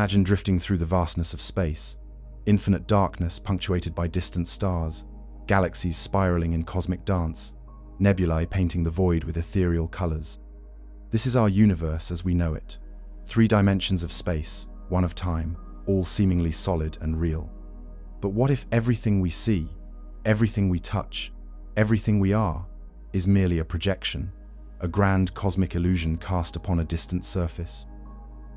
Imagine drifting through the vastness of space, infinite darkness punctuated by distant stars, galaxies spiraling in cosmic dance, nebulae painting the void with ethereal colors. This is our universe as we know it. 3 dimensions of space, 1 of time, all seemingly solid and real. But what if everything we see, everything we touch, everything we are, is merely a projection, a grand cosmic illusion cast upon a distant surface?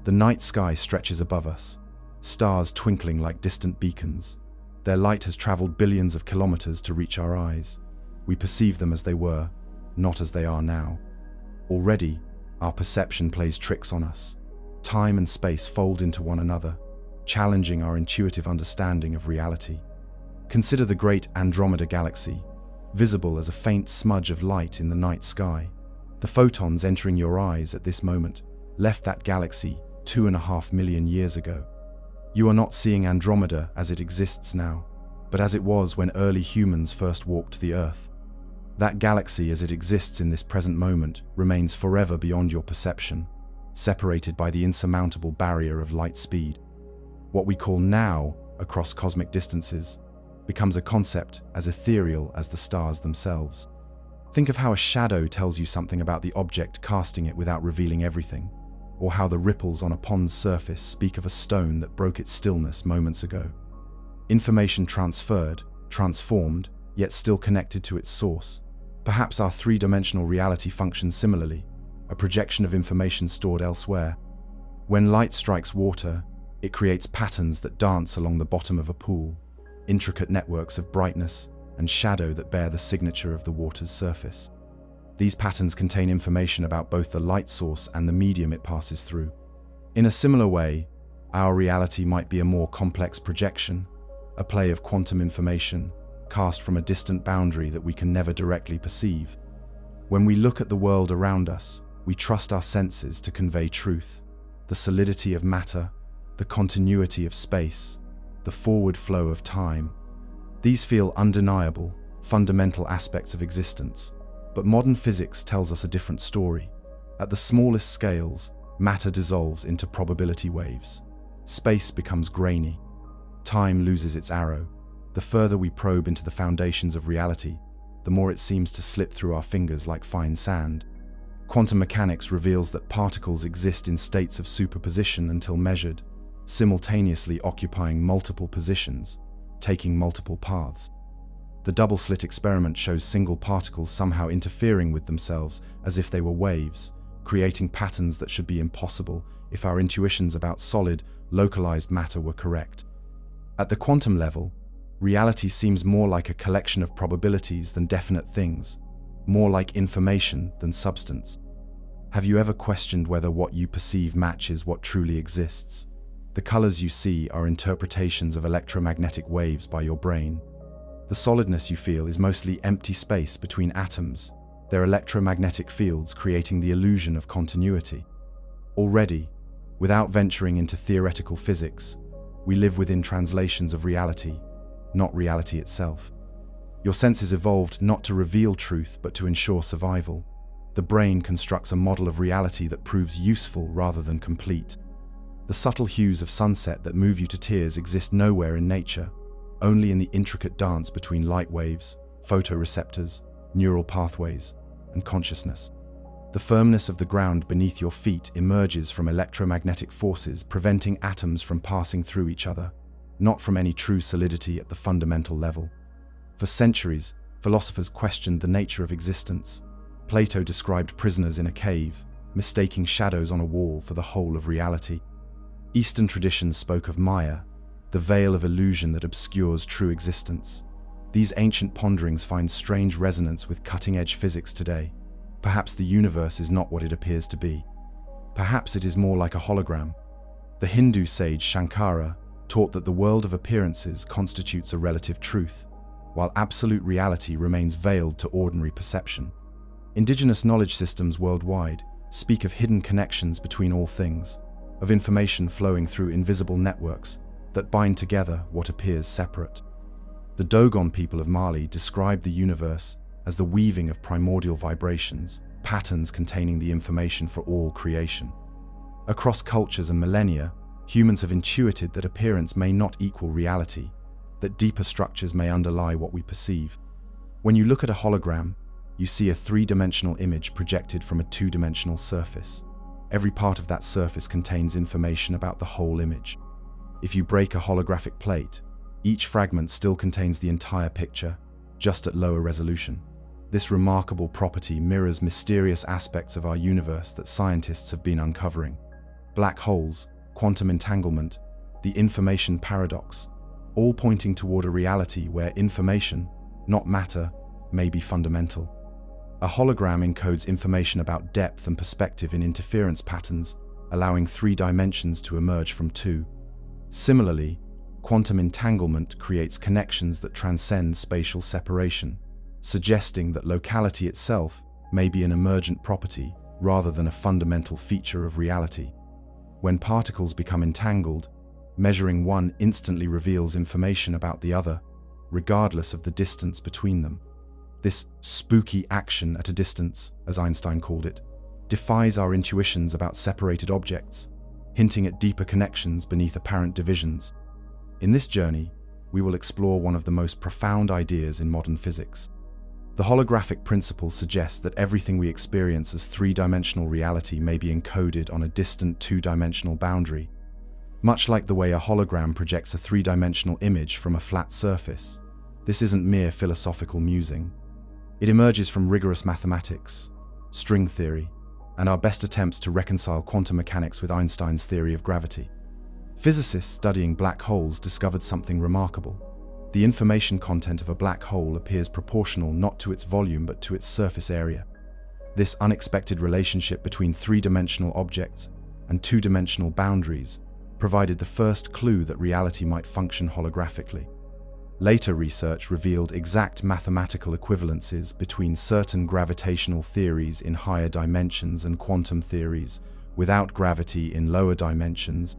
The night sky stretches above us, stars twinkling like distant beacons. Their light has traveled billions of kilometers to reach our eyes. We perceive them as they were, not as they are now. Already, our perception plays tricks on us. Time and space fold into one another, challenging our intuitive understanding of reality. Consider the great Andromeda galaxy, visible as a faint smudge of light in the night sky. The photons entering your eyes at this moment left that galaxy 2.5 million years ago. You are not seeing Andromeda as it exists now, but as it was when early humans first walked the Earth. That galaxy as it exists in this present moment remains forever beyond your perception, separated by the insurmountable barrier of light speed. What we call now, across cosmic distances, becomes a concept as ethereal as the stars themselves. Think of how a shadow tells you something about the object casting it without revealing everything, or how the ripples on a pond's surface speak of a stone that broke its stillness moments ago. Information transferred, transformed, yet still connected to its source. Perhaps our 3-dimensional reality functions similarly, a projection of information stored elsewhere. When light strikes water, it creates patterns that dance along the bottom of a pool, intricate networks of brightness and shadow that bear the signature of the water's surface. These patterns contain information about both the light source and the medium it passes through. In a similar way, our reality might be a more complex projection, a play of quantum information, cast from a distant boundary that we can never directly perceive. When we look at the world around us, we trust our senses to convey truth, the solidity of matter, the continuity of space, the forward flow of time. These feel undeniable, fundamental aspects of existence. But modern physics tells us a different story. At the smallest scales, matter dissolves into probability waves. Space becomes grainy. Time loses its arrow. The further we probe into the foundations of reality, the more it seems to slip through our fingers like fine sand. Quantum mechanics reveals that particles exist in states of superposition until measured, simultaneously occupying multiple positions, taking multiple paths. The double-slit experiment shows single particles somehow interfering with themselves as if they were waves, creating patterns that should be impossible if our intuitions about solid, localized matter were correct. At the quantum level, reality seems more like a collection of probabilities than definite things, more like information than substance. Have you ever questioned whether what you perceive matches what truly exists? The colors you see are interpretations of electromagnetic waves by your brain. The solidness you feel is mostly empty space between atoms, their electromagnetic fields creating the illusion of continuity. Already, without venturing into theoretical physics, we live within translations of reality, not reality itself. Your senses evolved not to reveal truth but to ensure survival. The brain constructs a model of reality that proves useful rather than complete. The subtle hues of sunset that move you to tears exist nowhere in nature, only in the intricate dance between light waves, photoreceptors, neural pathways, and consciousness. The firmness of the ground beneath your feet emerges from electromagnetic forces preventing atoms from passing through each other, not from any true solidity at the fundamental level. For centuries, philosophers questioned the nature of existence. Plato described prisoners in a cave, mistaking shadows on a wall for the whole of reality. Eastern traditions spoke of Maya, the veil of illusion that obscures true existence. These ancient ponderings find strange resonance with cutting-edge physics today. Perhaps the universe is not what it appears to be. Perhaps it is more like a hologram. The Hindu sage Shankara taught that the world of appearances constitutes a relative truth, while absolute reality remains veiled to ordinary perception. Indigenous knowledge systems worldwide speak of hidden connections between all things, of information flowing through invisible networks that bind together what appears separate. The Dogon people of Mali describe the universe as the weaving of primordial vibrations, patterns containing the information for all creation. Across cultures and millennia, humans have intuited that appearance may not equal reality, that deeper structures may underlie what we perceive. When you look at a hologram, you see a three-dimensional image projected from a two-dimensional surface. Every part of that surface contains information about the whole image. If you break a holographic plate, each fragment still contains the entire picture, just at lower resolution. This remarkable property mirrors mysterious aspects of our universe that scientists have been uncovering. Black holes, quantum entanglement, the information paradox, all pointing toward a reality where information, not matter, may be fundamental. A hologram encodes information about depth and perspective in interference patterns, allowing three dimensions to emerge from two. Similarly, quantum entanglement creates connections that transcend spatial separation, suggesting that locality itself may be an emergent property rather than a fundamental feature of reality. When particles become entangled, measuring one instantly reveals information about the other, regardless of the distance between them. This spooky action at a distance, as Einstein called it, defies our intuitions about separated objects, hinting at deeper connections beneath apparent divisions. In this journey, we will explore one of the most profound ideas in modern physics. The holographic principle suggests that everything we experience as three-dimensional reality may be encoded on a distant two-dimensional boundary. Much like the way a hologram projects a three-dimensional image from a flat surface, this isn't mere philosophical musing. It emerges from rigorous mathematics, string theory, and our best attempts to reconcile quantum mechanics with Einstein's theory of gravity. Physicists studying black holes discovered something remarkable. The information content of a black hole appears proportional not to its volume but to its surface area. This unexpected relationship between three-dimensional objects and two-dimensional boundaries provided the first clue that reality might function holographically. Later research revealed exact mathematical equivalences between certain gravitational theories in higher dimensions and quantum theories without gravity in lower dimensions,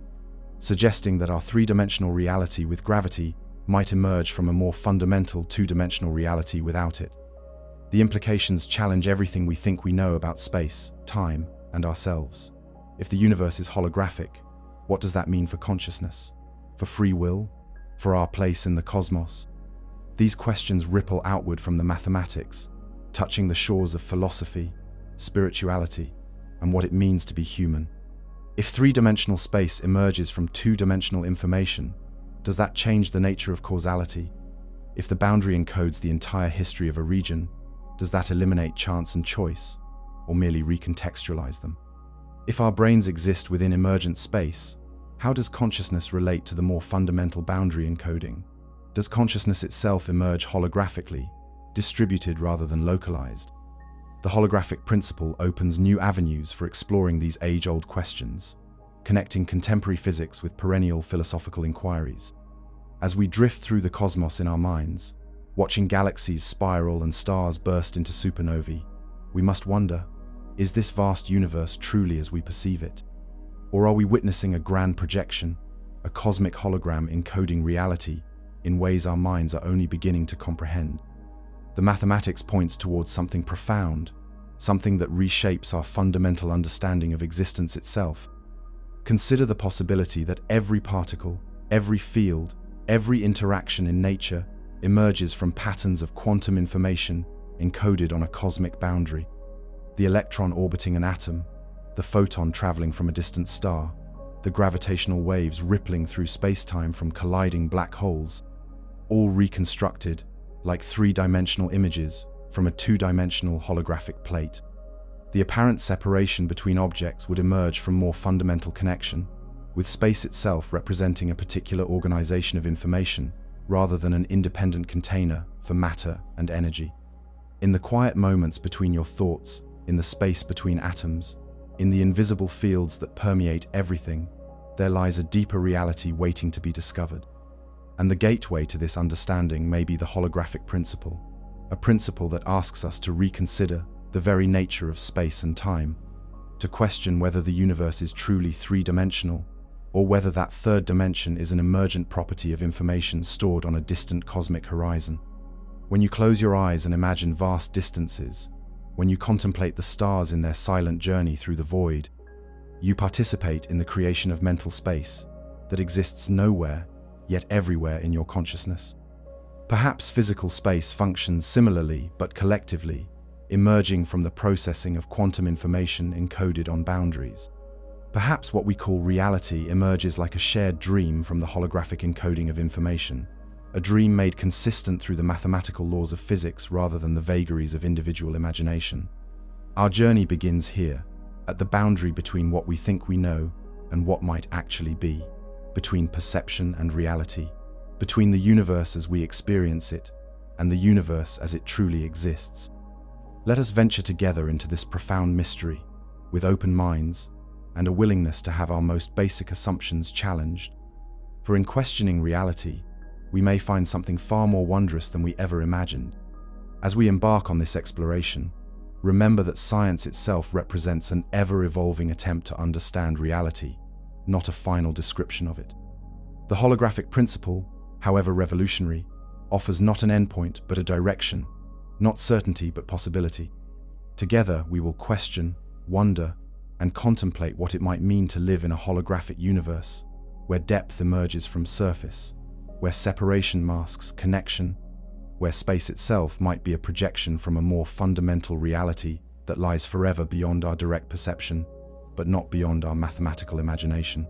suggesting that our three-dimensional reality with gravity might emerge from a more fundamental two-dimensional reality without it. The implications challenge everything we think we know about space, time, and ourselves. If the universe is holographic, what does that mean for consciousness? For free will? For our place in the cosmos? These questions ripple outward from the mathematics, touching the shores of philosophy, spirituality, and what it means to be human. If three-dimensional space emerges from two-dimensional information, does that change the nature of causality? If the boundary encodes the entire history of a region, does that eliminate chance and choice, or merely recontextualize them? If our brains exist within emergent space, how does consciousness relate to the more fundamental boundary encoding? Does consciousness itself emerge holographically, distributed rather than localized? The holographic principle opens new avenues for exploring these age-old questions, connecting contemporary physics with perennial philosophical inquiries. As we drift through the cosmos in our minds, watching galaxies spiral and stars burst into supernovae, we must wonder, is this vast universe truly as we perceive it? Or are we witnessing a grand projection, a cosmic hologram encoding reality in ways our minds are only beginning to comprehend? The mathematics points towards something profound, something that reshapes our fundamental understanding of existence itself. Consider the possibility that every particle, every field, every interaction in nature emerges from patterns of quantum information encoded on a cosmic boundary. The electron orbiting an atom, the photon traveling from a distant star, the gravitational waves rippling through space-time from colliding black holes, all reconstructed like three-dimensional images from a two-dimensional holographic plate. The apparent separation between objects would emerge from more fundamental connection, with space itself representing a particular organization of information rather than an independent container for matter and energy. In the quiet moments between your thoughts, in the space between atoms, in the invisible fields that permeate everything, there lies a deeper reality waiting to be discovered. And the gateway to this understanding may be the holographic principle, a principle that asks us to reconsider the very nature of space and time, to question whether the universe is truly three-dimensional, or whether that third dimension is an emergent property of information stored on a distant cosmic horizon. When you close your eyes and imagine vast distances, when you contemplate the stars in their silent journey through the void, you participate in the creation of mental space, that exists nowhere, yet everywhere in your consciousness. Perhaps physical space functions similarly but collectively, emerging from the processing of quantum information encoded on boundaries. Perhaps what we call reality emerges like a shared dream from the holographic encoding of information, a dream made consistent through the mathematical laws of physics rather than the vagaries of individual imagination. Our journey begins here, at the boundary between what we think we know and what might actually be, between perception and reality, between the universe as we experience it and the universe as it truly exists. Let us venture together into this profound mystery, with open minds and a willingness to have our most basic assumptions challenged. For in questioning reality, we may find something far more wondrous than we ever imagined. As we embark on this exploration, remember that science itself represents an ever-evolving attempt to understand reality, not a final description of it. The holographic principle, however revolutionary, offers not an endpoint but a direction, not certainty but possibility. Together we will question, wonder, and contemplate what it might mean to live in a holographic universe, where depth emerges from surface, where separation masks connection, where space itself might be a projection from a more fundamental reality that lies forever beyond our direct perception, but not beyond our mathematical imagination.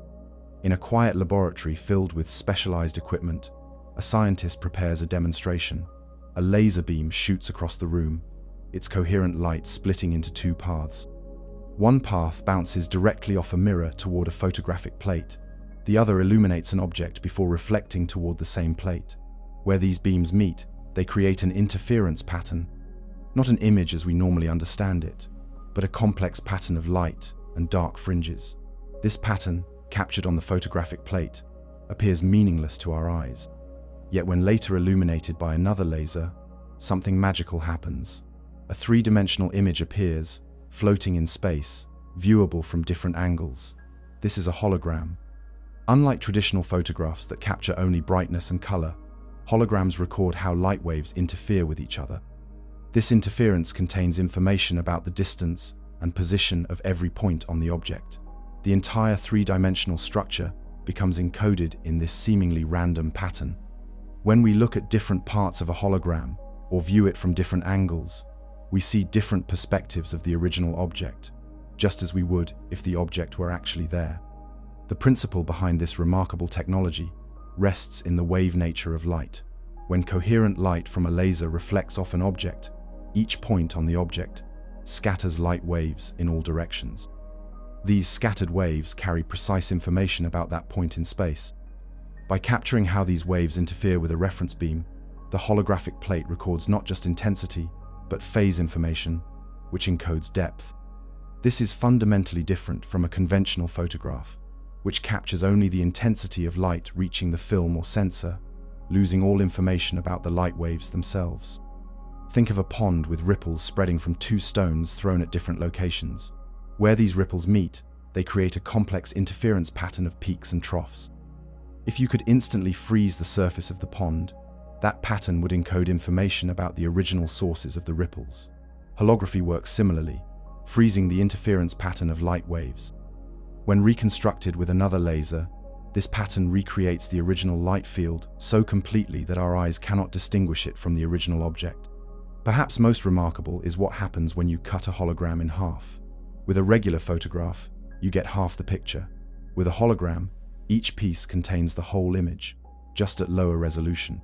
In a quiet laboratory filled with specialized equipment, a scientist prepares a demonstration. A laser beam shoots across the room, its coherent light splitting into two paths. One path bounces directly off a mirror toward a photographic plate. The other illuminates an object before reflecting toward the same plate. Where these beams meet, they create an interference pattern, not an image as we normally understand it, but a complex pattern of light and dark fringes. This pattern, captured on the photographic plate, appears meaningless to our eyes. Yet when later illuminated by another laser, something magical happens. A three-dimensional image appears, floating in space, viewable from different angles. This is a hologram. Unlike traditional photographs that capture only brightness and color, holograms record how light waves interfere with each other. This interference contains information about the distance and position of every point on the object. The entire three-dimensional structure becomes encoded in this seemingly random pattern. When we look at different parts of a hologram or view it from different angles, we see different perspectives of the original object, just as we would if the object were actually there. The principle behind this remarkable technology rests in the wave nature of light. When coherent light from a laser reflects off an object, each point on the object scatters light waves in all directions. These scattered waves carry precise information about that point in space. By capturing how these waves interfere with a reference beam, the holographic plate records not just intensity, but phase information, which encodes depth. This is fundamentally different from a conventional photograph, which captures only the intensity of light reaching the film or sensor, losing all information about the light waves themselves. Think of a pond with ripples spreading from two stones thrown at different locations. Where these ripples meet, they create a complex interference pattern of peaks and troughs. If you could instantly freeze the surface of the pond, that pattern would encode information about the original sources of the ripples. Holography works similarly, freezing the interference pattern of light waves. When reconstructed with another laser, this pattern recreates the original light field so completely that our eyes cannot distinguish it from the original object. Perhaps most remarkable is what happens when you cut a hologram in half. With a regular photograph, you get half the picture. With a hologram, each piece contains the whole image, just at lower resolution.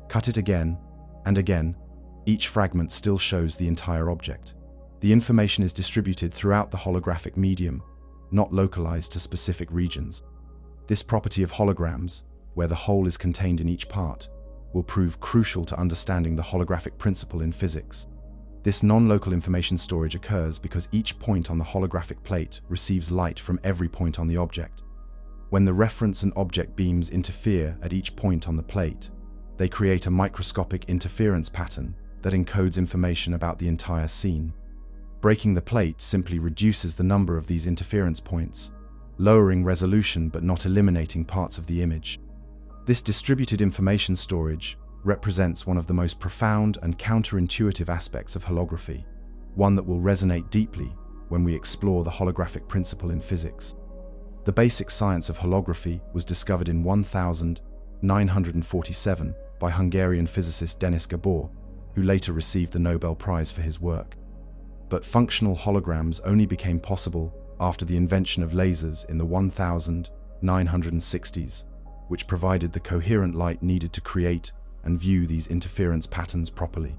Cut it again and again, each fragment still shows the entire object. The information is distributed throughout the holographic medium, not localized to specific regions. This property of holograms, where the whole is contained in each part, will prove crucial to understanding the holographic principle in physics. This non-local information storage occurs because each point on the holographic plate receives light from every point on the object. When the reference and object beams interfere at each point on the plate, they create a microscopic interference pattern that encodes information about the entire scene. Breaking the plate simply reduces the number of these interference points, lowering resolution but not eliminating parts of the image. This distributed information storage represents one of the most profound and counterintuitive aspects of holography, one that will resonate deeply when we explore the holographic principle in physics. The basic science of holography was discovered in 1947 by Hungarian physicist Denis Gabor, who later received the Nobel Prize for his work. But functional holograms only became possible after the invention of lasers in the 1960s, which provided the coherent light needed to create and view these interference patterns properly.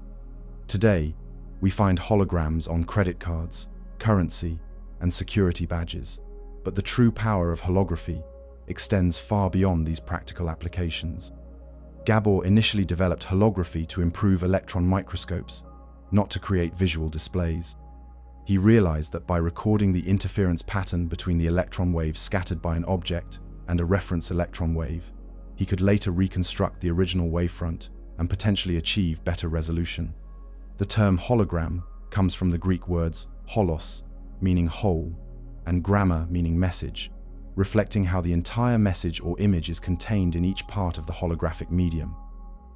Today, we find holograms on credit cards, currency, and security badges, but the true power of holography extends far beyond these practical applications. Gabor initially developed holography to improve electron microscopes, not to create visual displays. He realized that by recording the interference pattern between the electron wave scattered by an object and a reference electron wave, he could later reconstruct the original wavefront and potentially achieve better resolution. The term hologram comes from the Greek words holos, meaning whole, and gramma, meaning message, reflecting how the entire message or image is contained in each part of the holographic medium.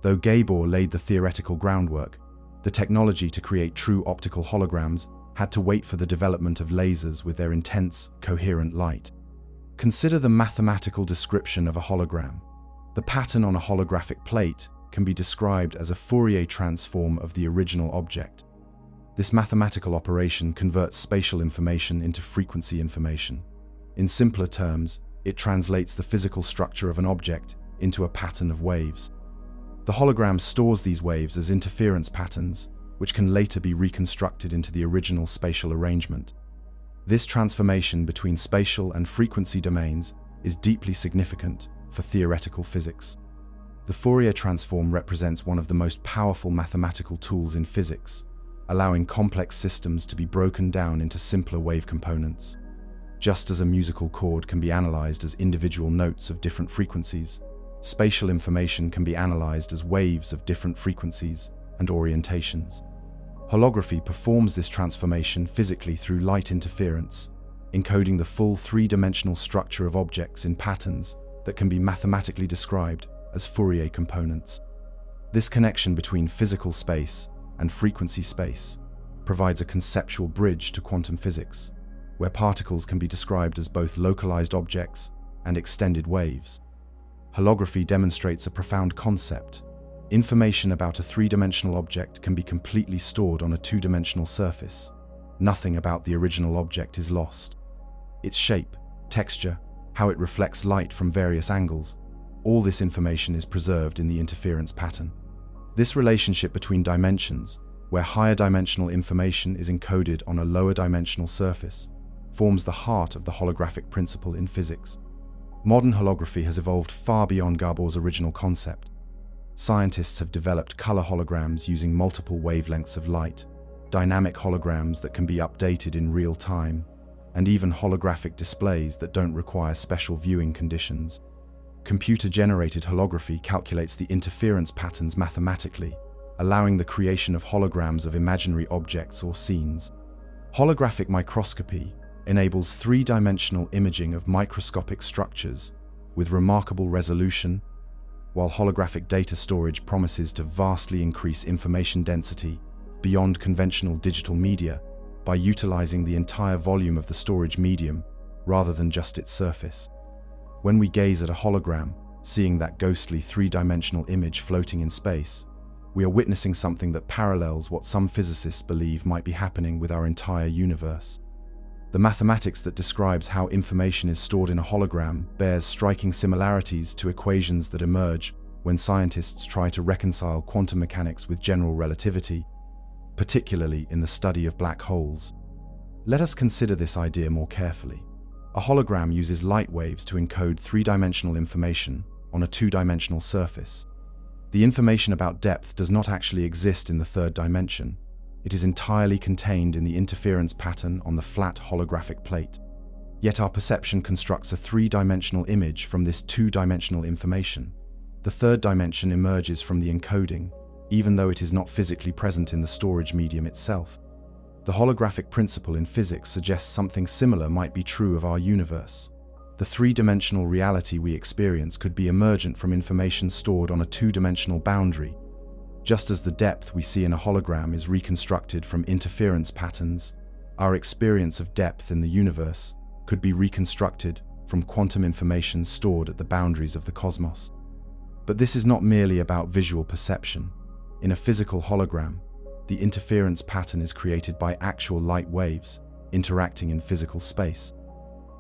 Though Gabor laid the theoretical groundwork, the technology to create true optical holograms had to wait for the development of lasers with their intense, coherent light. Consider the mathematical description of a hologram. The pattern on a holographic plate can be described as a Fourier transform of the original object. This mathematical operation converts spatial information into frequency information. In simpler terms, it translates the physical structure of an object into a pattern of waves. The hologram stores these waves as interference patterns, which can later be reconstructed into the original spatial arrangement. This transformation between spatial and frequency domains is deeply significant for theoretical physics. The Fourier transform represents one of the most powerful mathematical tools in physics, allowing complex systems to be broken down into simpler wave components. Just as a musical chord can be analyzed as individual notes of different frequencies, spatial information can be analyzed as waves of different frequencies and orientations. Holography performs this transformation physically through light interference, encoding the full three-dimensional structure of objects in patterns that can be mathematically described as Fourier components. This connection between physical space and frequency space provides a conceptual bridge to quantum physics, where particles can be described as both localized objects and extended waves. Holography demonstrates a profound concept. Information about a three-dimensional object can be completely stored on a two-dimensional surface. Nothing about the original object is lost. Its shape, texture, how it reflects light from various angles, all this information is preserved in the interference pattern. This relationship between dimensions, where higher dimensional information is encoded on a lower dimensional surface, forms the heart of the holographic principle in physics. Modern holography has evolved far beyond Gabor's original concept. Scientists have developed color holograms using multiple wavelengths of light, dynamic holograms that can be updated in real time, and even holographic displays that don't require special viewing conditions. Computer-generated holography calculates the interference patterns mathematically, allowing the creation of holograms of imaginary objects or scenes. Holographic microscopy enables three-dimensional imaging of microscopic structures with remarkable resolution, while holographic data storage promises to vastly increase information density beyond conventional digital media by utilizing the entire volume of the storage medium rather than just its surface. When we gaze at a hologram, seeing that ghostly three-dimensional image floating in space, we are witnessing something that parallels what some physicists believe might be happening with our entire universe. The mathematics that describes how information is stored in a hologram bears striking similarities to equations that emerge when scientists try to reconcile quantum mechanics with general relativity, particularly in the study of black holes. Let us consider this idea more carefully. A hologram uses light waves to encode three-dimensional information on a two-dimensional surface. The information about depth does not actually exist in the third dimension. It is entirely contained in the interference pattern on the flat holographic plate. Yet our perception constructs a three-dimensional image from this two-dimensional information. The third dimension emerges from the encoding, even though it is not physically present in the storage medium itself. The holographic principle in physics suggests something similar might be true of our universe. The three-dimensional reality we experience could be emergent from information stored on a two-dimensional boundary. Just as the depth we see in a hologram is reconstructed from interference patterns, our experience of depth in the universe could be reconstructed from quantum information stored at the boundaries of the cosmos. But this is not merely about visual perception. In a physical hologram, the interference pattern is created by actual light waves interacting in physical space.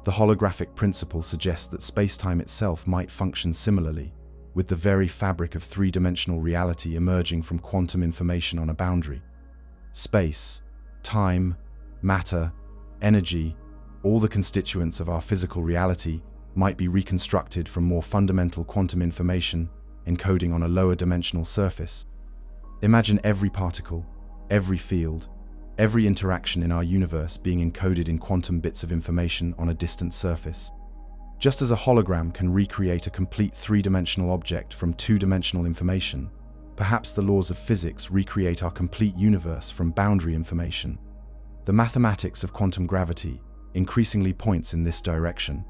The holographic principle suggests that space-time itself might function similarly, with the very fabric of three-dimensional reality emerging from quantum information on a boundary. Space, time, matter, energy, all the constituents of our physical reality might be reconstructed from more fundamental quantum information encoding on a lower dimensional surface. Imagine every particle, every field, every interaction in our universe being encoded in quantum bits of information on a distant surface. Just as a hologram can recreate a complete three-dimensional object from two-dimensional information, perhaps the laws of physics recreate our complete universe from boundary information. The mathematics of quantum gravity increasingly points in this direction.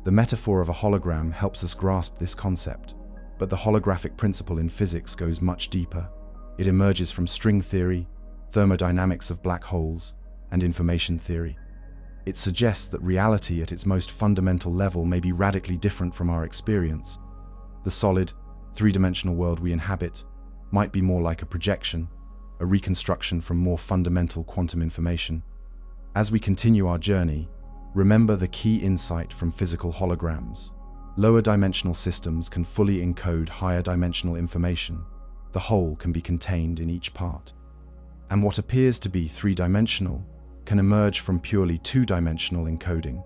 The metaphor of a hologram helps us grasp this concept, but the holographic principle in physics goes much deeper. It emerges from string theory, thermodynamics of black holes, and information theory. It suggests that reality at its most fundamental level may be radically different from our experience. The solid, three-dimensional world we inhabit might be more like a projection, a reconstruction from more fundamental quantum information. As we continue our journey, remember the key insight from physical holograms. Lower dimensional systems can fully encode higher dimensional information. The whole can be contained in each part. And what appears to be three-dimensional can emerge from purely two-dimensional encoding.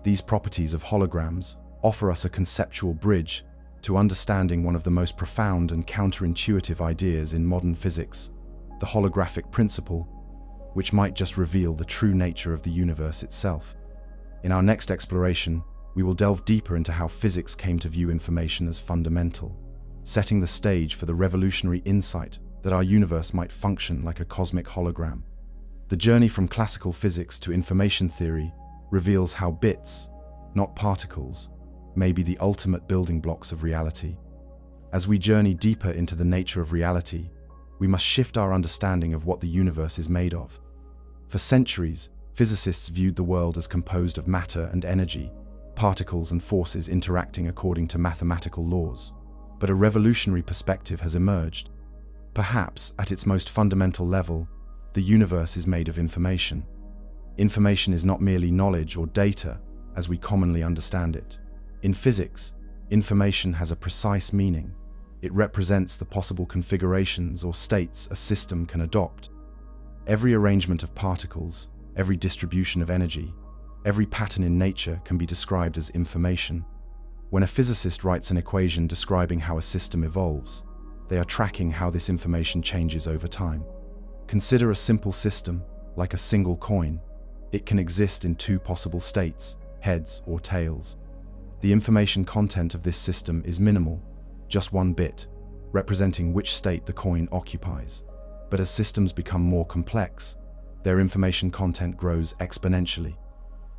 These properties of holograms offer us a conceptual bridge to understanding one of the most profound and counterintuitive ideas in modern physics, the holographic principle, which might just reveal the true nature of the universe itself. In our next exploration, we will delve deeper into how physics came to view information as fundamental, setting the stage for the revolutionary insight that our universe might function like a cosmic hologram. The journey from classical physics to information theory reveals how bits, not particles, may be the ultimate building blocks of reality. As we journey deeper into the nature of reality, we must shift our understanding of what the universe is made of. For centuries, physicists viewed the world as composed of matter and energy, particles and forces interacting according to mathematical laws. But a revolutionary perspective has emerged. Perhaps, at its most fundamental level, the universe is made of information. Information is not merely knowledge or data, as we commonly understand it. In physics, information has a precise meaning. It represents the possible configurations or states a system can adopt. Every arrangement of particles, every distribution of energy, every pattern in nature can be described as information. When a physicist writes an equation describing how a system evolves, they are tracking how this information changes over time. Consider a simple system, like a single coin. It can exist in two possible states, heads or tails. The information content of this system is minimal, just one bit, representing which state the coin occupies. But as systems become more complex, their information content grows exponentially.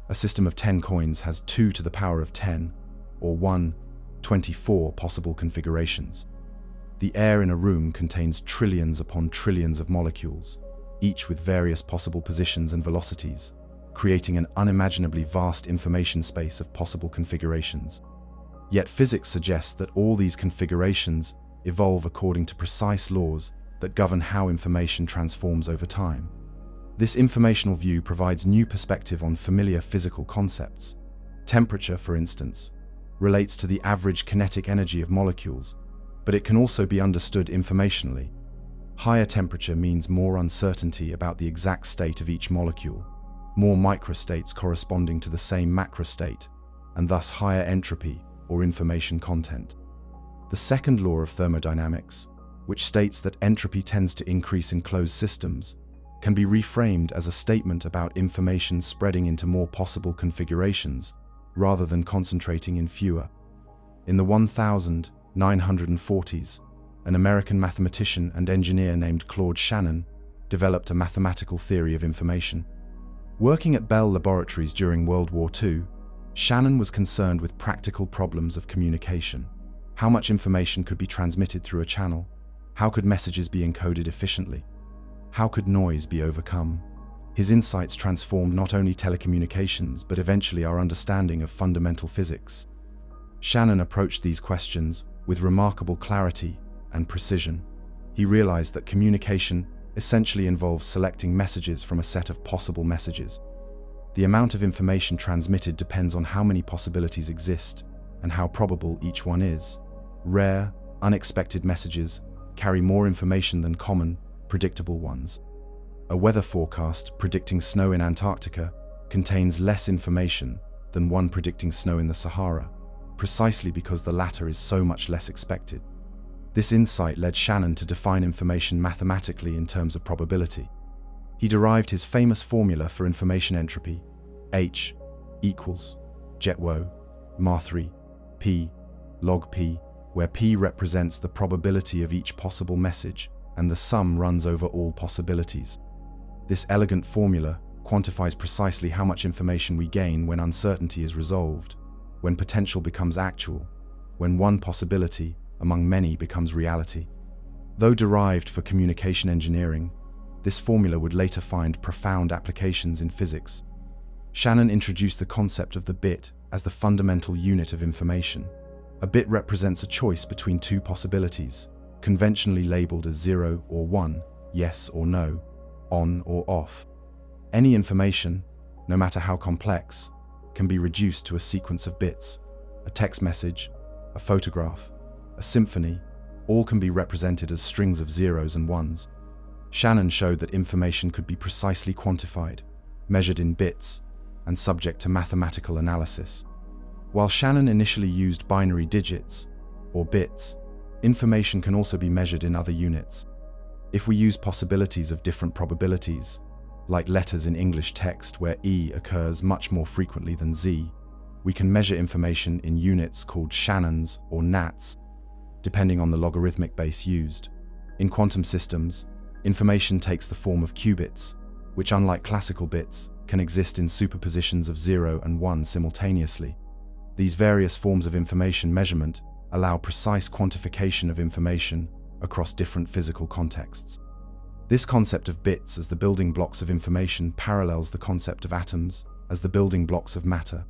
A system of 10 coins has 2 to the power of 10, or 24 possible configurations. The air in a room contains trillions upon trillions of molecules, each with various possible positions and velocities, creating an unimaginably vast information space of possible configurations. Yet physics suggests that all these configurations evolve according to precise laws that govern how information transforms over time. This informational view provides new perspective on familiar physical concepts. Temperature, for instance, relates to the average kinetic energy of molecules, but it can also be understood informationally. Higher temperature means more uncertainty about the exact state of each molecule, more microstates corresponding to the same macrostate, and thus higher entropy or information content. The second law of thermodynamics, which states that entropy tends to increase in closed systems, can be reframed as a statement about information spreading into more possible configurations rather than concentrating in fewer. In the 1940s, an American mathematician and engineer named Claude Shannon developed a mathematical theory of information. Working at Bell Laboratories during World War II, Shannon was concerned with practical problems of communication. How much information could be transmitted through a channel? How could messages be encoded efficiently? How could noise be overcome? His insights transformed not only telecommunications but eventually our understanding of fundamental physics. Shannon approached these questions with remarkable clarity and precision. He realized that communication essentially involves selecting messages from a set of possible messages. The amount of information transmitted depends on how many possibilities exist and how probable each one is. Rare, unexpected messages carry more information than common, predictable ones. A weather forecast predicting snow in Antarctica contains less information than one predicting snow in the Sahara, precisely because the latter is so much less expected. This insight led Shannon to define information mathematically in terms of probability. He derived his famous formula for information entropy, H equals JETWO, Ma3, P, log P, where P represents the probability of each possible message and the sum runs over all possibilities. This elegant formula quantifies precisely how much information we gain when uncertainty is resolved, when potential becomes actual, when one possibility among many becomes reality. Though derived for communication engineering, this formula would later find profound applications in physics. Shannon introduced the concept of the bit as the fundamental unit of information. A bit represents a choice between two possibilities, conventionally labeled as 0 or 1, yes or no, on or off. Any information, no matter how complex, can be reduced to a sequence of bits. A text message, a photograph, a symphony, all can be represented as strings of zeros and ones. Shannon showed that information could be precisely quantified, measured in bits, and subject to mathematical analysis. While Shannon initially used binary digits, or bits, information can also be measured in other units. If we use possibilities of different probabilities, like letters in English text where E occurs much more frequently than Z, we can measure information in units called Shannons or nats, depending on the logarithmic base used. In quantum systems, information takes the form of qubits, which unlike classical bits, can exist in superpositions of 0 and 1 simultaneously. These various forms of information measurement allow precise quantification of information across different physical contexts. This concept of bits as the building blocks of information parallels the concept of atoms as the building blocks of matter.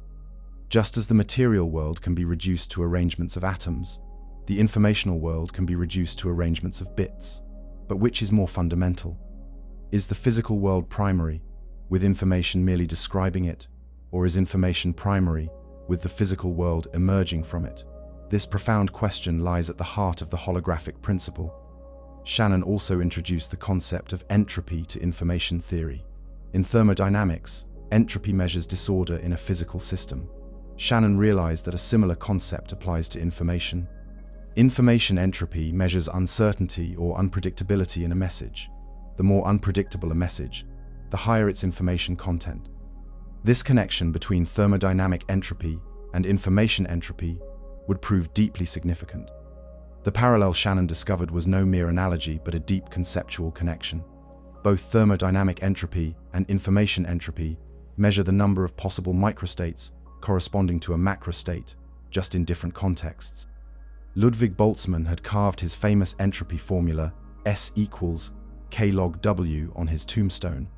Just as the material world can be reduced to arrangements of atoms, the informational world can be reduced to arrangements of bits. But which is more fundamental? Is the physical world primary, with information merely describing it, or is information primary, with the physical world emerging from it? This profound question lies at the heart of the holographic principle. Shannon also introduced the concept of entropy to information theory. In thermodynamics, entropy measures disorder in a physical system. Shannon realized that a similar concept applies to information. Information entropy measures uncertainty or unpredictability in a message. The more unpredictable a message, the higher its information content. This connection between thermodynamic entropy and information entropy would prove deeply significant. The parallel Shannon discovered was no mere analogy but a deep conceptual connection. Both thermodynamic entropy and information entropy measure the number of possible microstates corresponding to a macrostate, just in different contexts. Ludwig Boltzmann had carved his famous entropy formula S equals K log W on his tombstone,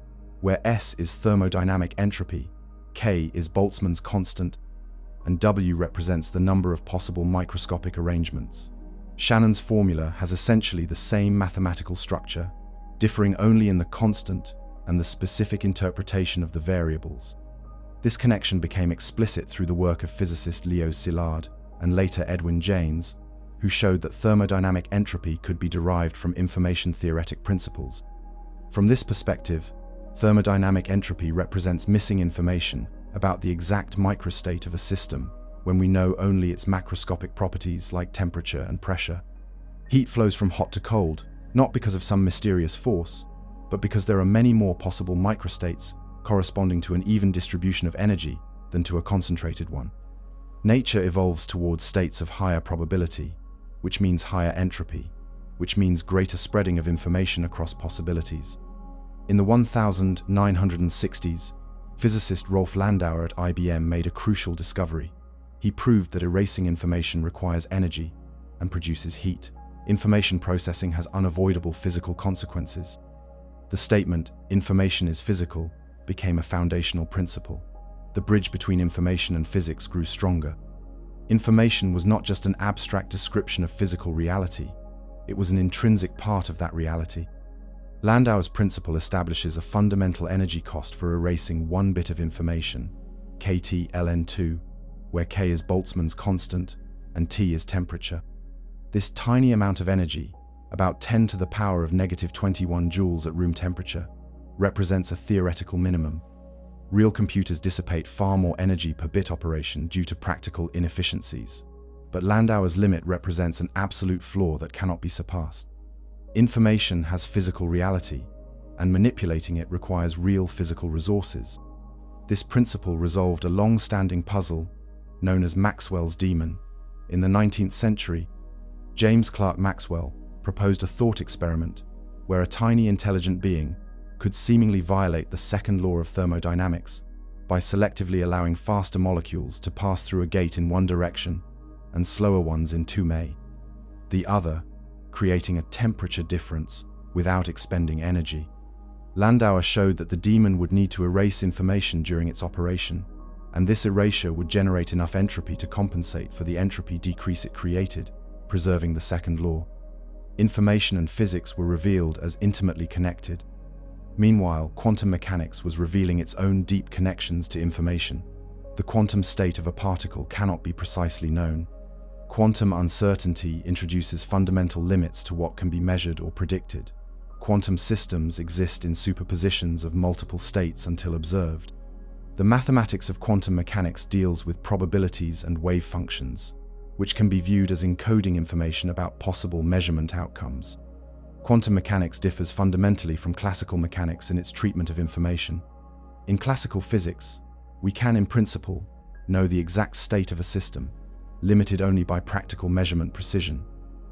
where S is thermodynamic entropy, K is Boltzmann's constant, and W represents the number of possible microscopic arrangements. Shannon's formula has essentially the same mathematical structure, differing only in the constant and the specific interpretation of the variables. This connection became explicit through the work of physicist Leo Szilard and later Edwin Jaynes, who showed that thermodynamic entropy could be derived from information-theoretic principles. From this perspective, thermodynamic entropy represents missing information about the exact microstate of a system when we know only its macroscopic properties like temperature and pressure. Heat flows from hot to cold, not because of some mysterious force, but because there are many more possible microstates corresponding to an even distribution of energy than to a concentrated one. Nature evolves towards states of higher probability, which means higher entropy, which means greater spreading of information across possibilities. In the 1960s, physicist Rolf Landauer at IBM made a crucial discovery. He proved that erasing information requires energy and produces heat. Information processing has unavoidable physical consequences. The statement, "information is physical," became a foundational principle. The bridge between information and physics grew stronger. Information was not just an abstract description of physical reality, it was an intrinsic part of that reality. Landauer's principle establishes a fundamental energy cost for erasing one bit of information, kT ln2, where K is Boltzmann's constant and T is temperature. This tiny amount of energy, about 10 to the power of negative 21 joules at room temperature, represents a theoretical minimum. Real computers dissipate far more energy per bit operation due to practical inefficiencies, but Landauer's limit represents an absolute floor that cannot be surpassed. Information has physical reality, and manipulating it requires real physical resources. This principle resolved a long-standing puzzle known as Maxwell's demon. In the 19th century, James Clerk Maxwell proposed a thought experiment where a tiny intelligent being could seemingly violate the second law of thermodynamics by selectively allowing faster molecules to pass through a gate in one direction and slower ones in the other, creating a temperature difference without expending energy. Landauer showed that the demon would need to erase information during its operation, and this erasure would generate enough entropy to compensate for the entropy decrease it created, preserving the second law. Information and physics were revealed as intimately connected. Meanwhile, quantum mechanics was revealing its own deep connections to information. The quantum state of a particle cannot be precisely known. Quantum uncertainty introduces fundamental limits to what can be measured or predicted. Quantum systems exist in superpositions of multiple states until observed. The mathematics of quantum mechanics deals with probabilities and wave functions, which can be viewed as encoding information about possible measurement outcomes. Quantum mechanics differs fundamentally from classical mechanics in its treatment of information. In classical physics, we can, in principle, know the exact state of a system, limited only by practical measurement precision.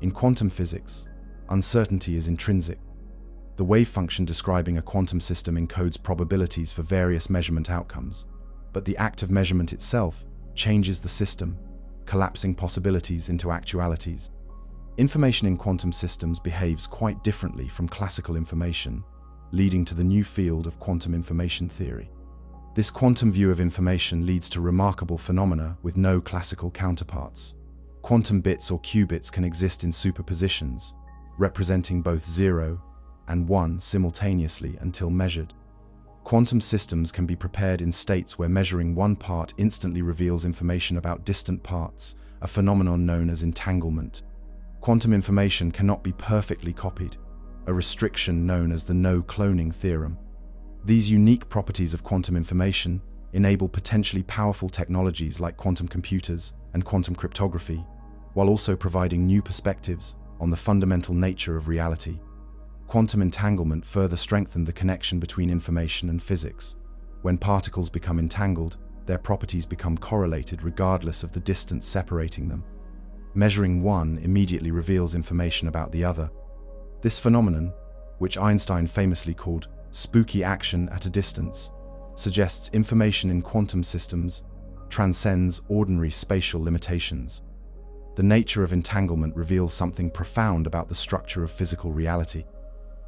In quantum physics, uncertainty is intrinsic. The wave function describing a quantum system encodes probabilities for various measurement outcomes, but the act of measurement itself changes the system, collapsing possibilities into actualities. Information in quantum systems behaves quite differently from classical information, leading to the new field of quantum information theory. This quantum view of information leads to remarkable phenomena with no classical counterparts. Quantum bits or qubits can exist in superpositions, representing both 0 and 1 simultaneously until measured. Quantum systems can be prepared in states where measuring one part instantly reveals information about distant parts, a phenomenon known as entanglement. Quantum information cannot be perfectly copied, a restriction known as the no-cloning theorem. These unique properties of quantum information enable potentially powerful technologies like quantum computers and quantum cryptography, while also providing new perspectives on the fundamental nature of reality. Quantum entanglement further strengthened the connection between information and physics. When particles become entangled, their properties become correlated regardless of the distance separating them. Measuring one immediately reveals information about the other. This phenomenon, which Einstein famously called spooky action at a distance, suggests information in quantum systems transcends ordinary spatial limitations. The nature of entanglement reveals something profound about the structure of physical reality.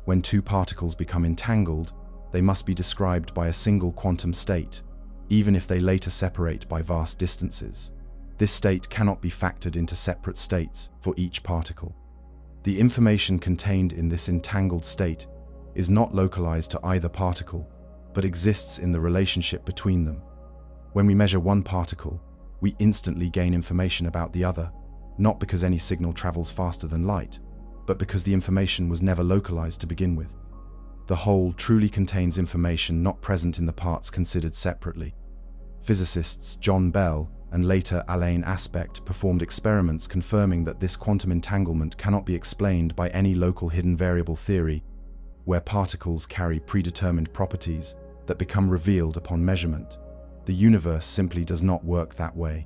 When two particles become entangled, they must be described by a single quantum state, even if they later separate by vast distances. This state cannot be factored into separate states for each particle. The information contained in this entangled state is not localized to either particle, but exists in the relationship between them. When we measure one particle, we instantly gain information about the other, not because any signal travels faster than light, but because the information was never localized to begin with. The whole truly contains information not present in the parts considered separately. Physicists John Bell and later Alain Aspect performed experiments confirming that this quantum entanglement cannot be explained by any local hidden variable theory, where particles carry predetermined properties that become revealed upon measurement. The universe simply does not work that way.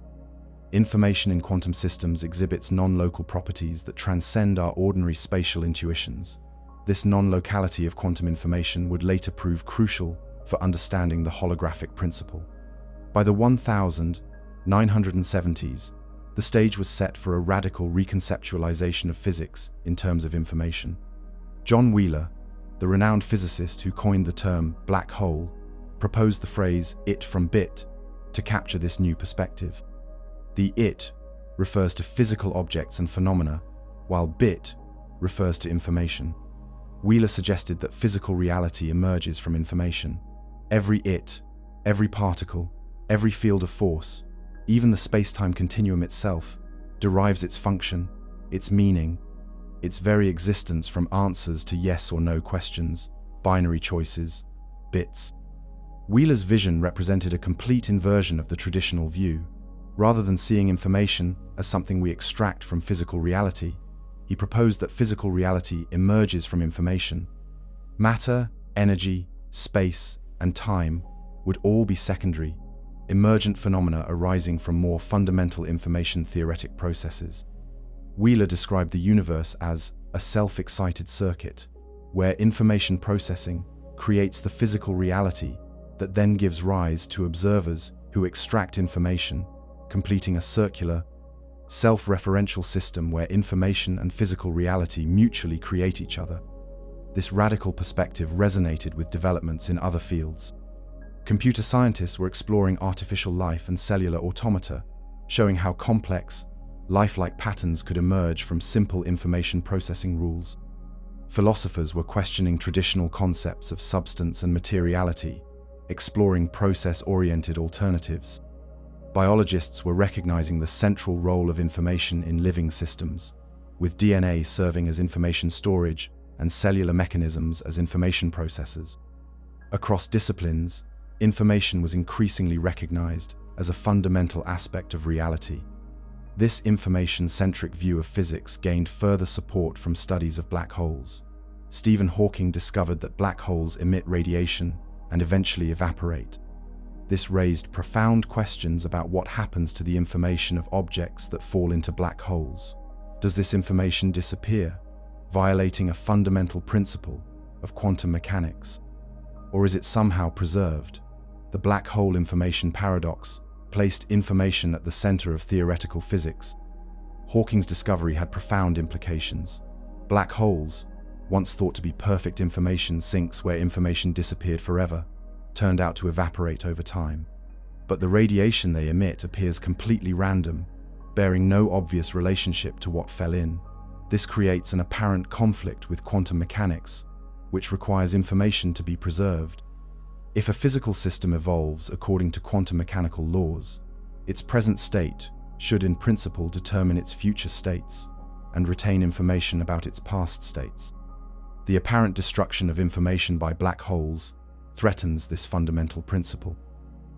Information in quantum systems exhibits non-local properties that transcend our ordinary spatial intuitions. This non-locality of quantum information would later prove crucial for understanding the holographic principle. By the 1970s, the stage was set for a radical reconceptualization of physics in terms of information. John Wheeler, the renowned physicist who coined the term black hole, proposed the phrase "it from bit" to capture this new perspective. The "it" refers to physical objects and phenomena, while "bit" refers to information. Wheeler suggested that physical reality emerges from information. Every "it," every particle, every field of force, even the space-time continuum itself, derives its function, its meaning, its very existence from answers to yes or no questions, binary choices, bits. Wheeler's vision represented a complete inversion of the traditional view. Rather than seeing information as something we extract from physical reality, he proposed that physical reality emerges from information. Matter, energy, space, and time would all be secondary, emergent phenomena arising from more fundamental information-theoretic processes. Wheeler described the universe as a self-excited circuit, where information processing creates the physical reality that then gives rise to observers who extract information, completing a circular, self-referential system where information and physical reality mutually create each other. This radical perspective resonated with developments in other fields. Computer scientists were exploring artificial life and cellular automata, showing how complex, lifelike patterns could emerge from simple information processing rules. Philosophers were questioning traditional concepts of substance and materiality, exploring process-oriented alternatives. Biologists were recognizing the central role of information in living systems, with DNA serving as information storage and cellular mechanisms as information processors. Across disciplines, information was increasingly recognized as a fundamental aspect of reality. This information-centric view of physics gained further support from studies of black holes. Stephen Hawking discovered that black holes emit radiation and eventually evaporate. This raised profound questions about what happens to the information of objects that fall into black holes. Does this information disappear, violating a fundamental principle of quantum mechanics? Or is it somehow preserved? The black hole information paradox placed information at the center of theoretical physics. Hawking's discovery had profound implications. Black holes, once thought to be perfect information sinks where information disappeared forever, turned out to evaporate over time. But the radiation they emit appears completely random, bearing no obvious relationship to what fell in. This creates an apparent conflict with quantum mechanics, which requires information to be preserved. If a physical system evolves according to quantum mechanical laws, its present state should in principle determine its future states and retain information about its past states. The apparent destruction of information by black holes threatens this fundamental principle.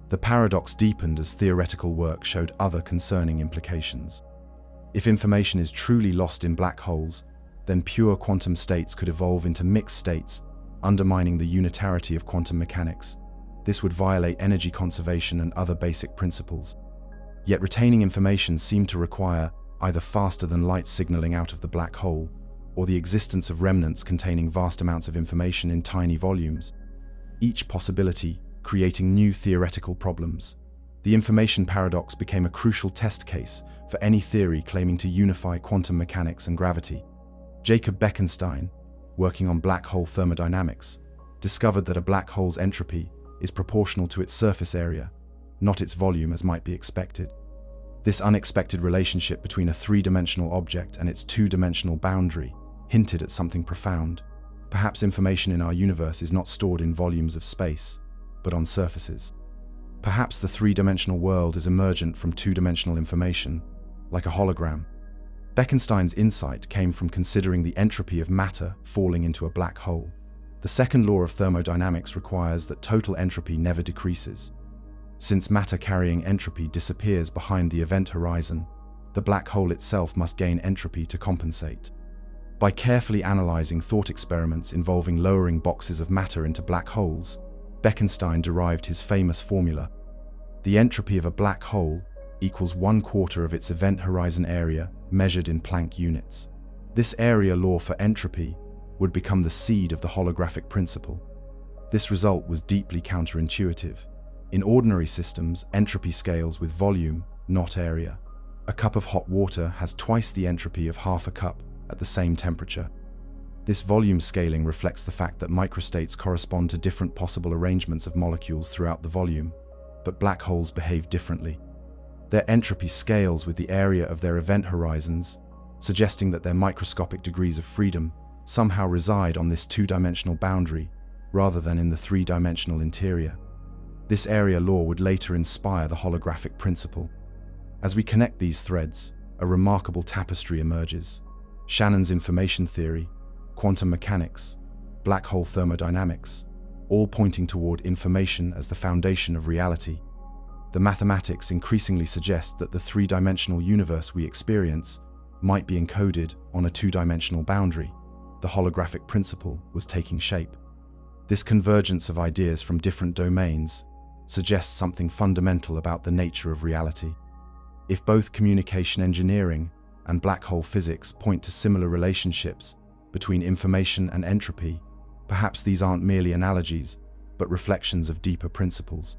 The paradox deepened as theoretical work showed other concerning implications. If information is truly lost in black holes, then pure quantum states could evolve into mixed states, undermining the unitarity of quantum mechanics. This would violate energy conservation and other basic principles. Yet retaining information seemed to require either faster-than-light signaling out of the black hole, or the existence of remnants containing vast amounts of information in tiny volumes, each possibility creating new theoretical problems. The information paradox became a crucial test case for any theory claiming to unify quantum mechanics and gravity. Jacob Bekenstein, working on black hole thermodynamics, discovered that a black hole's entropy is proportional to its surface area, not its volume as might be expected. This unexpected relationship between a three-dimensional object and its two-dimensional boundary hinted at something profound. Perhaps information in our universe is not stored in volumes of space, but on surfaces. Perhaps the three-dimensional world is emergent from two-dimensional information, like a hologram. Bekenstein's insight came from considering the entropy of matter falling into a black hole. The second law of thermodynamics requires that total entropy never decreases. Since matter-carrying entropy disappears behind the event horizon, the black hole itself must gain entropy to compensate. By carefully analyzing thought experiments involving lowering boxes of matter into black holes, Bekenstein derived his famous formula. The entropy of a black hole equals 1/4 of its event horizon area measured in Planck units. This area law for entropy would become the seed of the holographic principle. This result was deeply counterintuitive. In ordinary systems, entropy scales with volume, not area. A cup of hot water has twice the entropy of half a cup at the same temperature. This volume scaling reflects the fact that microstates correspond to different possible arrangements of molecules throughout the volume, but black holes behave differently. Their entropy scales with the area of their event horizons, suggesting that their microscopic degrees of freedom somehow reside on this two-dimensional boundary rather than in the three-dimensional interior. This area law would later inspire the holographic principle. As we connect these threads, a remarkable tapestry emerges. Shannon's information theory, quantum mechanics, black hole thermodynamics, all pointing toward information as the foundation of reality. The mathematics increasingly suggest that the three-dimensional universe we experience might be encoded on a two-dimensional boundary. The holographic principle was taking shape. This convergence of ideas from different domains suggests something fundamental about the nature of reality. If both communication engineering and black hole physics point to similar relationships between information and entropy, perhaps these aren't merely analogies, but reflections of deeper principles.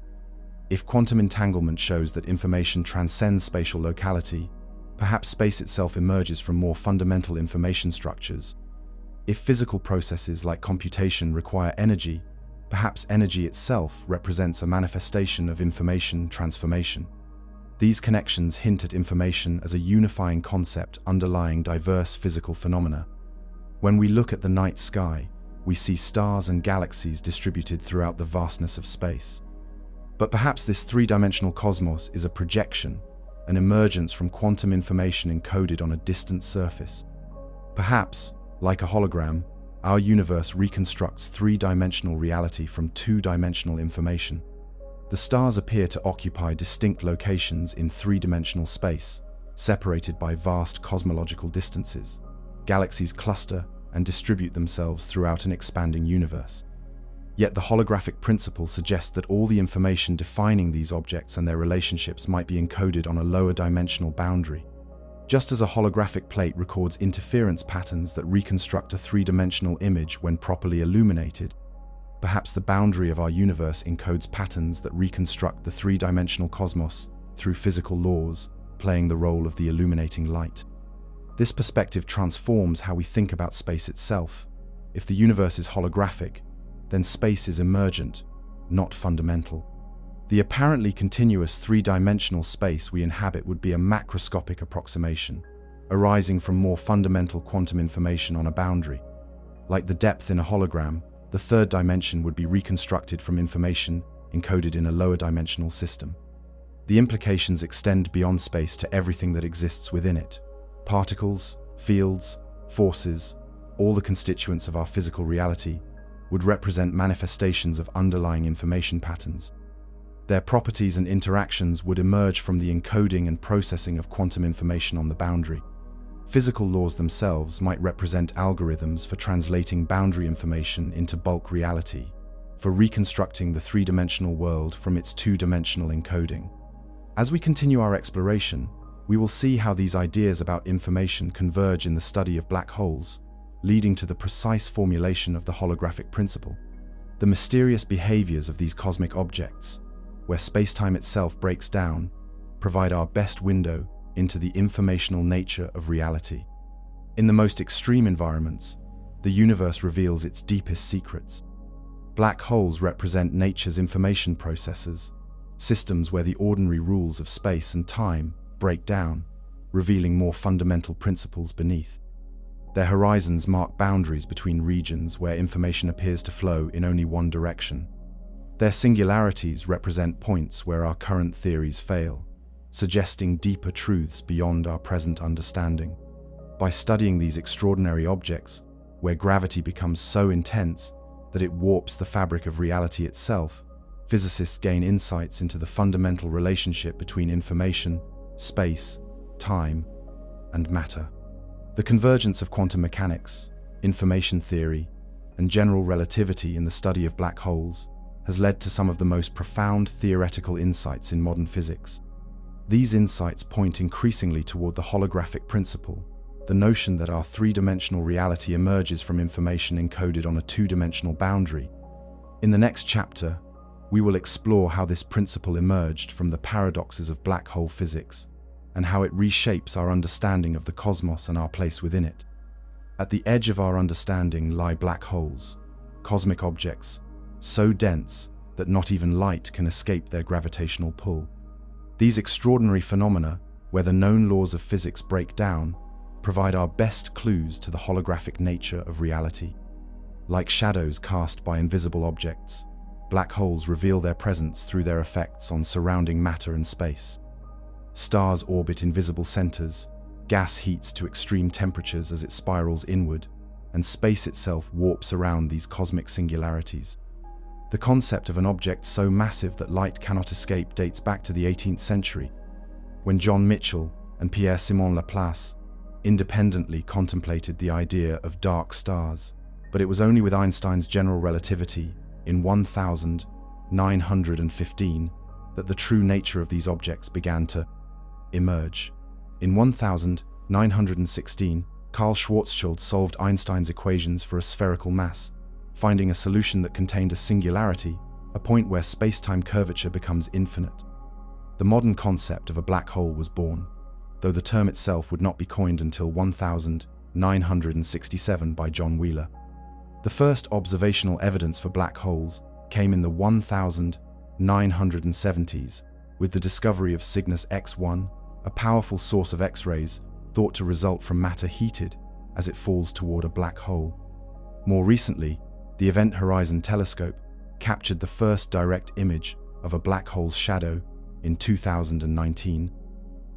If quantum entanglement shows that information transcends spatial locality, perhaps space itself emerges from more fundamental information structures. If physical processes like computation require energy, perhaps energy itself represents a manifestation of information transformation. These connections hint at information as a unifying concept underlying diverse physical phenomena. When we look at the night sky, we see stars and galaxies distributed throughout the vastness of space. But perhaps this three-dimensional cosmos is a projection, an emergence from quantum information encoded on a distant surface. Perhaps, like a hologram, our universe reconstructs three-dimensional reality from two-dimensional information. The stars appear to occupy distinct locations in three-dimensional space, separated by vast cosmological distances. Galaxies cluster and distribute themselves throughout an expanding universe. Yet the holographic principle suggests that all the information defining these objects and their relationships might be encoded on a lower dimensional boundary. Just as a holographic plate records interference patterns that reconstruct a three-dimensional image when properly illuminated, perhaps the boundary of our universe encodes patterns that reconstruct the three-dimensional cosmos through physical laws, playing the role of the illuminating light. This perspective transforms how we think about space itself. If the universe is holographic, then space is emergent, not fundamental. The apparently continuous three-dimensional space we inhabit would be a macroscopic approximation, arising from more fundamental quantum information on a boundary. Like the depth in a hologram, the third dimension would be reconstructed from information encoded in a lower dimensional system. The implications extend beyond space to everything that exists within it. Particles, fields, forces, all the constituents of our physical reality would represent manifestations of underlying information patterns. Their properties and interactions would emerge from the encoding and processing of quantum information on the boundary. Physical laws themselves might represent algorithms for translating boundary information into bulk reality, for reconstructing the three-dimensional world from its two-dimensional encoding. As we continue our exploration, we will see how these ideas about information converge in the study of black holes, leading to the precise formulation of the holographic principle. The mysterious behaviors of these cosmic objects, where space-time itself breaks down, provide our best window into the informational nature of reality. In the most extreme environments, the universe reveals its deepest secrets. Black holes represent nature's information processors, systems where the ordinary rules of space and time break down, revealing more fundamental principles beneath. Their horizons mark boundaries between regions where information appears to flow in only one direction. Their singularities represent points where our current theories fail, suggesting deeper truths beyond our present understanding. By studying these extraordinary objects, where gravity becomes so intense that it warps the fabric of reality itself, physicists gain insights into the fundamental relationship between information, space, time, and matter. The convergence of quantum mechanics, information theory, and general relativity in the study of black holes has led to some of the most profound theoretical insights in modern physics. These insights point increasingly toward the holographic principle, the notion that our three-dimensional reality emerges from information encoded on a two-dimensional boundary. In the next chapter, we will explore how this principle emerged from the paradoxes of black hole physics, and how it reshapes our understanding of the cosmos and our place within it. At the edge of our understanding lie black holes, cosmic objects, so dense that not even light can escape their gravitational pull. These extraordinary phenomena, where the known laws of physics break down, provide our best clues to the holographic nature of reality. Like shadows cast by invisible objects, black holes reveal their presence through their effects on surrounding matter and space. Stars orbit invisible centers, gas heats to extreme temperatures as it spirals inward, and space itself warps around these cosmic singularities. The concept of an object so massive that light cannot escape dates back to the 18th century, when John Michell and Pierre-Simon Laplace independently contemplated the idea of dark stars. But it was only with Einstein's general relativity in 1915 that the true nature of these objects began to emerge. In 1916, Karl Schwarzschild solved Einstein's equations for a spherical mass, finding a solution that contained a singularity, a point where space-time curvature becomes infinite. The modern concept of a black hole was born, though the term itself would not be coined until 1967 by John Wheeler. The first observational evidence for black holes came in the 1970s with the discovery of Cygnus X1, a powerful source of X-rays thought to result from matter heated as it falls toward a black hole. More recently, the Event Horizon Telescope captured the first direct image of a black hole's shadow in 2019,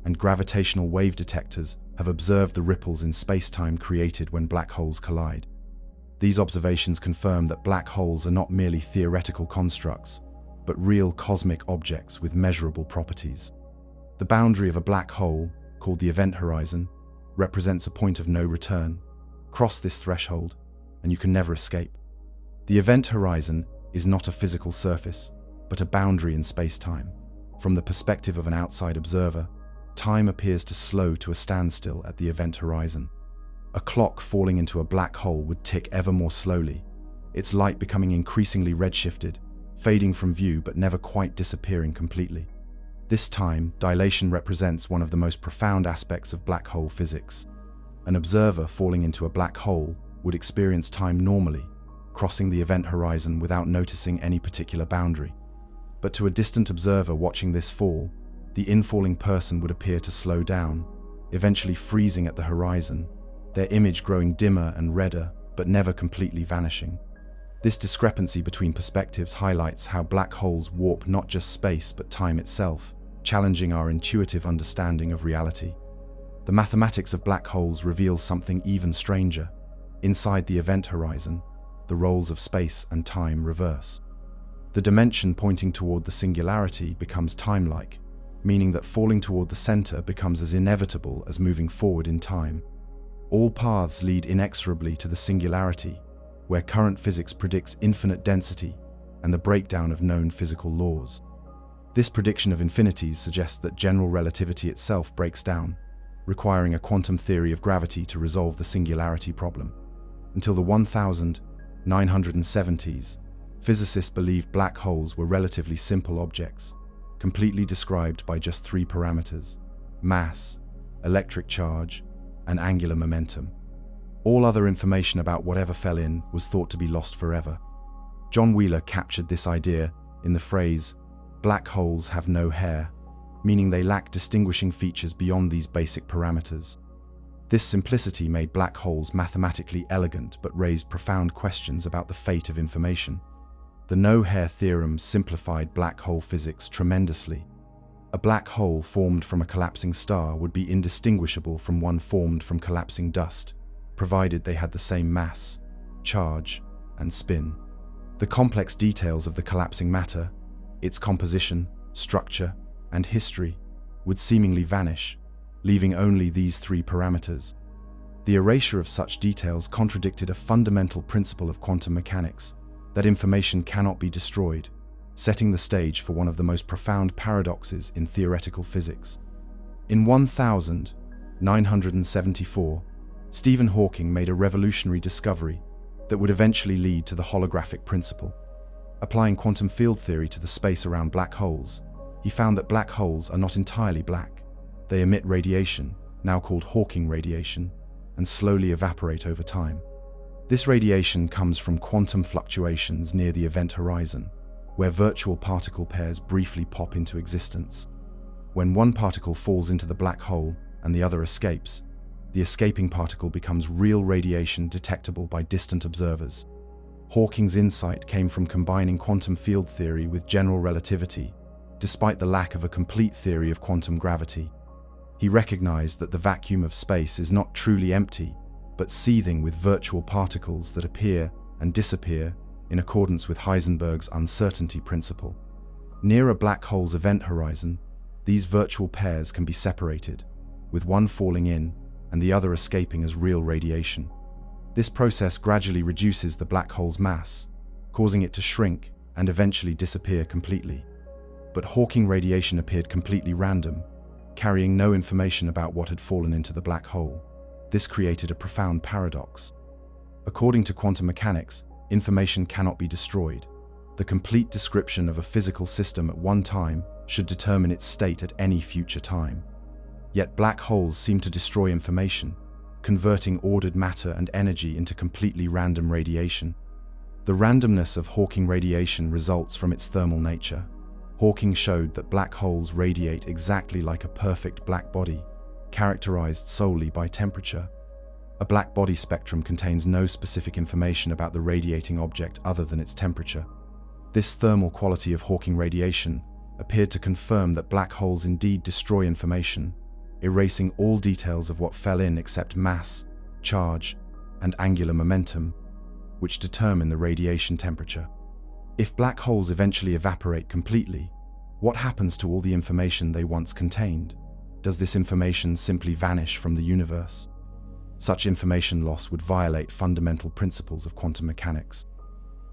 and gravitational wave detectors have observed the ripples in space-time created when black holes collide. These observations confirm that black holes are not merely theoretical constructs, but real cosmic objects with measurable properties. The boundary of a black hole, called the event horizon, represents a point of no return. Cross this threshold, and you can never escape. The event horizon is not a physical surface, but a boundary in space-time. From the perspective of an outside observer, time appears to slow to a standstill at the event horizon. A clock falling into a black hole would tick ever more slowly, its light becoming increasingly redshifted, fading from view but never quite disappearing completely. This time dilation represents one of the most profound aspects of black hole physics. An observer falling into a black hole would experience time normally, crossing the event horizon without noticing any particular boundary. But to a distant observer watching this fall, the infalling person would appear to slow down, eventually freezing at the horizon, their image growing dimmer and redder, but never completely vanishing. This discrepancy between perspectives highlights how black holes warp not just space but time itself, challenging our intuitive understanding of reality. The mathematics of black holes reveals something even stranger. Inside the event horizon, the roles of space and time reverse. The dimension pointing toward the singularity becomes time-like, meaning that falling toward the center becomes as inevitable as moving forward in time. All paths lead inexorably to the singularity, where current physics predicts infinite density and the breakdown of known physical laws. This prediction of infinities suggests that general relativity itself breaks down, requiring a quantum theory of gravity to resolve the singularity problem. Until the 1970s, physicists believed black holes were relatively simple objects, completely described by just three parameters: mass, electric charge, and angular momentum. All other information about whatever fell in was thought to be lost forever. John Wheeler captured this idea in the phrase, "Black holes have no hair," meaning they lack distinguishing features beyond these basic parameters. This simplicity made black holes mathematically elegant but raised profound questions about the fate of information. The no-hair theorem simplified black hole physics tremendously. A black hole formed from a collapsing star would be indistinguishable from one formed from collapsing dust, provided they had the same mass, charge, and spin. The complex details of the collapsing matter, its composition, structure, and history, would seemingly vanish, leaving only these three parameters. The erasure of such details contradicted a fundamental principle of quantum mechanics, that information cannot be destroyed, setting the stage for one of the most profound paradoxes in theoretical physics. In 1974, Stephen Hawking made a revolutionary discovery that would eventually lead to the holographic principle. Applying quantum field theory to the space around black holes, he found that black holes are not entirely black. They emit radiation, now called Hawking radiation, and slowly evaporate over time. This radiation comes from quantum fluctuations near the event horizon, where virtual particle pairs briefly pop into existence. When one particle falls into the black hole and the other escapes, the escaping particle becomes real radiation detectable by distant observers. Hawking's insight came from combining quantum field theory with general relativity, despite the lack of a complete theory of quantum gravity. He recognized that the vacuum of space is not truly empty, but seething with virtual particles that appear and disappear in accordance with Heisenberg's uncertainty principle. Near a black hole's event horizon, these virtual pairs can be separated, with one falling in and the other escaping as real radiation. This process gradually reduces the black hole's mass, causing it to shrink and eventually disappear completely. But Hawking radiation appeared completely random, carrying no information about what had fallen into the black hole. This created a profound paradox. According to quantum mechanics, information cannot be destroyed. The complete description of a physical system at one time should determine its state at any future time. Yet black holes seem to destroy information, converting ordered matter and energy into completely random radiation. The randomness of Hawking radiation results from its thermal nature. Hawking showed that black holes radiate exactly like a perfect black body, characterized solely by temperature. A black body spectrum contains no specific information about the radiating object other than its temperature. This thermal quality of Hawking radiation appeared to confirm that black holes indeed destroy information, erasing all details of what fell in except mass, charge, and angular momentum, which determine the radiation temperature. If black holes eventually evaporate completely, what happens to all the information they once contained? Does this information simply vanish from the universe? Such information loss would violate fundamental principles of quantum mechanics.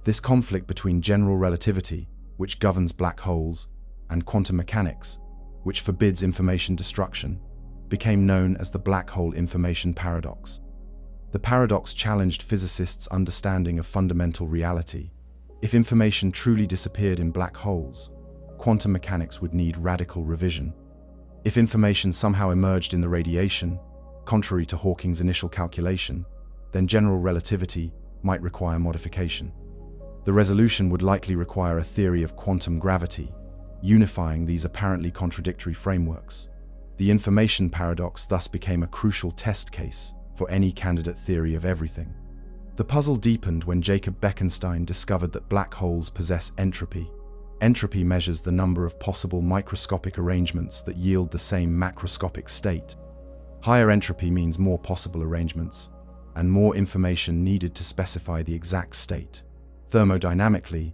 This conflict between general relativity, which governs black holes, and quantum mechanics, which forbids information destruction, became known as the black hole information paradox. The paradox challenged physicists' understanding of fundamental reality. If information truly disappeared in black holes, quantum mechanics would need radical revision. If information somehow emerged in the radiation, contrary to Hawking's initial calculation, then general relativity might require modification. The resolution would likely require a theory of quantum gravity, unifying these apparently contradictory frameworks. The information paradox thus became a crucial test case for any candidate theory of everything. The puzzle deepened when Jacob Bekenstein discovered that black holes possess entropy. Entropy measures the number of possible microscopic arrangements that yield the same macroscopic state. Higher entropy means more possible arrangements, and more information needed to specify the exact state. Thermodynamically,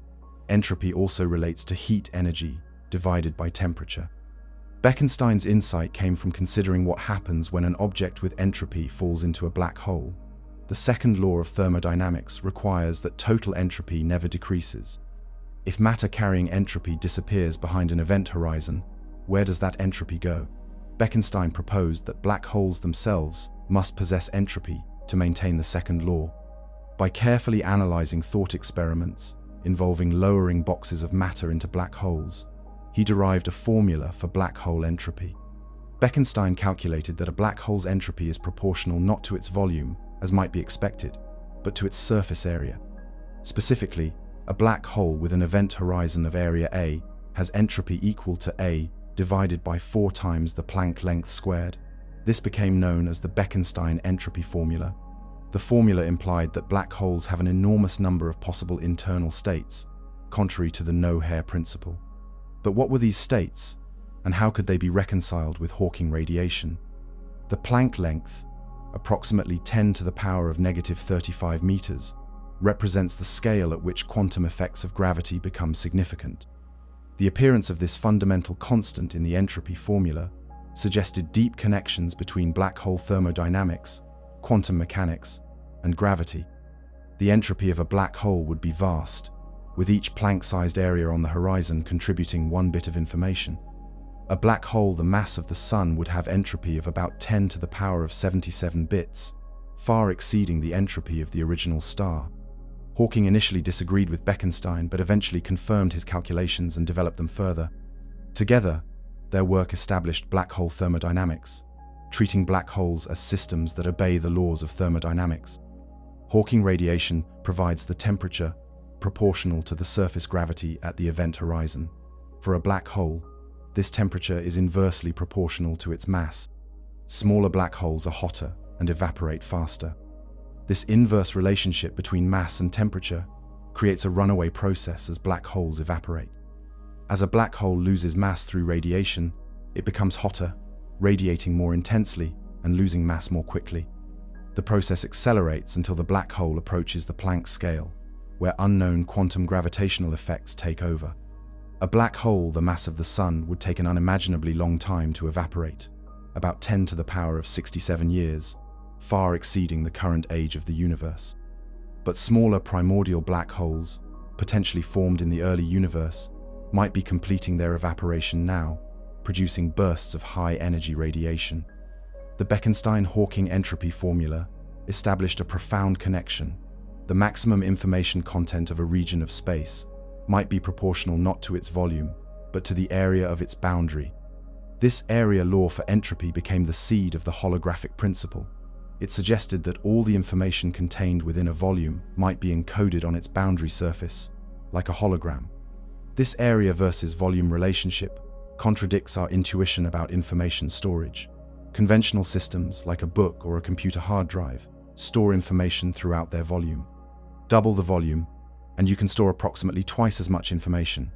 entropy also relates to heat energy divided by temperature. Bekenstein's insight came from considering what happens when an object with entropy falls into a black hole. The second law of thermodynamics requires that total entropy never decreases. If matter carrying entropy disappears behind an event horizon, where does that entropy go? Bekenstein proposed that black holes themselves must possess entropy to maintain the second law. By carefully analyzing thought experiments involving lowering boxes of matter into black holes, he derived a formula for black hole entropy. Bekenstein calculated that a black hole's entropy is proportional not to its volume, as might be expected, but to its surface area. Specifically, a black hole with an event horizon of area A has entropy equal to A divided by 4 times the Planck length squared. This became known as the Bekenstein entropy formula. The formula implied that black holes have an enormous number of possible internal states, contrary to the no-hair principle. But what were these states, and how could they be reconciled with Hawking radiation? The Planck length, approximately 10 to the power of negative 35 meters, represents the scale at which quantum effects of gravity become significant. The appearance of this fundamental constant in the entropy formula suggested deep connections between black hole thermodynamics, quantum mechanics, and gravity. The entropy of a black hole would be vast, with each Planck-sized area on the horizon contributing 1 bit of information. A black hole the mass of the Sun would have entropy of about 10 to the power of 77 bits, far exceeding the entropy of the original star. Hawking initially disagreed with Bekenstein, but eventually confirmed his calculations and developed them further. Together, their work established black hole thermodynamics, treating black holes as systems that obey the laws of thermodynamics. Hawking radiation provides the temperature proportional to the surface gravity at the event horizon. For a black hole, this temperature is inversely proportional to its mass. Smaller black holes are hotter and evaporate faster. This inverse relationship between mass and temperature creates a runaway process as black holes evaporate. As a black hole loses mass through radiation, it becomes hotter, radiating more intensely and losing mass more quickly. The process accelerates until the black hole approaches the Planck scale, where unknown quantum gravitational effects take over. A black hole the mass of the Sun would take an unimaginably long time to evaporate, about 10 to the power of 67 years, far exceeding the current age of the universe. But smaller primordial black holes, potentially formed in the early universe, might be completing their evaporation now, producing bursts of high-energy radiation. The Bekenstein-Hawking entropy formula established a profound connection. The maximum information content of a region of space might be proportional not to its volume, but to the area of its boundary. This area law for entropy became the seed of the holographic principle. It suggested that all the information contained within a volume might be encoded on its boundary surface, like a hologram. This area versus volume relationship contradicts our intuition about information storage. Conventional systems, like a book or a computer hard drive, store information throughout their volume. Double the volume, and you can store approximately twice as much information.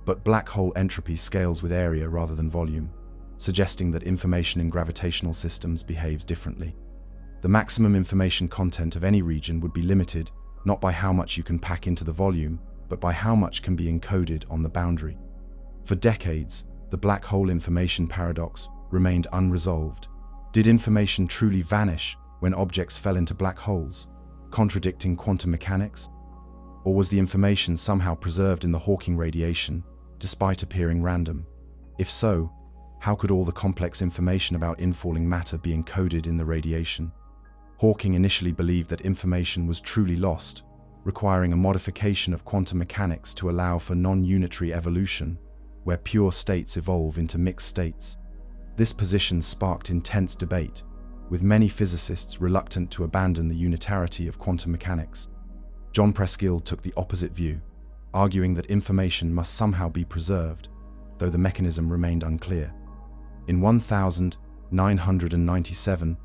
But black hole entropy scales with area rather than volume, suggesting that information in gravitational systems behaves differently. The maximum information content of any region would be limited not by how much you can pack into the volume, but by how much can be encoded on the boundary. For decades, the black hole information paradox remained unresolved. Did information truly vanish when objects fell into black holes, contradicting quantum mechanics? Or was the information somehow preserved in the Hawking radiation, despite appearing random? If so, how could all the complex information about infalling matter be encoded in the radiation? Hawking initially believed that information was truly lost, requiring a modification of quantum mechanics to allow for non-unitary evolution, where pure states evolve into mixed states. This position sparked intense debate, with many physicists reluctant to abandon the unitarity of quantum mechanics. John Preskill took the opposite view, arguing that information must somehow be preserved, though the mechanism remained unclear. In 1997,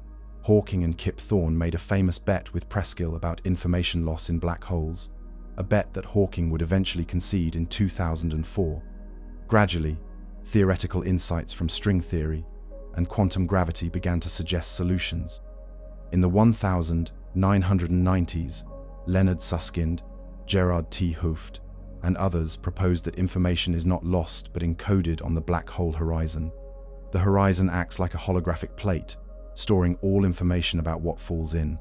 Hawking and Kip Thorne made a famous bet with Preskill about information loss in black holes, a bet that Hawking would eventually concede in 2004. Gradually, theoretical insights from string theory and quantum gravity began to suggest solutions. In the 1990s, Leonard Susskind, Gerard T. Hooft, and others proposed that information is not lost but encoded on the black hole horizon. The horizon acts like a holographic plate, storing all information about what falls in.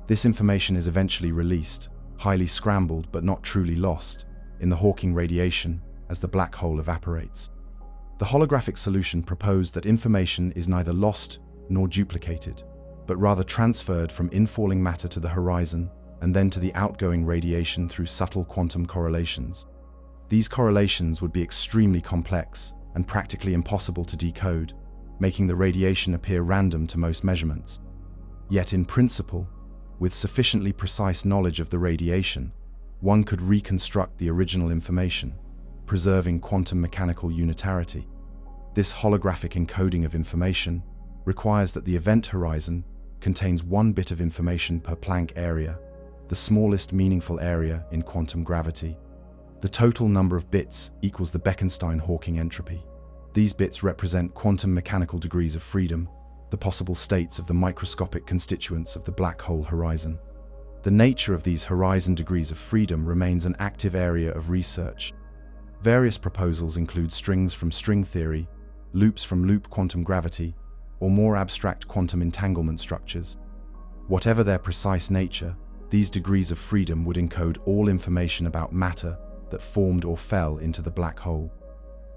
This information is eventually released, highly scrambled but not truly lost, in the Hawking radiation as the black hole evaporates. The holographic solution proposed that information is neither lost nor duplicated, but rather transferred from infalling matter to the horizon and then to the outgoing radiation through subtle quantum correlations. These correlations would be extremely complex and practically impossible to decode, making the radiation appear random to most measurements. Yet in principle, with sufficiently precise knowledge of the radiation, one could reconstruct the original information, preserving quantum mechanical unitarity. This holographic encoding of information requires that the event horizon contains 1 bit of information per Planck area, the smallest meaningful area in quantum gravity. The total number of bits equals the Bekenstein-Hawking entropy. These bits represent quantum mechanical degrees of freedom, the possible states of the microscopic constituents of the black hole horizon. The nature of these horizon degrees of freedom remains an active area of research. Various proposals include strings from string theory, loops from loop quantum gravity, or more abstract quantum entanglement structures. Whatever their precise nature, these degrees of freedom would encode all information about matter that formed or fell into the black hole.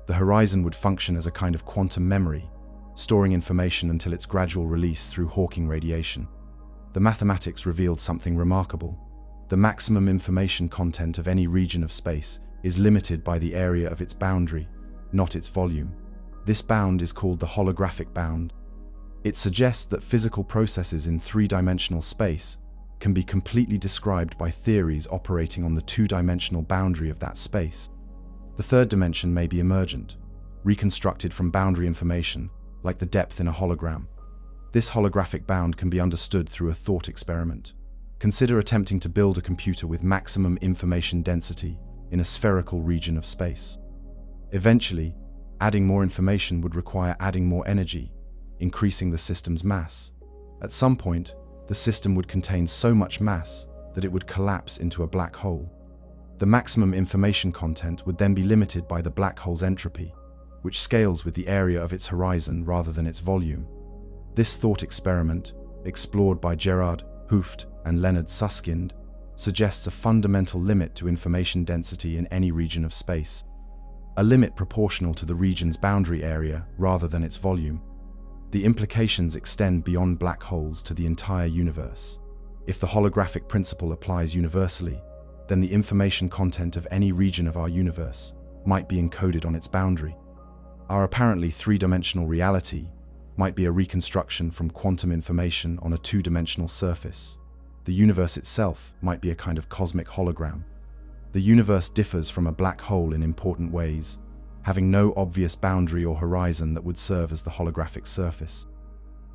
The horizon would function as a kind of quantum memory, storing information until its gradual release through Hawking radiation. The mathematics revealed something remarkable. The maximum information content of any region of space is limited by the area of its boundary, not its volume. This bound is called the holographic bound. It suggests that physical processes in three-dimensional space can be completely described by theories operating on the two-dimensional boundary of that space. The third dimension may be emergent, reconstructed from boundary information, like the depth in a hologram. This holographic bound can be understood through a thought experiment. Consider attempting to build a computer with maximum information density in a spherical region of space. Eventually, adding more information would require adding more energy, increasing the system's mass. At some point, the system would contain so much mass that it would collapse into a black hole. The maximum information content would then be limited by the black hole's entropy, which scales with the area of its horizon rather than its volume. This thought experiment, explored by Gerard Hooft and Leonard Susskind, suggests a fundamental limit to information density in any region of space, a limit proportional to the region's boundary area rather than its volume. The implications extend beyond black holes to the entire universe. If the holographic principle applies universally, then the information content of any region of our universe might be encoded on its boundary. Our apparently three-dimensional reality might be a reconstruction from quantum information on a two-dimensional surface. The universe itself might be a kind of cosmic hologram. The universe differs from a black hole in important ways, having no obvious boundary or horizon that would serve as the holographic surface.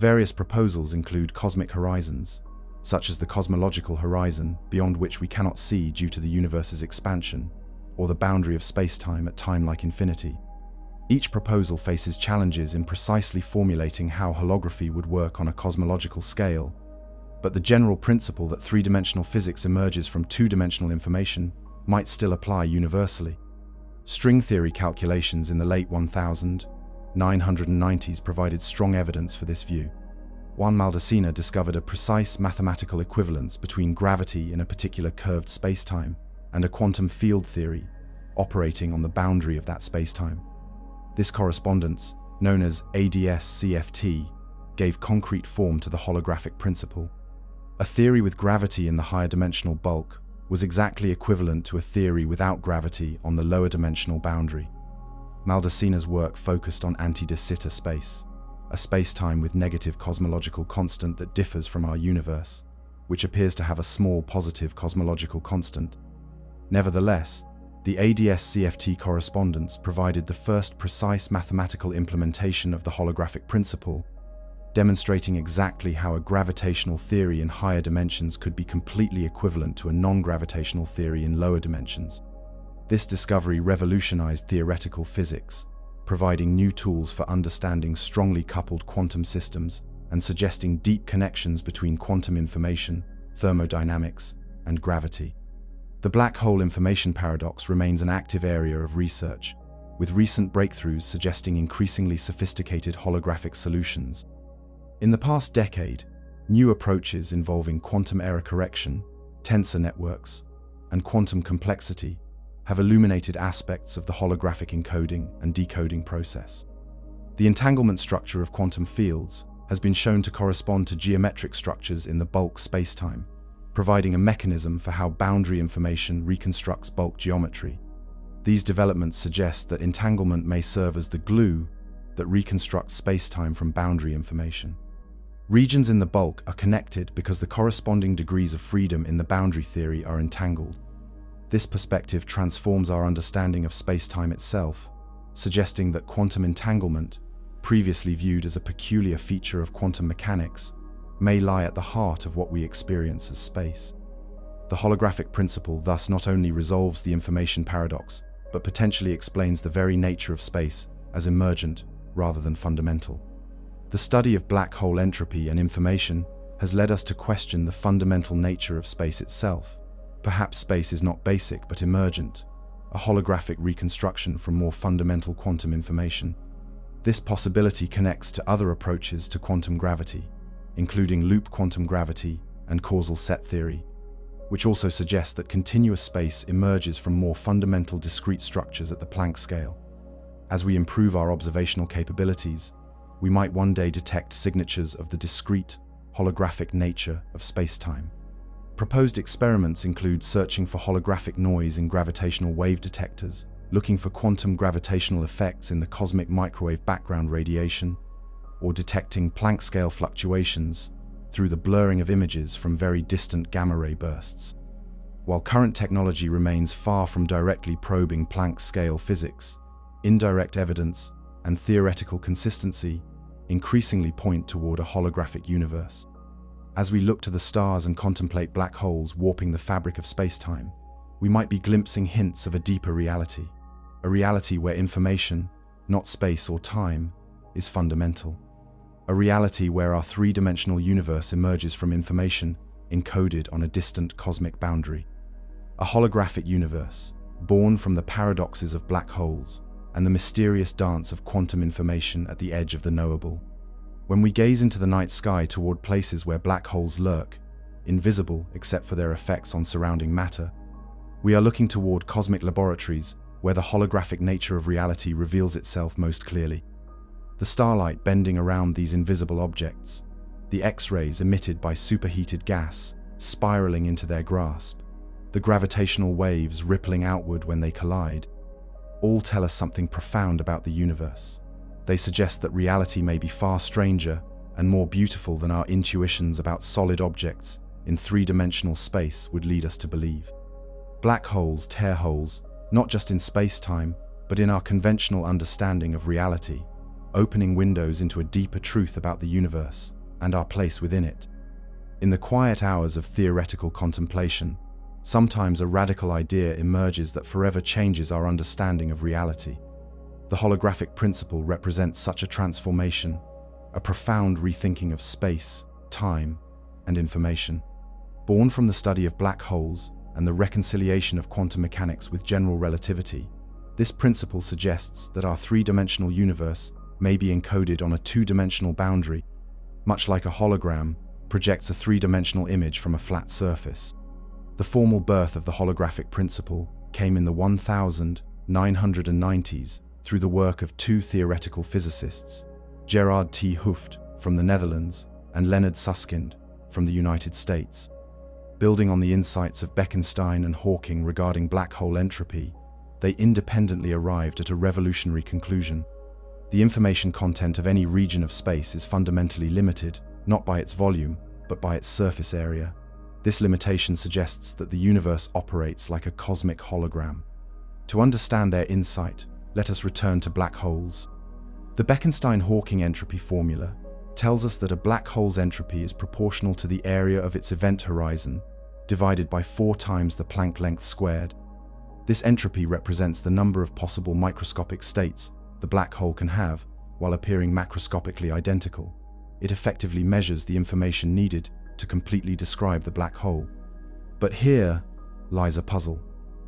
Various proposals include cosmic horizons, such as the cosmological horizon beyond which we cannot see due to the universe's expansion, or the boundary of space-time at time like infinity. Each proposal faces challenges in precisely formulating how holography would work on a cosmological scale, but the general principle that three-dimensional physics emerges from two-dimensional information might still apply universally. String theory calculations in the late 1990s provided strong evidence for this view. Juan Maldacena discovered a precise mathematical equivalence between gravity in a particular curved spacetime and a quantum field theory operating on the boundary of that spacetime. This correspondence, known as ADS-CFT, gave concrete form to the holographic principle. A theory with gravity in the higher dimensional bulk was exactly equivalent to a theory without gravity on the lower dimensional boundary. Maldacena's work focused on anti-de Sitter space, a spacetime with negative cosmological constant that differs from our universe, which appears to have a small positive cosmological constant. Nevertheless, the ADS-CFT correspondence provided the first precise mathematical implementation of the holographic principle, demonstrating exactly how a gravitational theory in higher dimensions could be completely equivalent to a non-gravitational theory in lower dimensions. This discovery revolutionized theoretical physics, providing new tools for understanding strongly coupled quantum systems and suggesting deep connections between quantum information, thermodynamics, and gravity. The black hole information paradox remains an active area of research, with recent breakthroughs suggesting increasingly sophisticated holographic solutions. In the past decade, new approaches involving quantum error correction, tensor networks, and quantum complexity have illuminated aspects of the holographic encoding and decoding process. The entanglement structure of quantum fields has been shown to correspond to geometric structures in the bulk spacetime, providing a mechanism for how boundary information reconstructs bulk geometry. These developments suggest that entanglement may serve as the glue that reconstructs spacetime from boundary information. Regions in the bulk are connected because the corresponding degrees of freedom in the boundary theory are entangled. This perspective transforms our understanding of spacetime itself, suggesting that quantum entanglement, previously viewed as a peculiar feature of quantum mechanics, may lie at the heart of what we experience as space. The holographic principle thus not only resolves the information paradox, but potentially explains the very nature of space as emergent rather than fundamental. The study of black hole entropy and information has led us to question the fundamental nature of space itself. Perhaps space is not basic but emergent, a holographic reconstruction from more fundamental quantum information. This possibility connects to other approaches to quantum gravity, including loop quantum gravity and causal set theory, which also suggests that continuous space emerges from more fundamental discrete structures at the Planck scale. As we improve our observational capabilities, we might one day detect signatures of the discrete, holographic nature of spacetime. Proposed experiments include searching for holographic noise in gravitational wave detectors, looking for quantum gravitational effects in the cosmic microwave background radiation, or detecting Planck scale fluctuations through the blurring of images from very distant gamma-ray bursts. While current technology remains far from directly probing Planck scale physics, indirect evidence and theoretical consistency increasingly point toward a holographic universe. As we look to the stars and contemplate black holes warping the fabric of space-time, we might be glimpsing hints of a deeper reality, a reality where information, not space or time, is fundamental. A reality where our three-dimensional universe emerges from information encoded on a distant cosmic boundary. A holographic universe, born from the paradoxes of black holes and the mysterious dance of quantum information at the edge of the knowable. When we gaze into the night sky toward places where black holes lurk, invisible except for their effects on surrounding matter, we are looking toward cosmic laboratories where the holographic nature of reality reveals itself most clearly. The starlight bending around these invisible objects, the X-rays emitted by superheated gas spiraling into their grasp, the gravitational waves rippling outward when they collide, all tell us something profound about the universe. They suggest that reality may be far stranger and more beautiful than our intuitions about solid objects in three-dimensional space would lead us to believe. Black holes tear holes, not just in space-time, but in our conventional understanding of reality, opening windows into a deeper truth about the universe and our place within it. In the quiet hours of theoretical contemplation, sometimes a radical idea emerges that forever changes our understanding of reality. The holographic principle represents such a transformation, a profound rethinking of space, time, and information. Born from the study of black holes and the reconciliation of quantum mechanics with general relativity, this principle suggests that our three-dimensional universe may be encoded on a two-dimensional boundary, much like a hologram projects a three-dimensional image from a flat surface. The formal birth of the holographic principle came in the 1990s through the work of two theoretical physicists, Gerard T. Hooft from the Netherlands and Leonard Susskind from the United States. Building on the insights of Bekenstein and Hawking regarding black hole entropy, they independently arrived at a revolutionary conclusion. The information content of any region of space is fundamentally limited, not by its volume, but by its surface area. This limitation suggests that the universe operates like a cosmic hologram. To understand their insight, let us return to black holes. The Bekenstein-Hawking entropy formula tells us that a black hole's entropy is proportional to the area of its event horizon, divided by 4 times the Planck length squared. This entropy represents the number of possible microscopic states the black hole can have while appearing macroscopically identical. It effectively measures the information needed to completely describe the black hole. But here lies a puzzle.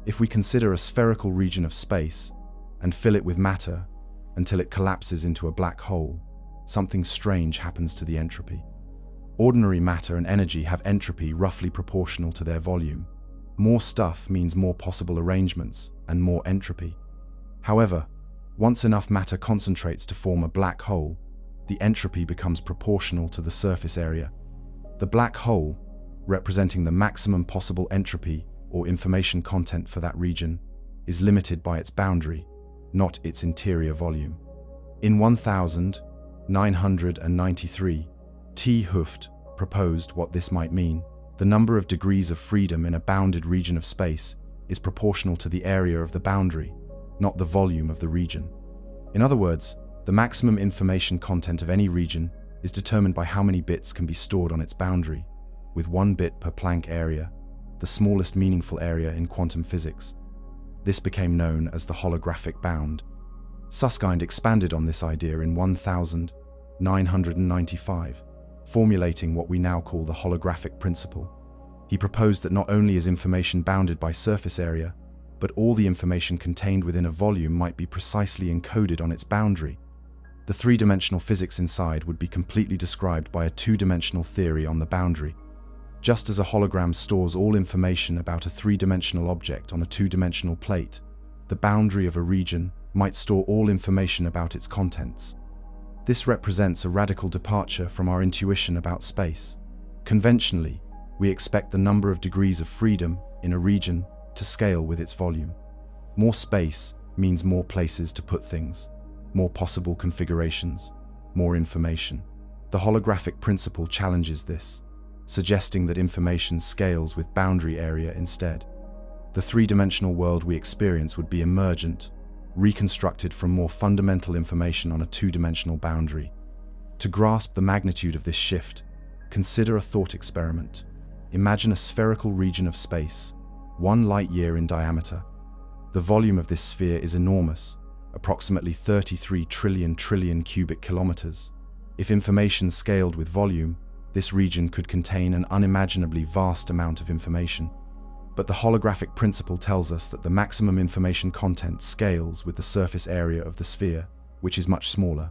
If we consider a spherical region of space and fill it with matter until it collapses into a black hole, something strange happens to the entropy. Ordinary matter and energy have entropy roughly proportional to their volume. More stuff means more possible arrangements and more entropy. However, once enough matter concentrates to form a black hole, the entropy becomes proportional to the surface area. The black hole, representing the maximum possible entropy or information content for that region, is limited by its boundary, not its interior volume. In 1993, T. Hooft proposed what this might mean. The number of degrees of freedom in a bounded region of space is proportional to the area of the boundary, not the volume of the region. In other words, the maximum information content of any region is determined by how many bits can be stored on its boundary, with 1 bit per Planck area, the smallest meaningful area in quantum physics. This became known as the holographic bound. Susskind expanded on this idea in 1995, formulating what we now call the holographic principle. He proposed that not only is information bounded by surface area, but all the information contained within a volume might be precisely encoded on its boundary. The three-dimensional physics inside would be completely described by a two-dimensional theory on the boundary. Just as a hologram stores all information about a three-dimensional object on a two-dimensional plate, the boundary of a region might store all information about its contents. This represents a radical departure from our intuition about space. Conventionally, we expect the number of degrees of freedom in a region to scale with its volume. More space means more places to put things, more possible configurations. more information. The holographic principle challenges this, suggesting that information scales with boundary area instead. The three-dimensional world we experience would be emergent, reconstructed from more fundamental information on a two-dimensional boundary. To grasp the magnitude of this shift, consider a thought experiment. Imagine a spherical region of space, 1 light-year in diameter. The volume of this sphere is enormous, approximately 33 trillion cubic kilometers. If information scaled with volume, this region could contain an unimaginably vast amount of information. But the holographic principle tells us that the maximum information content scales with the surface area of the sphere, which is much smaller.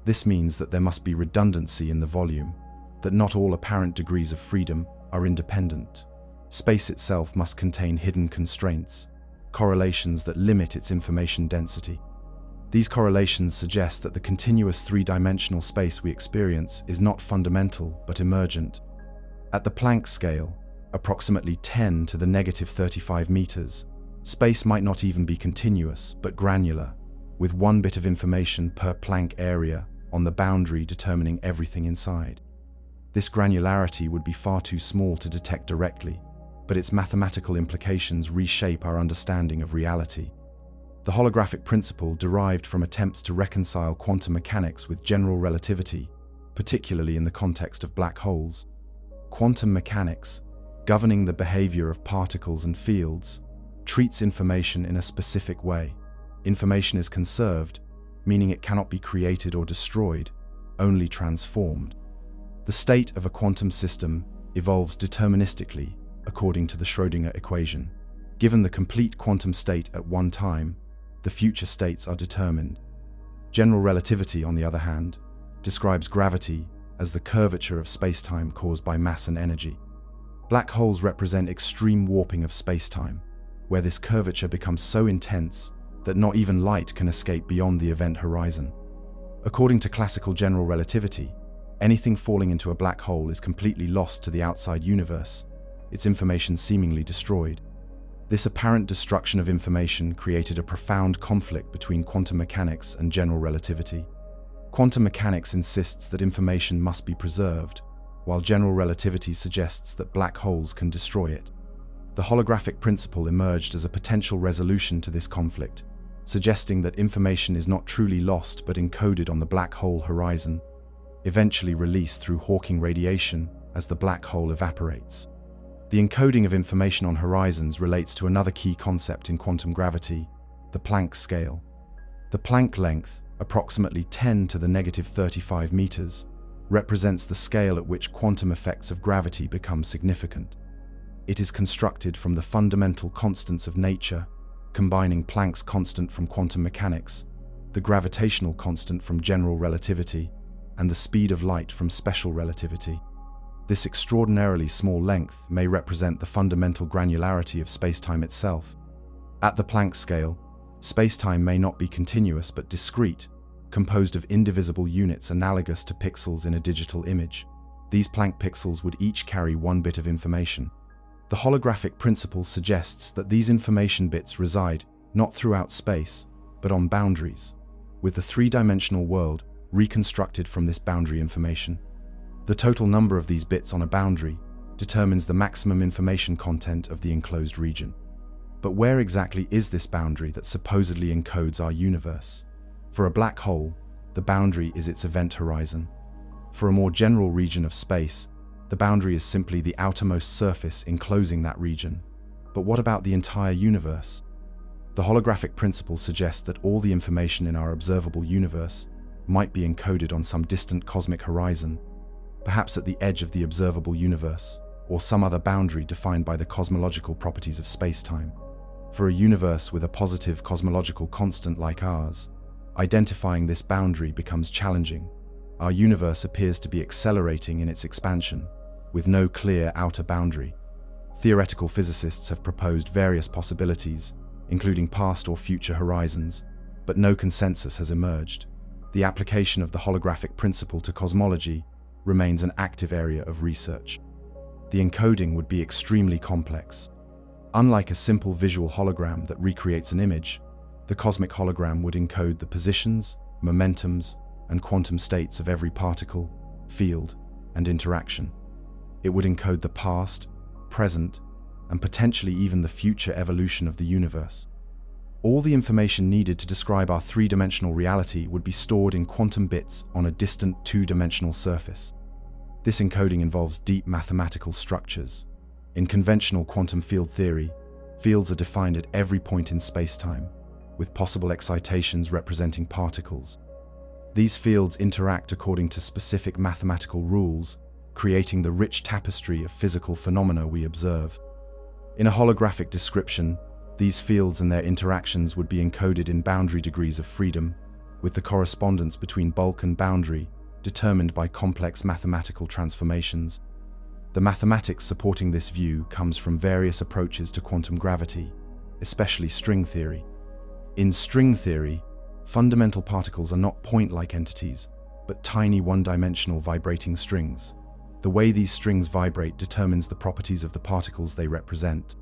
This means that there must be redundancy in the volume, that not all apparent degrees of freedom are independent. Space itself must contain hidden constraints, correlations that limit its information density. These correlations suggest that the continuous three-dimensional space we experience is not fundamental but emergent. At the Planck scale, approximately 10 to the negative 35 meters, space might not even be continuous but granular, with 1 bit of information per Planck area on the boundary determining everything inside. This granularity would be far too small to detect directly, but its mathematical implications reshape our understanding of reality. The holographic principle derived from attempts to reconcile quantum mechanics with general relativity, particularly in the context of black holes. Quantum mechanics, governing the behavior of particles and fields, treats information in a specific way. Information is conserved, meaning it cannot be created or destroyed, only transformed. The state of a quantum system evolves deterministically according to the Schrödinger equation. Given the complete quantum state at one time, the future states are determined. General relativity, on the other hand, describes gravity as the curvature of spacetime caused by mass and energy. Black holes represent extreme warping of spacetime, where this curvature becomes so intense that not even light can escape beyond the event horizon. According to classical general relativity, anything falling into a black hole is completely lost to the outside universe, its information seemingly destroyed. This apparent destruction of information created a profound conflict between quantum mechanics and general relativity. Quantum mechanics insists that information must be preserved, while general relativity suggests that black holes can destroy it. The holographic principle emerged as a potential resolution to this conflict, suggesting that information is not truly lost but encoded on the black hole horizon, eventually released through Hawking radiation as the black hole evaporates. The encoding of information on horizons relates to another key concept in quantum gravity, the Planck scale. The Planck length, approximately 10 to the negative 35 meters, represents the scale at which quantum effects of gravity become significant. It is constructed from the fundamental constants of nature, combining Planck's constant from quantum mechanics, the gravitational constant from general relativity, and the speed of light from special relativity. This extraordinarily small length may represent the fundamental granularity of spacetime itself. At the Planck scale, spacetime may not be continuous but discrete, composed of indivisible units analogous to pixels in a digital image. These Planck pixels would each carry 1 bit of information. The holographic principle suggests that these information bits reside not throughout space, but on boundaries, with the three-dimensional world reconstructed from this boundary information. The total number of these bits on a boundary determines the maximum information content of the enclosed region. But where exactly is this boundary that supposedly encodes our universe? For a black hole, the boundary is its event horizon. For a more general region of space, the boundary is simply the outermost surface enclosing that region. But what about the entire universe? The holographic principle suggests that all the information in our observable universe might be encoded on some distant cosmic horizon, perhaps at the edge of the observable universe, or some other boundary defined by the cosmological properties of spacetime. For a universe with a positive cosmological constant like ours, identifying this boundary becomes challenging. Our universe appears to be accelerating in its expansion, with no clear outer boundary. Theoretical physicists have proposed various possibilities, including past or future horizons, but no consensus has emerged. The application of the holographic principle to cosmology remains an active area of research. The encoding would be extremely complex. Unlike a simple visual hologram that recreates an image, the cosmic hologram would encode the positions, momentums, and quantum states of every particle, field, and interaction. It would encode the past, present, and potentially even the future evolution of the universe. All the information needed to describe our three-dimensional reality would be stored in quantum bits on a distant two-dimensional surface. This encoding involves deep mathematical structures. In conventional quantum field theory, fields are defined at every point in space-time, with possible excitations representing particles. These fields interact according to specific mathematical rules, creating the rich tapestry of physical phenomena we observe. In a holographic description, these fields and their interactions would be encoded in boundary degrees of freedom, with the correspondence between bulk and boundary determined by complex mathematical transformations. The mathematics supporting this view comes from various approaches to quantum gravity, especially string theory. In string theory, fundamental particles are not point-like entities, but tiny one-dimensional vibrating strings. The way these strings vibrate determines the properties of the particles they represent.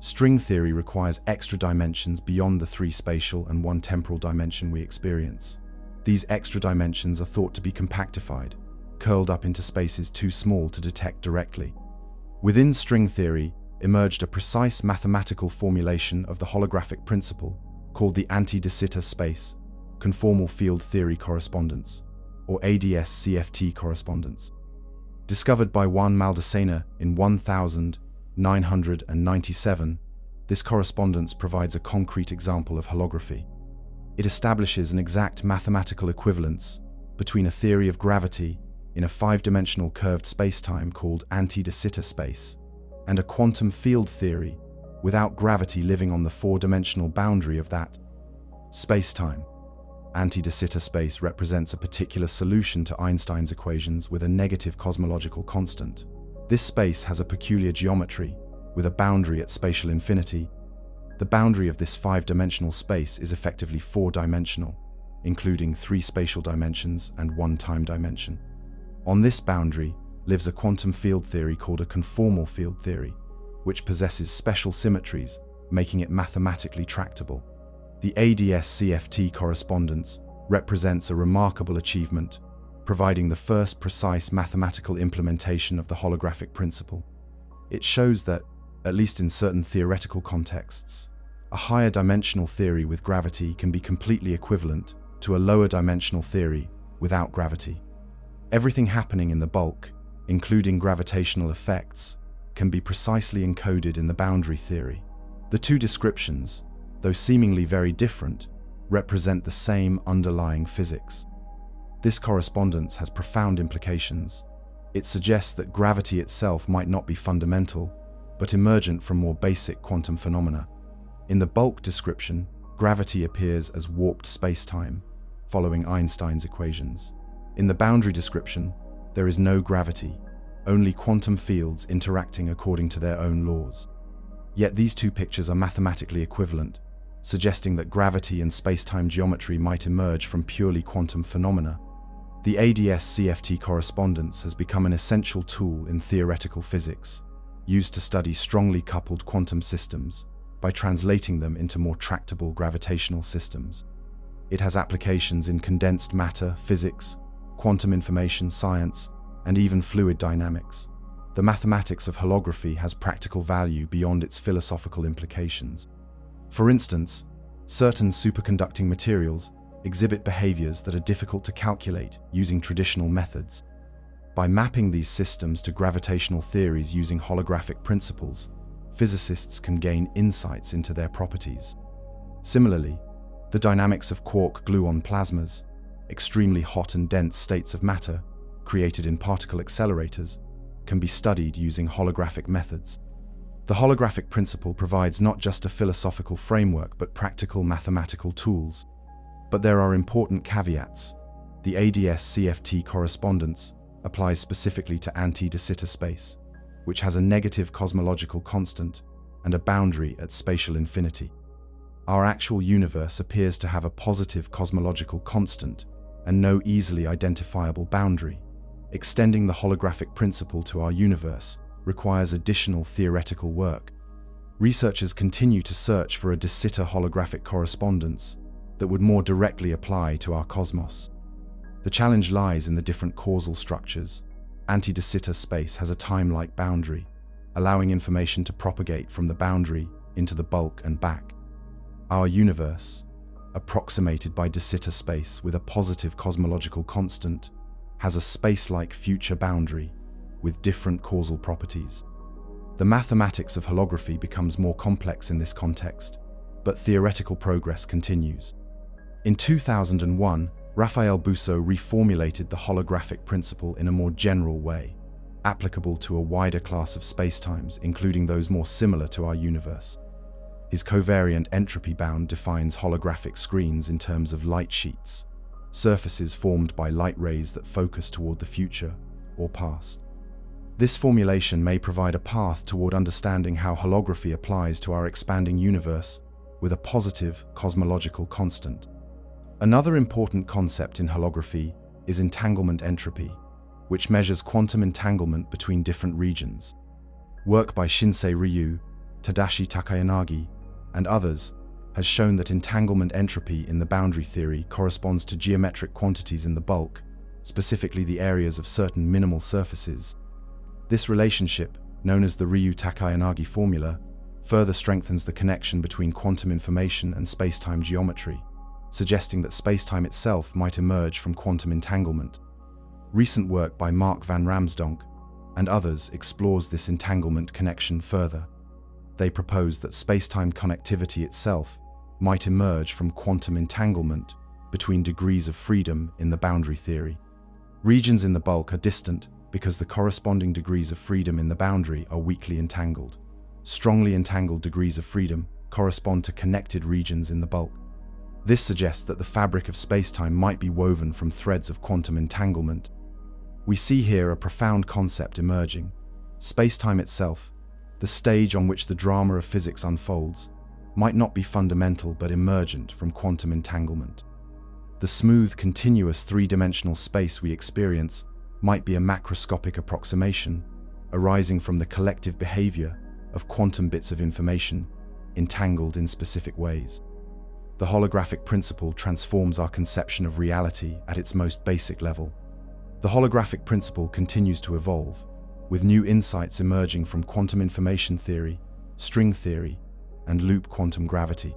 String theory requires extra dimensions beyond the three spatial and one temporal dimension we experience. These extra dimensions are thought to be compactified, curled up into spaces too small to detect directly. Within string theory emerged a precise mathematical formulation of the holographic principle called the anti-de Sitter space, conformal field theory correspondence, or ADS-CFT correspondence. Discovered by Juan Maldacena in 1997, this correspondence provides a concrete example of holography. It establishes an exact mathematical equivalence between a theory of gravity in a five-dimensional curved spacetime called anti-de Sitter space and a quantum field theory without gravity living on the four-dimensional boundary of that spacetime. Anti-de Sitter space represents a particular solution to Einstein's equations with a negative cosmological constant. This space has a peculiar geometry, with a boundary at spatial infinity. The boundary of this five-dimensional space is effectively four-dimensional, including three spatial dimensions and one time dimension. On this boundary lives a quantum field theory called a conformal field theory, which possesses special symmetries, making it mathematically tractable. The ADS-CFT correspondence represents a remarkable achievement, providing the first precise mathematical implementation of the holographic principle. It shows that, at least in certain theoretical contexts, a higher dimensional theory with gravity can be completely equivalent to a lower dimensional theory without gravity. Everything happening in the bulk, including gravitational effects, can be precisely encoded in the boundary theory. The two descriptions, though seemingly very different, represent the same underlying physics. This correspondence has profound implications. It suggests that gravity itself might not be fundamental, but emergent from more basic quantum phenomena. In the bulk description, gravity appears as warped spacetime, following Einstein's equations. In the boundary description, there is no gravity, only quantum fields interacting according to their own laws. Yet these two pictures are mathematically equivalent, suggesting that gravity and spacetime geometry might emerge from purely quantum phenomena. The ADS-CFT correspondence has become an essential tool in theoretical physics, used to study strongly coupled quantum systems by translating them into more tractable gravitational systems. It has applications in condensed matter physics, quantum information science, and even fluid dynamics. The mathematics of holography has practical value beyond its philosophical implications. For instance, certain superconducting materials exhibit behaviors that are difficult to calculate using traditional methods. By mapping these systems to gravitational theories using holographic principles, physicists can gain insights into their properties. Similarly, the dynamics of quark-gluon plasmas, extremely hot and dense states of matter created in particle accelerators, can be studied using holographic methods. The holographic principle provides not just a philosophical framework but practical mathematical tools. But there are important caveats. The ADS-CFT correspondence applies specifically to anti-de Sitter space, which has a negative cosmological constant and a boundary at spatial infinity. Our actual universe appears to have a positive cosmological constant and no easily identifiable boundary. Extending the holographic principle to our universe requires additional theoretical work. Researchers continue to search for a de Sitter holographic correspondence that would more directly apply to our cosmos. The challenge lies in the different causal structures. Anti-de Sitter space has a time-like boundary, allowing information to propagate from the boundary into the bulk and back. Our universe, approximated by de Sitter space with a positive cosmological constant, has a space-like future boundary with different causal properties. The mathematics of holography becomes more complex in this context, but theoretical progress continues. In 2001, Raphael Bousso reformulated the holographic principle in a more general way, applicable to a wider class of spacetimes, including those more similar to our universe. His covariant entropy bound defines holographic screens in terms of light sheets, surfaces formed by light rays that focus toward the future or past. This formulation may provide a path toward understanding how holography applies to our expanding universe with a positive cosmological constant. Another important concept in holography is entanglement entropy, which measures quantum entanglement between different regions. Work by Shinsei Ryu, Tadashi Takayanagi, and others has shown that entanglement entropy in the boundary theory corresponds to geometric quantities in the bulk, specifically the areas of certain minimal surfaces. This relationship, known as the Ryu-Takayanagi formula, further strengthens the connection between quantum information and spacetime geometry, suggesting that spacetime itself might emerge from quantum entanglement. Recent work by Mark van Ramsdonk and others explores this entanglement connection further. They propose that spacetime connectivity itself might emerge from quantum entanglement between degrees of freedom in the boundary theory. Regions in the bulk are distant because the corresponding degrees of freedom in the boundary are weakly entangled. Strongly entangled degrees of freedom correspond to connected regions in the bulk. This suggests that the fabric of spacetime might be woven from threads of quantum entanglement. We see here a profound concept emerging. Spacetime itself, the stage on which the drama of physics unfolds, might not be fundamental but emergent from quantum entanglement. The smooth, continuous three-dimensional space we experience might be a macroscopic approximation arising from the collective behavior of quantum bits of information entangled in specific ways. The holographic principle transforms our conception of reality at its most basic level. The holographic principle continues to evolve, with new insights emerging from quantum information theory, string theory, and loop quantum gravity.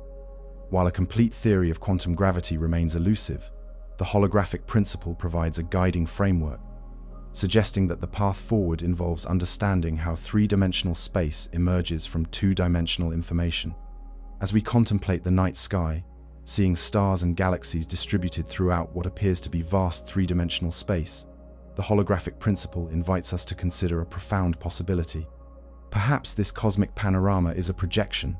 While a complete theory of quantum gravity remains elusive, the holographic principle provides a guiding framework, suggesting that the path forward involves understanding how three-dimensional space emerges from two-dimensional information. As we contemplate the night sky, seeing stars and galaxies distributed throughout what appears to be vast three-dimensional space, the holographic principle invites us to consider a profound possibility. Perhaps this cosmic panorama is a projection,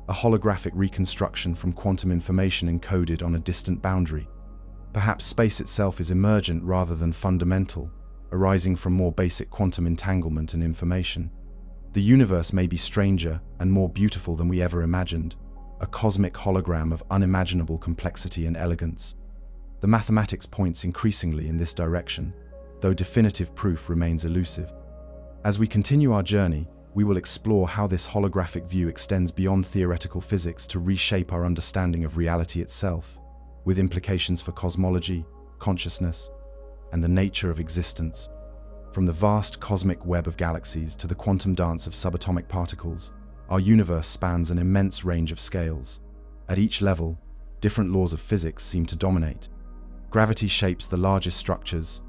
a holographic reconstruction from quantum information encoded on a distant boundary. Perhaps space itself is emergent rather than fundamental, arising from more basic quantum entanglement and information. The universe may be stranger and more beautiful than we ever imagined, a cosmic hologram of unimaginable complexity and elegance. The mathematics points increasingly in this direction, though definitive proof remains elusive. As we continue our journey, we will explore how this holographic view extends beyond theoretical physics to reshape our understanding of reality itself, with implications for cosmology, consciousness, and the nature of existence. From the vast cosmic web of galaxies to the quantum dance of subatomic particles, our universe spans an immense range of scales. At each level, different laws of physics seem to dominate. Gravity shapes the largest structures,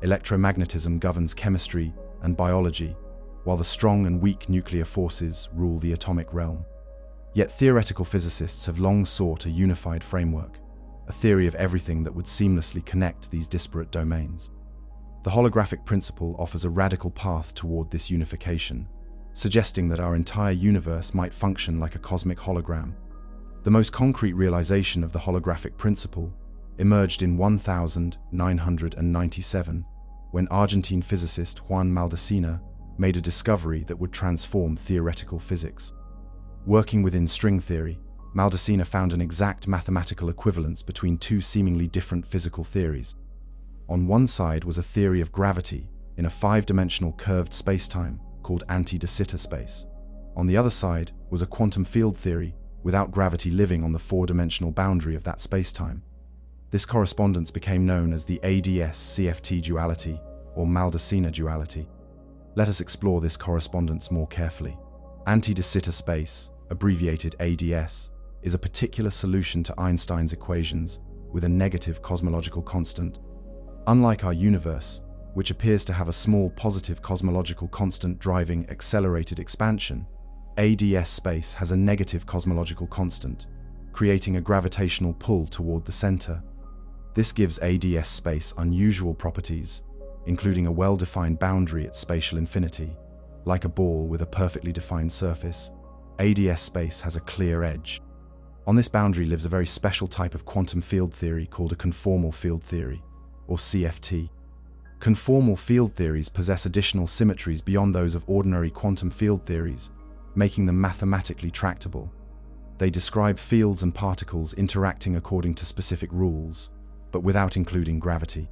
electromagnetism governs chemistry and biology, while the strong and weak nuclear forces rule the atomic realm. Yet theoretical physicists have long sought a unified framework, a theory of everything that would seamlessly connect these disparate domains. The holographic principle offers a radical path toward this unification, suggesting that our entire universe might function like a cosmic hologram. The most concrete realization of the holographic principle emerged in 1997, when Argentine physicist Juan Maldacena made a discovery that would transform theoretical physics. Working within string theory, Maldacena found an exact mathematical equivalence between two seemingly different physical theories. On one side was a theory of gravity in a five-dimensional curved spacetime called anti-de Sitter space. On the other side was a quantum field theory without gravity living on the four-dimensional boundary of that spacetime. This correspondence became known as the ADS-CFT duality, or Maldacena duality. Let us explore this correspondence more carefully. Anti-de Sitter space, abbreviated ADS, is a particular solution to Einstein's equations with a negative cosmological constant. Unlike our universe, which appears to have a small positive cosmological constant driving accelerated expansion, ADS space has a negative cosmological constant, creating a gravitational pull toward the center. This gives ADS space unusual properties, including a well-defined boundary at spatial infinity. Like a ball with a perfectly defined surface, ADS space has a clear edge. On this boundary lives a very special type of quantum field theory called a conformal field theory, or CFT. Conformal field theories possess additional symmetries beyond those of ordinary quantum field theories, making them mathematically tractable. They describe fields and particles interacting according to specific rules, but without including gravity.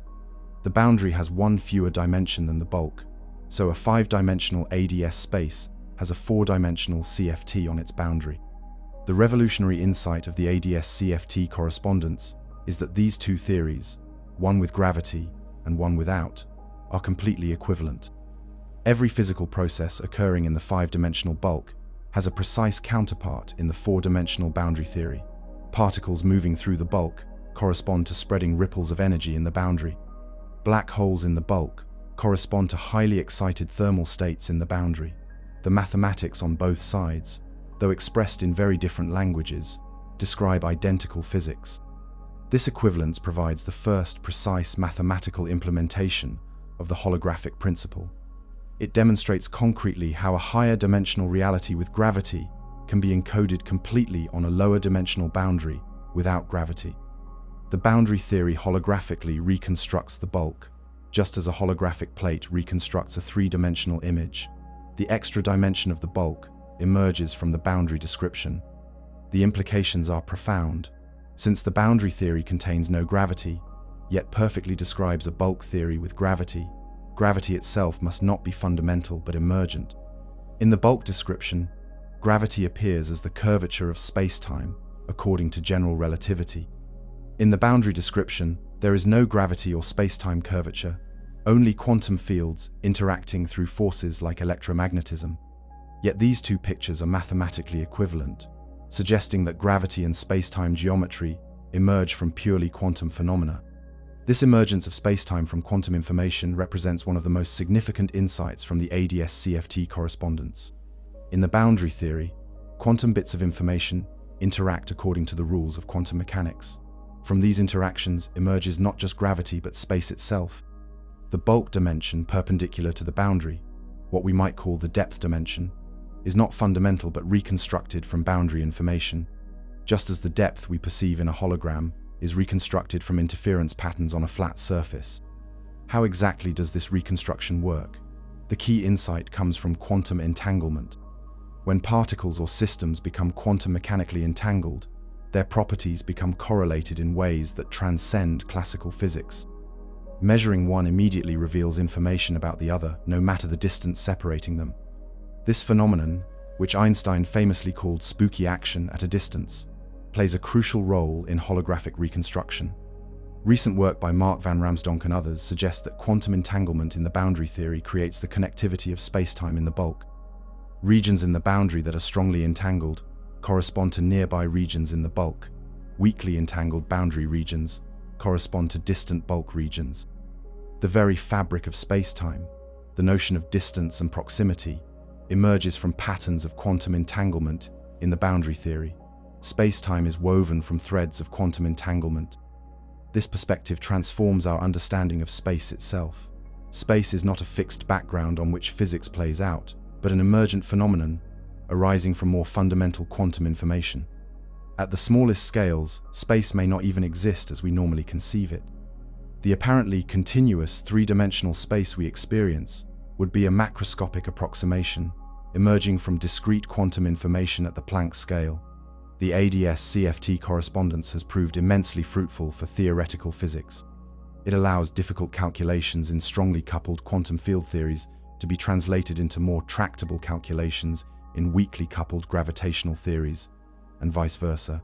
The boundary has one fewer dimension than the bulk, so a 5-dimensional ADS space has a 4-dimensional CFT on its boundary. The revolutionary insight of the ADS-CFT correspondence is that these two theories, one with gravity and one without, are completely equivalent. Every physical process occurring in the 5-dimensional bulk has a precise counterpart in the 4-dimensional boundary theory. Particles moving through the bulk correspond to spreading ripples of energy in the boundary. Black holes in the bulk correspond to highly excited thermal states in the boundary. The mathematics on both sides, though expressed in very different languages, describe identical physics. This equivalence provides the first precise mathematical implementation of the holographic principle. It demonstrates concretely how a higher dimensional reality with gravity can be encoded completely on a lower dimensional boundary without gravity. The boundary theory holographically reconstructs the bulk, just as a holographic plate reconstructs a 3-dimensional image. The extra dimension of the bulk emerges from the boundary description. The implications are profound. Since the boundary theory contains no gravity, yet perfectly describes a bulk theory with gravity, gravity itself must not be fundamental but emergent. In the bulk description, gravity appears as the curvature of space-time according to general relativity. In the boundary description, there is no gravity or space-time curvature, only quantum fields interacting through forces like electromagnetism. Yet these two pictures are mathematically equivalent, suggesting that gravity and space-time geometry emerge from purely quantum phenomena. This emergence of space-time from quantum information represents one of the most significant insights from the ADS-CFT correspondence. In the boundary theory, quantum bits of information interact according to the rules of quantum mechanics. From these interactions emerges not just gravity but space itself. The bulk dimension perpendicular to the boundary, what we might call the depth dimension, is not fundamental but reconstructed from boundary information, just as the depth we perceive in a hologram is reconstructed from interference patterns on a flat surface. How exactly does this reconstruction work? The key insight comes from quantum entanglement. When particles or systems become quantum mechanically entangled, their properties become correlated in ways that transcend classical physics. Measuring one immediately reveals information about the other, no matter the distance separating them. This phenomenon, which Einstein famously called spooky action at a distance, plays a crucial role in holographic reconstruction. Recent work by Mark van Ramsdonk and others suggests that quantum entanglement in the boundary theory creates the connectivity of spacetime in the bulk. Regions in the boundary that are strongly entangled correspond to nearby regions in the bulk. Weakly entangled boundary regions correspond to distant bulk regions. The very fabric of spacetime, the notion of distance and proximity, emerges from patterns of quantum entanglement in the boundary theory. Spacetime is woven from threads of quantum entanglement. This perspective transforms our understanding of space itself. Space is not a fixed background on which physics plays out, but an emergent phenomenon arising from more fundamental quantum information. At the smallest scales, space may not even exist as we normally conceive it. The apparently continuous 3-dimensional space we experience would be a macroscopic approximation, emerging from discrete quantum information at the Planck scale. The ADS-CFT correspondence has proved immensely fruitful for theoretical physics. It allows difficult calculations in strongly coupled quantum field theories to be translated into more tractable calculations in weakly coupled gravitational theories, and vice versa.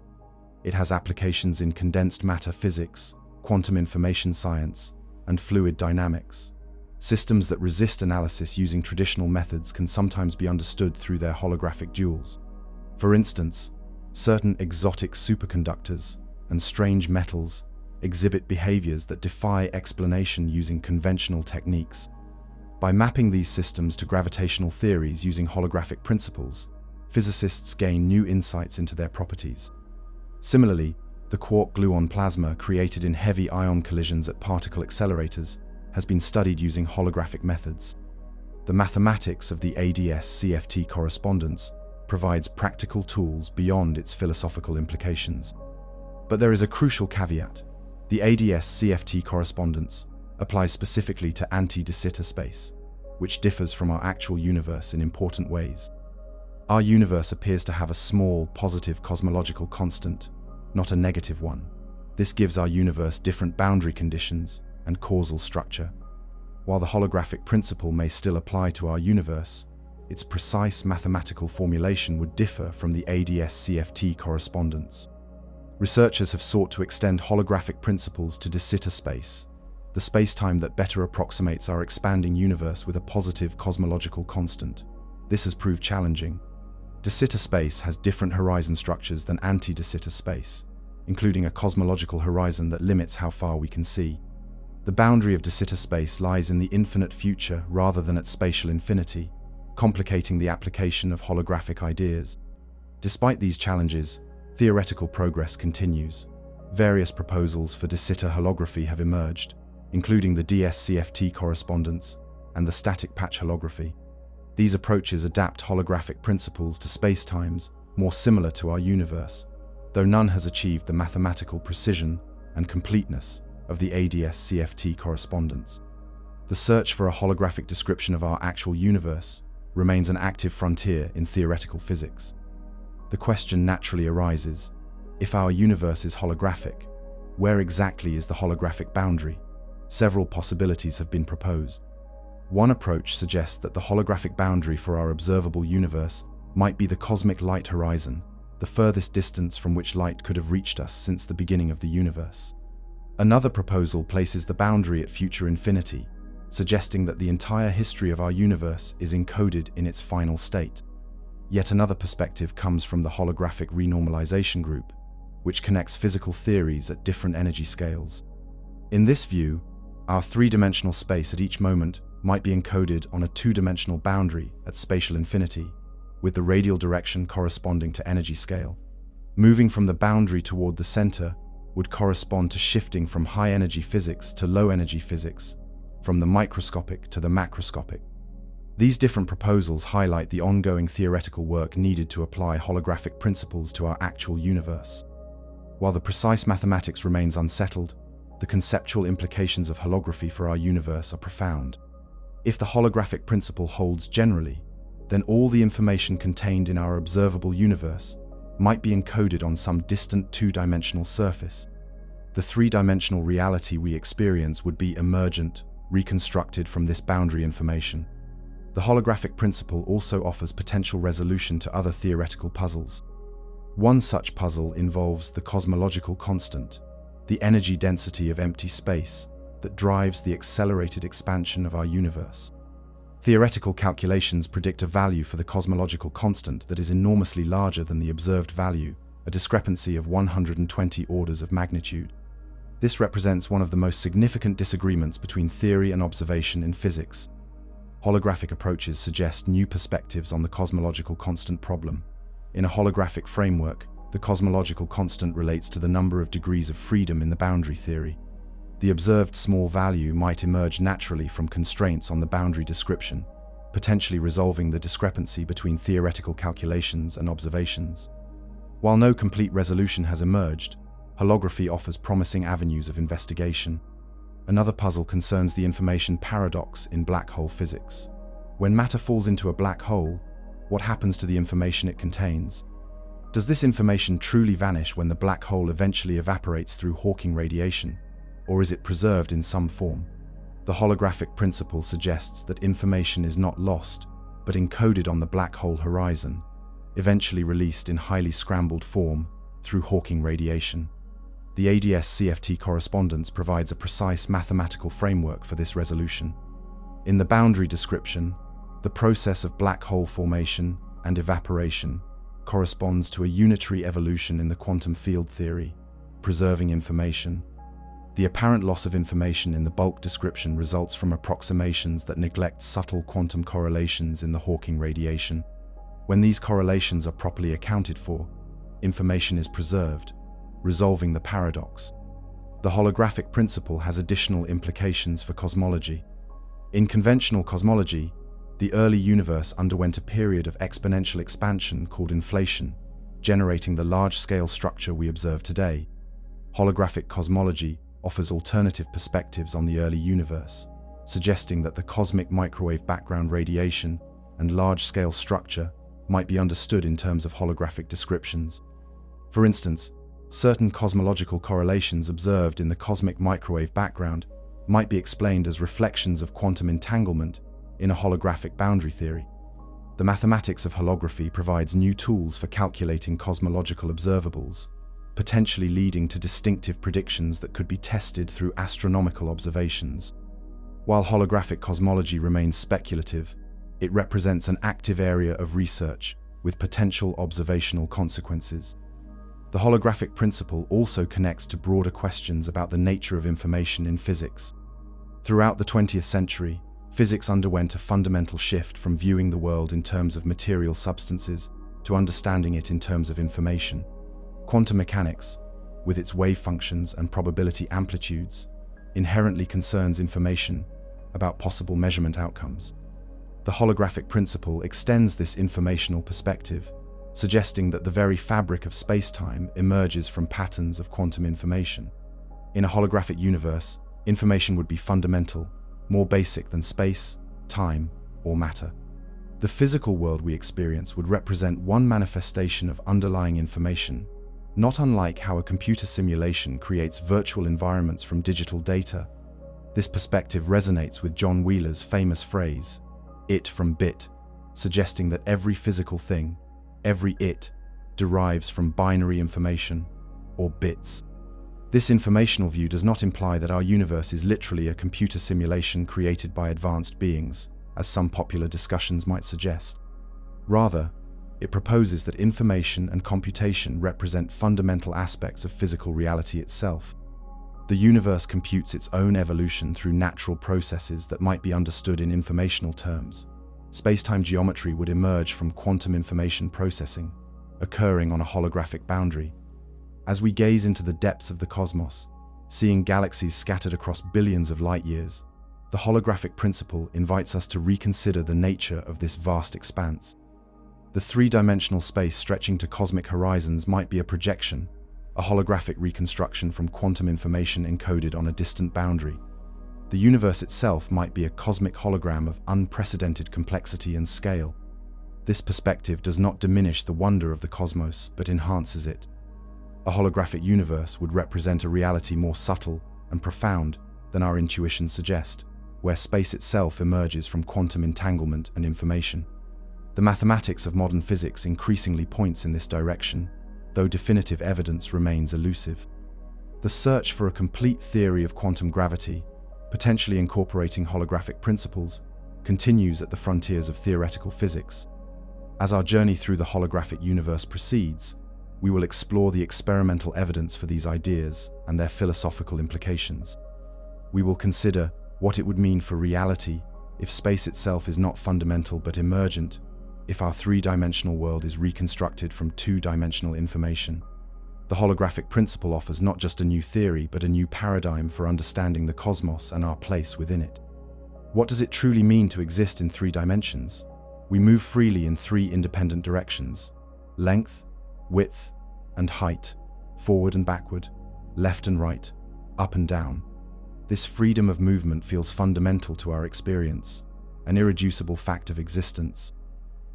It has applications in condensed matter physics, quantum information science, and fluid dynamics. Systems that resist analysis using traditional methods can sometimes be understood through their holographic duals. For instance, certain exotic superconductors and strange metals exhibit behaviors that defy explanation using conventional techniques. By mapping these systems to gravitational theories using holographic principles, physicists gain new insights into their properties. Similarly, the quark-gluon plasma created in heavy ion collisions at particle accelerators has been studied using holographic methods. The mathematics of the ADS-CFT correspondence provides practical tools beyond its philosophical implications. But there is a crucial caveat. The ADS-CFT correspondence applies specifically to anti-de Sitter space, which differs from our actual universe in important ways. Our universe appears to have a small, positive cosmological constant, not a negative one. This gives our universe different boundary conditions and causal structure. While the holographic principle may still apply to our universe, its precise mathematical formulation would differ from the ADS-CFT correspondence. Researchers have sought to extend holographic principles to de Sitter space, the space-time that better approximates our expanding universe with a positive cosmological constant. This has proved challenging. De Sitter space has different horizon structures than anti-de Sitter space, including a cosmological horizon that limits how far we can see. The boundary of de Sitter space lies in the infinite future rather than at spatial infinity, complicating the application of holographic ideas. Despite these challenges, theoretical progress continues. Various proposals for de Sitter holography have emerged, including the DS-CFT correspondence and the static patch holography. These approaches adapt holographic principles to spacetimes more similar to our universe, though none has achieved the mathematical precision and completeness of the ADS-CFT correspondence. The search for a holographic description of our actual universe remains an active frontier in theoretical physics. The question naturally arises, if our universe is holographic, where exactly is the holographic boundary? Several possibilities have been proposed. One approach suggests that the holographic boundary for our observable universe might be the cosmic light horizon, the furthest distance from which light could have reached us since the beginning of the universe. Another proposal places the boundary at future infinity, suggesting that the entire history of our universe is encoded in its final state. Yet another perspective comes from the holographic renormalization group, which connects physical theories at different energy scales. In this view, our three-dimensional space at each moment might be encoded on a two-dimensional boundary at spatial infinity, with the radial direction corresponding to energy scale. Moving from the boundary toward the center would correspond to shifting from high-energy physics to low-energy physics, from the microscopic to the macroscopic. These different proposals highlight the ongoing theoretical work needed to apply holographic principles to our actual universe. While the precise mathematics remains unsettled, the conceptual implications of holography for our universe are profound. If the holographic principle holds generally, then all the information contained in our observable universe might be encoded on some distant two-dimensional surface. The three-dimensional reality we experience would be emergent, reconstructed from this boundary information. The holographic principle also offers potential resolution to other theoretical puzzles. One such puzzle involves the cosmological constant, the energy density of empty space that drives the accelerated expansion of our universe. Theoretical calculations predict a value for the cosmological constant that is enormously larger than the observed value, a discrepancy of 120 orders of magnitude. This represents one of the most significant disagreements between theory and observation in physics. Holographic approaches suggest new perspectives on the cosmological constant problem. In a holographic framework, the cosmological constant relates to the number of degrees of freedom in the boundary theory. The observed small value might emerge naturally from constraints on the boundary description, potentially resolving the discrepancy between theoretical calculations and observations. While no complete resolution has emerged, holography offers promising avenues of investigation. Another puzzle concerns the information paradox in black hole physics. When matter falls into a black hole, what happens to the information it contains? Does this information truly vanish when the black hole eventually evaporates through Hawking radiation, or is it preserved in some form? The holographic principle suggests that information is not lost, but encoded on the black hole horizon, eventually released in highly scrambled form through Hawking radiation. The ADS-CFT correspondence provides a precise mathematical framework for this resolution. In the boundary description, the process of black hole formation and evaporation corresponds to a unitary evolution in the quantum field theory, preserving information. The apparent loss of information in the bulk description results from approximations that neglect subtle quantum correlations in the Hawking radiation. When these correlations are properly accounted for, information is preserved, resolving the paradox. The holographic principle has additional implications for cosmology. In conventional cosmology, the early universe underwent a period of exponential expansion called inflation, generating the large-scale structure we observe today. Holographic cosmology offers alternative perspectives on the early universe, suggesting that the cosmic microwave background radiation and large-scale structure might be understood in terms of holographic descriptions. For instance, certain cosmological correlations observed in the cosmic microwave background might be explained as reflections of quantum entanglement in a holographic boundary theory. The mathematics of holography provides new tools for calculating cosmological observables, potentially leading to distinctive predictions that could be tested through astronomical observations. While holographic cosmology remains speculative, it represents an active area of research with potential observational consequences. The holographic principle also connects to broader questions about the nature of information in physics. Throughout the 20th century, physics underwent a fundamental shift from viewing the world in terms of material substances to understanding it in terms of information. Quantum mechanics, with its wave functions and probability amplitudes, inherently concerns information about possible measurement outcomes. The holographic principle extends this informational perspective, suggesting that the very fabric of space-time emerges from patterns of quantum information. In a holographic universe, information would be fundamental, more basic than space, time, or matter. The physical world we experience would represent one manifestation of underlying information, not unlike how a computer simulation creates virtual environments from digital data. This perspective resonates with John Wheeler's famous phrase, "it from bit," suggesting that every physical thing, every it, derives from binary information, or bits. This informational view does not imply that our universe is literally a computer simulation created by advanced beings, as some popular discussions might suggest. Rather, it proposes that information and computation represent fundamental aspects of physical reality itself. The universe computes its own evolution through natural processes that might be understood in informational terms. Space-time geometry would emerge from quantum information processing, occurring on a holographic boundary. As we gaze into the depths of the cosmos, seeing galaxies scattered across billions of light years, the holographic principle invites us to reconsider the nature of this vast expanse. The three-dimensional space stretching to cosmic horizons might be a projection, a holographic reconstruction from quantum information encoded on a distant boundary. The universe itself might be a cosmic hologram of unprecedented complexity and scale. This perspective does not diminish the wonder of the cosmos, but enhances it. A holographic universe would represent a reality more subtle and profound than our intuitions suggest, where space itself emerges from quantum entanglement and information. The mathematics of modern physics increasingly points in this direction, though definitive evidence remains elusive. The search for a complete theory of quantum gravity, potentially incorporating holographic principles, continues at the frontiers of theoretical physics. As our journey through the holographic universe proceeds, we will explore the experimental evidence for these ideas and their philosophical implications. We will consider what it would mean for reality if space itself is not fundamental but emergent, if our three-dimensional world is reconstructed from two-dimensional information. The holographic principle offers not just a new theory, but a new paradigm for understanding the cosmos and our place within it. What does it truly mean to exist in three dimensions? We move freely in three independent directions: length, width, and height, forward and backward, left and right, up and down. This freedom of movement feels fundamental to our experience, an irreducible fact of existence.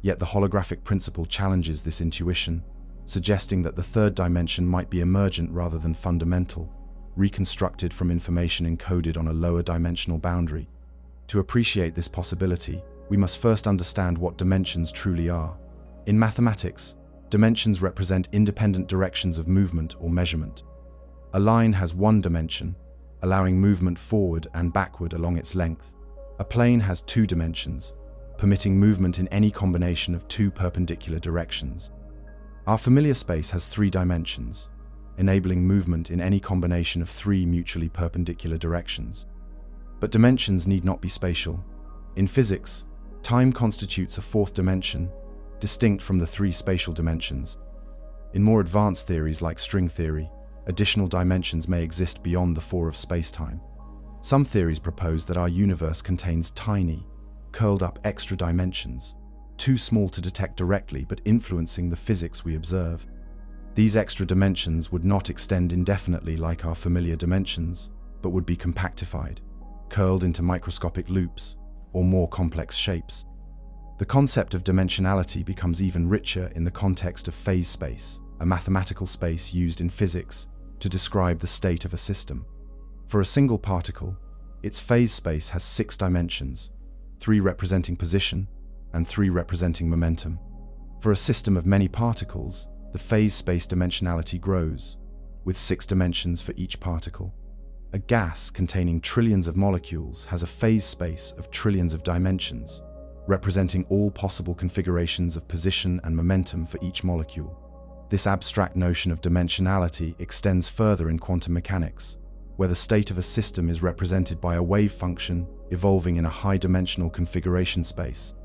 Yet the holographic principle challenges this intuition, suggesting that the third dimension might be emergent rather than fundamental, reconstructed from information encoded on a lower dimensional boundary. To appreciate this possibility, we must first understand what dimensions truly are. In mathematics, dimensions represent independent directions of movement or measurement. A line has one dimension, allowing movement forward and backward along its length. A plane has two dimensions, permitting movement in any combination of two perpendicular directions. Our familiar space has three dimensions, enabling movement in any combination of three mutually perpendicular directions. But dimensions need not be spatial. In physics, time constitutes a fourth dimension, distinct from the three spatial dimensions. In more advanced theories like string theory, additional dimensions may exist beyond the four of space-time. Some theories propose that our universe contains tiny, curled-up extra dimensions, too small to detect directly but influencing the physics we observe. These extra dimensions would not extend indefinitely like our familiar dimensions, but would be compactified, curled into microscopic loops or more complex shapes. The concept of dimensionality becomes even richer in the context of phase space, a mathematical space used in physics to describe the state of a system. For a single particle, its phase space has 6 dimensions, 3 representing position and 3 representing momentum. For a system of many particles, the phase space dimensionality grows, with 6 dimensions for each particle. A gas containing trillions of molecules has a phase space of trillions of dimensions, representing all possible configurations of position and momentum for each molecule. This abstract notion of dimensionality extends further in quantum mechanics, where the state of a system is represented by a wave function evolving in a high-dimensional configuration space.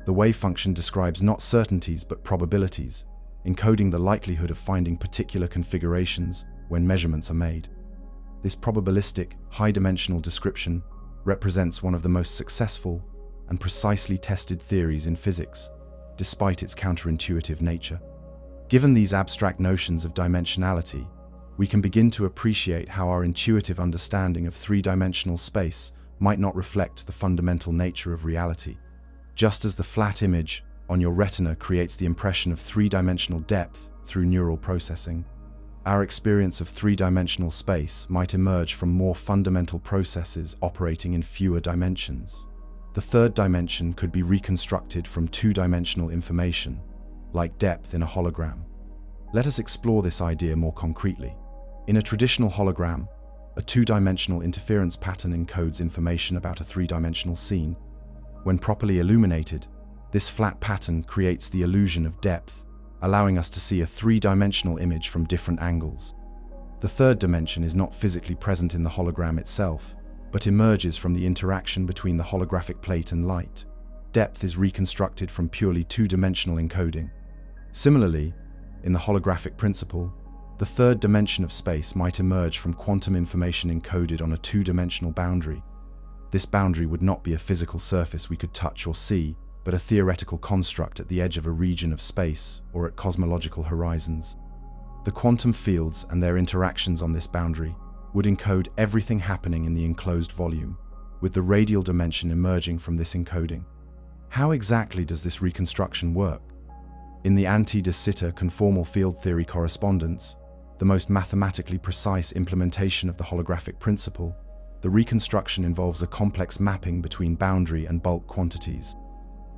The wave function describes not certainties but probabilities, encoding the likelihood of finding particular configurations when measurements are made. This probabilistic, high-dimensional description represents one of the most successful and precisely tested theories in physics, despite its counterintuitive nature. Given these abstract notions of dimensionality, we can begin to appreciate how our intuitive understanding of three-dimensional space might not reflect the fundamental nature of reality. Just as the flat image on your retina creates the impression of three-dimensional depth through neural processing, our experience of three-dimensional space might emerge from more fundamental processes operating in fewer dimensions. The third dimension could be reconstructed from two-dimensional information, like depth in a hologram. Let us explore this idea more concretely. In a traditional hologram, a two-dimensional interference pattern encodes information about a three-dimensional scene. When properly illuminated, this flat pattern creates the illusion of depth, allowing us to see a three-dimensional image from different angles. The third dimension is not physically present in the hologram itself, but emerges from the interaction between the holographic plate and light. Depth is reconstructed from purely two-dimensional encoding. Similarly, in the holographic principle, the third dimension of space might emerge from quantum information encoded on a two-dimensional boundary. This boundary would not be a physical surface we could touch or see, but a theoretical construct at the edge of a region of space or at cosmological horizons. The quantum fields and their interactions on this boundary would encode everything happening in the enclosed volume, with the radial dimension emerging from this encoding. How exactly does this reconstruction work? In the anti-de Sitter conformal field theory correspondence, the most mathematically precise implementation of the holographic principle, the reconstruction involves a complex mapping between boundary and bulk quantities.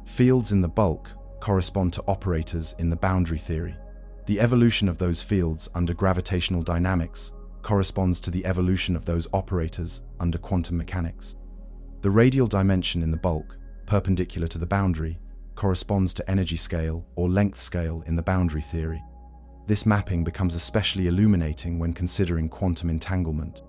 Fields in the bulk correspond to operators in the boundary theory. The evolution of those fields under gravitational dynamics corresponds to the evolution of those operators under quantum mechanics. The radial dimension in the bulk, perpendicular to the boundary, corresponds to energy scale or length scale in the boundary theory. This mapping becomes especially illuminating when considering quantum entanglement.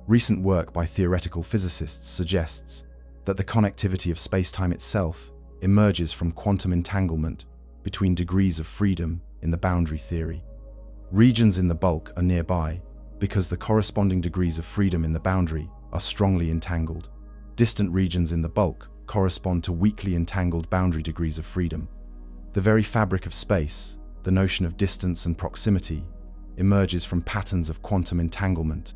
Recent work by theoretical physicists suggests that the connectivity of spacetime itself emerges from quantum entanglement between degrees of freedom in the boundary theory. Regions in the bulk are nearby because the corresponding degrees of freedom in the boundary are strongly entangled. Distant regions in the bulk correspond to weakly entangled boundary degrees of freedom. The very fabric of space, the notion of distance and proximity, emerges from patterns of quantum entanglement.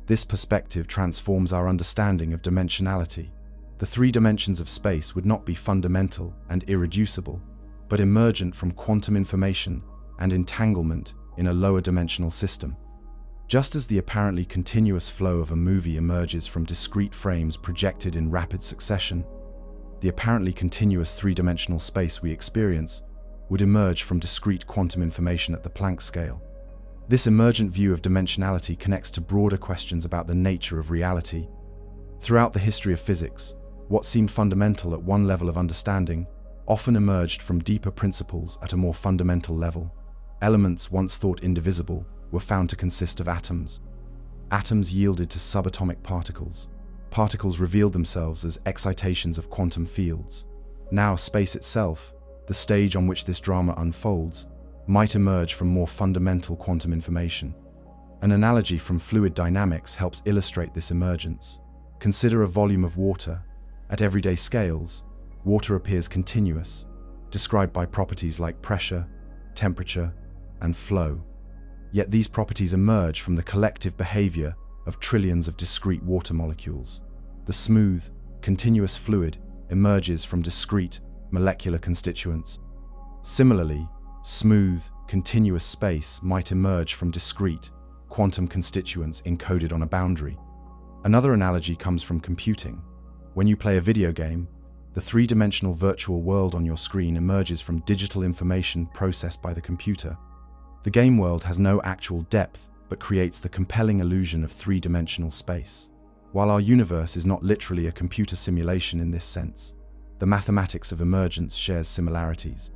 This perspective transforms our understanding of dimensionality. The three dimensions of space would not be fundamental and irreducible, but emergent from quantum information and entanglement in a lower dimensional system. Just as the apparently continuous flow of a movie emerges from discrete frames projected in rapid succession, the apparently continuous three-dimensional space we experience would emerge from discrete quantum information at the Planck scale. This emergent view of dimensionality connects to broader questions about the nature of reality. Throughout the history of physics, what seemed fundamental at one level of understanding often emerged from deeper principles at a more fundamental level. Elements once thought indivisible were found to consist of atoms. Atoms yielded to subatomic particles. Particles revealed themselves as excitations of quantum fields. Now, space itself, the stage on which this drama unfolds, might emerge from more fundamental quantum information. An analogy from fluid dynamics helps illustrate this emergence. Consider a volume of water. At everyday scales, water appears continuous, described by properties like pressure, temperature, and flow. Yet these properties emerge from the collective behavior of trillions of discrete water molecules. The smooth, continuous fluid emerges from discrete, molecular constituents. Similarly, smooth, continuous space might emerge from discrete, quantum constituents encoded on a boundary. Another analogy comes from computing. When you play a video game, the three-dimensional virtual world on your screen emerges from digital information processed by the computer. The game world has no actual depth, but creates the compelling illusion of three-dimensional space. While our universe is not literally a computer simulation in this sense, the mathematics of emergence shares similarities.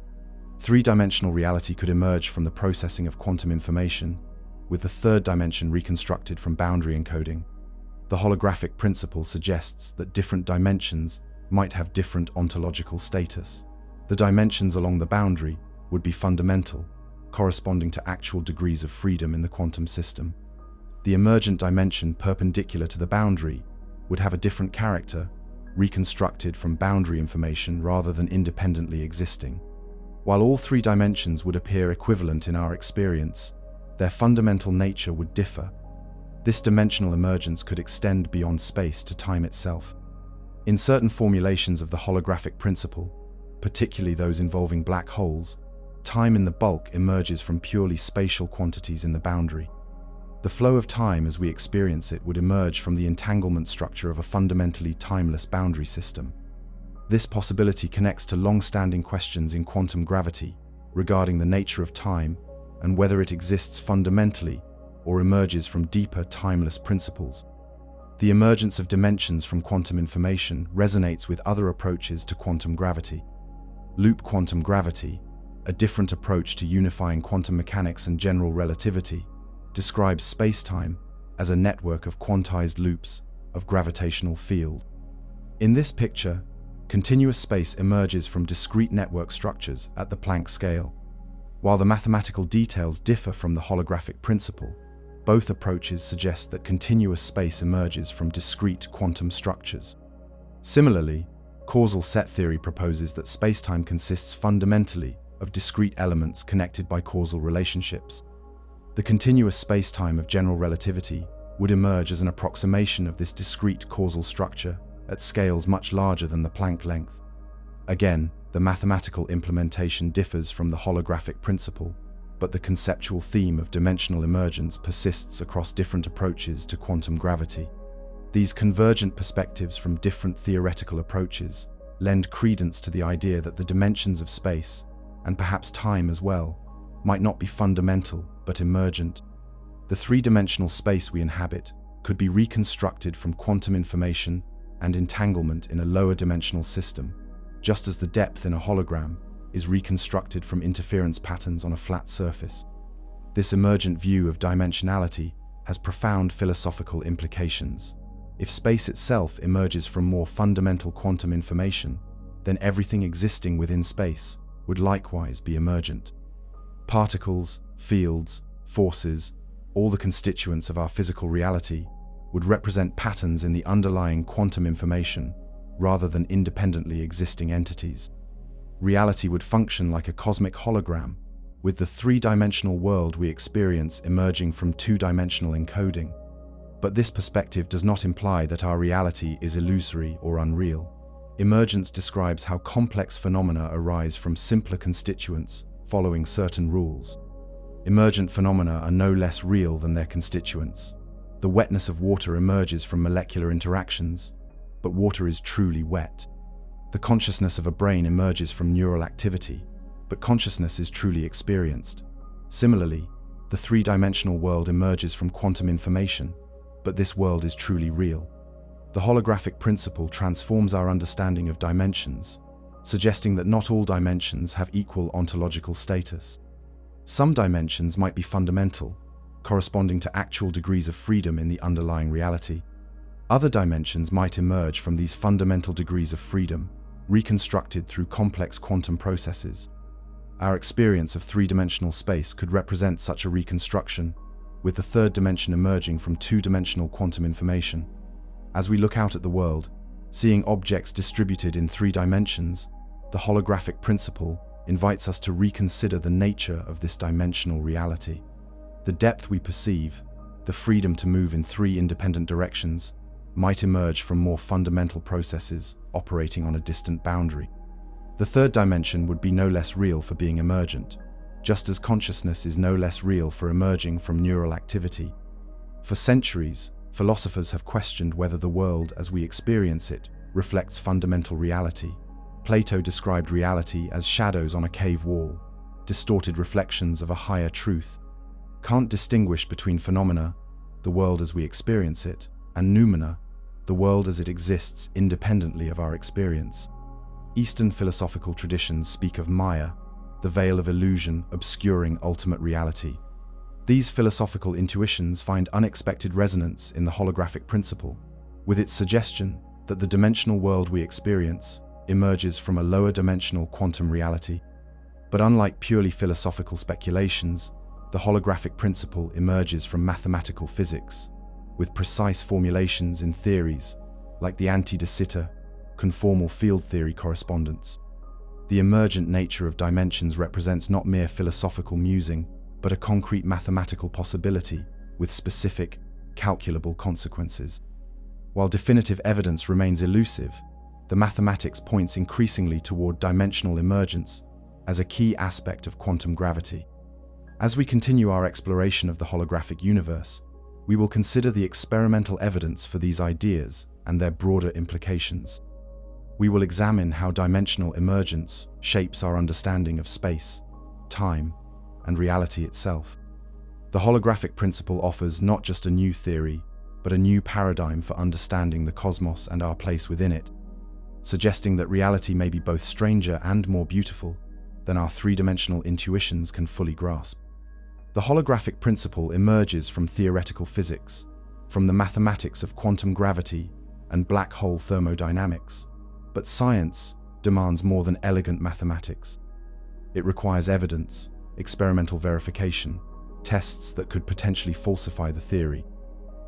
Three-dimensional reality could emerge from the processing of quantum information, with the third dimension reconstructed from boundary encoding. The holographic principle suggests that different dimensions might have different ontological status. The dimensions along the boundary would be fundamental, corresponding to actual degrees of freedom in the quantum system. The emergent dimension perpendicular to the boundary would have a different character, reconstructed from boundary information rather than independently existing. While all three dimensions would appear equivalent in our experience, their fundamental nature would differ. This dimensional emergence could extend beyond space to time itself. In certain formulations of the holographic principle, particularly those involving black holes, time in the bulk emerges from purely spatial quantities in the boundary. The flow of time as we experience it would emerge from the entanglement structure of a fundamentally timeless boundary system. This possibility connects to long-standing questions in quantum gravity regarding the nature of time and whether it exists fundamentally or emerges from deeper, timeless principles. The emergence of dimensions from quantum information resonates with other approaches to quantum gravity. Loop quantum gravity, a different approach to unifying quantum mechanics and general relativity, describes space-time as a network of quantized loops of gravitational field. In this picture, continuous space emerges from discrete network structures at the Planck scale. While the mathematical details differ from the holographic principle, both approaches suggest that continuous space emerges from discrete quantum structures. Similarly, causal set theory proposes that spacetime consists fundamentally of discrete elements connected by causal relationships. The continuous spacetime of general relativity would emerge as an approximation of this discrete causal structure at scales much larger than the Planck length. Again, the mathematical implementation differs from the holographic principle, but the conceptual theme of dimensional emergence persists across different approaches to quantum gravity. These convergent perspectives from different theoretical approaches lend credence to the idea that the dimensions of space, and perhaps time as well, might not be fundamental but emergent. The three-dimensional space we inhabit could be reconstructed from quantum information and entanglement in a lower dimensional system, just as the depth in a hologram is reconstructed from interference patterns on a flat surface. This emergent view of dimensionality has profound philosophical implications. If space itself emerges from more fundamental quantum information, then everything existing within space would likewise be emergent. Particles, fields, forces, all the constituents of our physical reality would represent patterns in the underlying quantum information rather than independently existing entities. Reality would function like a cosmic hologram, with the three-dimensional world we experience emerging from two-dimensional encoding. But this perspective does not imply that our reality is illusory or unreal. Emergence describes how complex phenomena arise from simpler constituents following certain rules. Emergent phenomena are no less real than their constituents. The wetness of water emerges from molecular interactions, but water is truly wet. The consciousness of a brain emerges from neural activity, but consciousness is truly experienced. Similarly, the three-dimensional world emerges from quantum information, but this world is truly real. The holographic principle transforms our understanding of dimensions, suggesting that not all dimensions have equal ontological status. Some dimensions might be fundamental, corresponding to actual degrees of freedom in the underlying reality. Other dimensions might emerge from these fundamental degrees of freedom, reconstructed through complex quantum processes. Our experience of three-dimensional space could represent such a reconstruction, with the third dimension emerging from two-dimensional quantum information. As we look out at the world, seeing objects distributed in three dimensions, the holographic principle invites us to reconsider the nature of this dimensional reality. The depth we perceive, the freedom to move in three independent directions, might emerge from more fundamental processes operating on a distant boundary. The third dimension would be no less real for being emergent, just as consciousness is no less real for emerging from neural activity. For centuries, philosophers have questioned whether the world as we experience it reflects fundamental reality. Plato described reality as shadows on a cave wall, distorted reflections of a higher truth. Kant distinguished between phenomena, the world as we experience it, and noumena, the world as it exists independently of our experience. Eastern philosophical traditions speak of Maya, the veil of illusion obscuring ultimate reality. These philosophical intuitions find unexpected resonance in the holographic principle, with its suggestion that the dimensional world we experience emerges from a lower dimensional quantum reality. But unlike purely philosophical speculations, the holographic principle emerges from mathematical physics, with precise formulations in theories like the anti-de Sitter conformal field theory correspondence. The emergent nature of dimensions represents not mere philosophical musing, but a concrete mathematical possibility with specific, calculable consequences. While definitive evidence remains elusive, the mathematics points increasingly toward dimensional emergence as a key aspect of quantum gravity. As we continue our exploration of the holographic universe, we will consider the experimental evidence for these ideas and their broader implications. We will examine how dimensional emergence shapes our understanding of space, time, and reality itself. The holographic principle offers not just a new theory, but a new paradigm for understanding the cosmos and our place within it, suggesting that reality may be both stranger and more beautiful than our three-dimensional intuitions can fully grasp. The holographic principle emerges from theoretical physics, from the mathematics of quantum gravity and black hole thermodynamics. But science demands more than elegant mathematics. It requires evidence, experimental verification, tests that could potentially falsify the theory.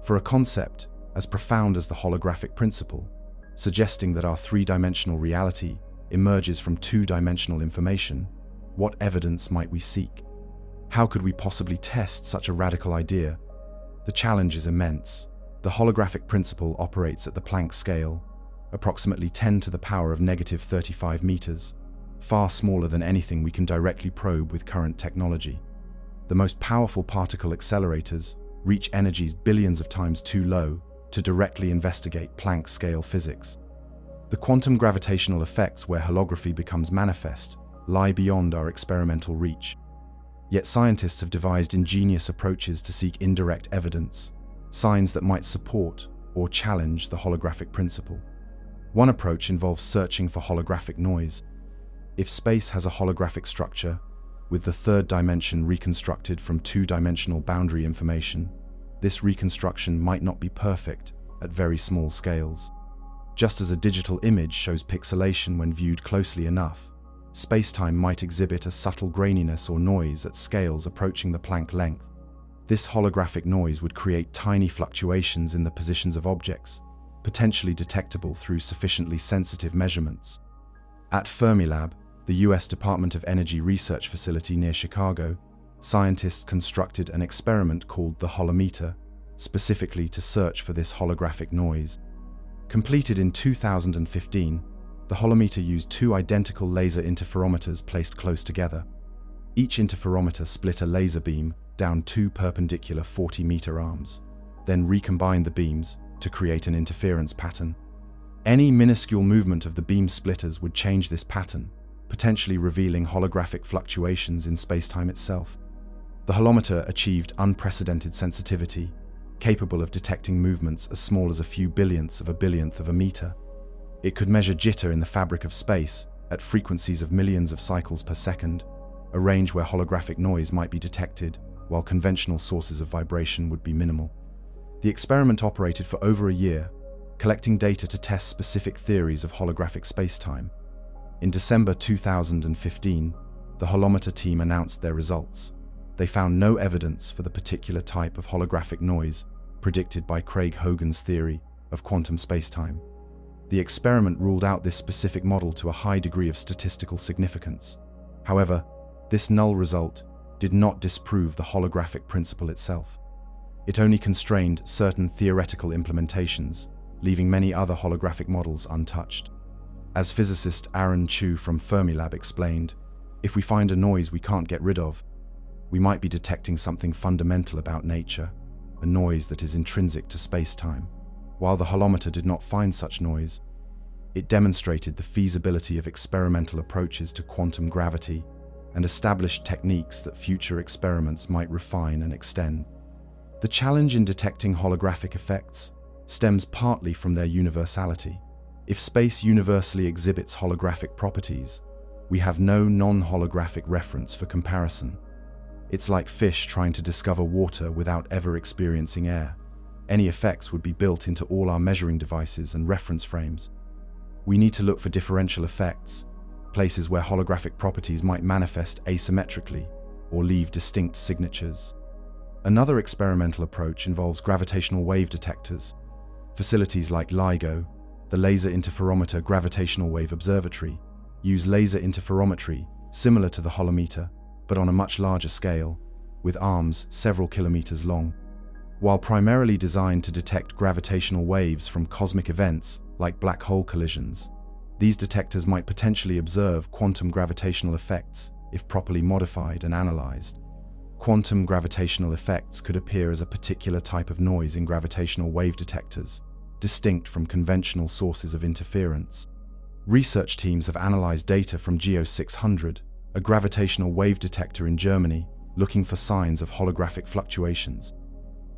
For a concept as profound as the holographic principle, suggesting that our three-dimensional reality emerges from two-dimensional information, what evidence might we seek? How could we possibly test such a radical idea? The challenge is immense. The holographic principle operates at the Planck scale, approximately 10 to the power of -35 meters, far smaller than anything we can directly probe with current technology. The most powerful particle accelerators reach energies billions of times too low to directly investigate Planck-scale physics. The quantum gravitational effects where holography becomes manifest lie beyond our experimental reach. Yet scientists have devised ingenious approaches to seek indirect evidence, signs that might support or challenge the holographic principle. One approach involves searching for holographic noise. If space has a holographic structure, with the third dimension reconstructed from two-dimensional boundary information, this reconstruction might not be perfect at very small scales. Just as a digital image shows pixelation when viewed closely enough, space-time might exhibit a subtle graininess or noise at scales approaching the Planck length. This holographic noise would create tiny fluctuations in the positions of objects, potentially detectable through sufficiently sensitive measurements. At Fermilab, the US Department of Energy research facility near Chicago, scientists constructed an experiment called the Holometer, specifically to search for this holographic noise. Completed in 2015, the Holometer used two identical laser interferometers placed close together. Each interferometer split a laser beam down two perpendicular 40-meter arms, then recombined the beams to create an interference pattern. Any minuscule movement of the beam splitters would change this pattern, potentially revealing holographic fluctuations in spacetime itself. The holometer achieved unprecedented sensitivity, capable of detecting movements as small as a few billionths of a meter. It could measure jitter in the fabric of space at frequencies of millions of cycles per second, a range where holographic noise might be detected, while conventional sources of vibration would be minimal. The experiment operated for over a year, collecting data to test specific theories of holographic spacetime. In December 2015, the holometer team announced their results. They found no evidence for the particular type of holographic noise predicted by Craig Hogan's theory of quantum spacetime. The experiment ruled out this specific model to a high degree of statistical significance. However, this null result did not disprove the holographic principle itself. It only constrained certain theoretical implementations, leaving many other holographic models untouched. As physicist Aaron Chu from Fermilab explained, if we find a noise we can't get rid of, we might be detecting something fundamental about nature, a noise that is intrinsic to space-time. While the holometer did not find such noise, it demonstrated the feasibility of experimental approaches to quantum gravity and established techniques that future experiments might refine and extend. The challenge in detecting holographic effects stems partly from their universality. If space universally exhibits holographic properties, we have no non-holographic reference for comparison. It's like fish trying to discover water without ever experiencing air. Any effects would be built into all our measuring devices and reference frames. We need to look for differential effects, places where holographic properties might manifest asymmetrically or leave distinct signatures. Another experimental approach involves gravitational wave detectors. Facilities like LIGO, the Laser Interferometer Gravitational Wave Observatory, use laser interferometry similar to the holometer, but on a much larger scale, with arms several kilometers long. While primarily designed to detect gravitational waves from cosmic events like black hole collisions, these detectors might potentially observe quantum gravitational effects if properly modified and analyzed. Quantum gravitational effects could appear as a particular type of noise in gravitational wave detectors, distinct from conventional sources of interference. Research teams have analyzed data from GEO 600, a gravitational wave detector in Germany, looking for signs of holographic fluctuations.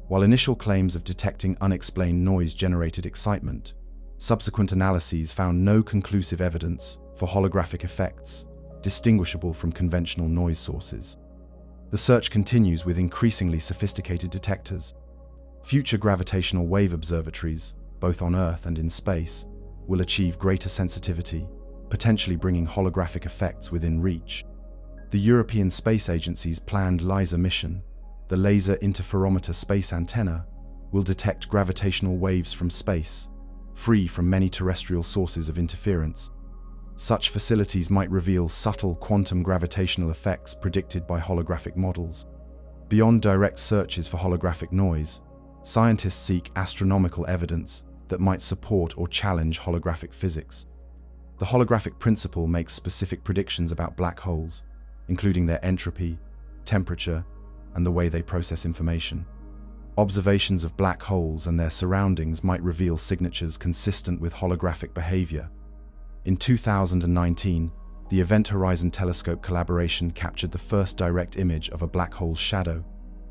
While initial claims of detecting unexplained noise generated excitement, subsequent analyses found no conclusive evidence for holographic effects distinguishable from conventional noise sources. The search continues with increasingly sophisticated detectors. Future gravitational wave observatories, both on Earth and in space, will achieve greater sensitivity, potentially bringing holographic effects within reach. The European Space Agency's planned LISA mission, the Laser Interferometer Space Antenna, will detect gravitational waves from space, free from many terrestrial sources of interference. Such facilities might reveal subtle quantum gravitational effects predicted by holographic models. Beyond direct searches for holographic noise, scientists seek astronomical evidence that might support or challenge holographic physics. The holographic principle makes specific predictions about black holes, including their entropy, temperature, and the way they process information. Observations of black holes and their surroundings might reveal signatures consistent with holographic behavior. In 2019, the Event Horizon Telescope collaboration captured the first direct image of a black hole's shadow,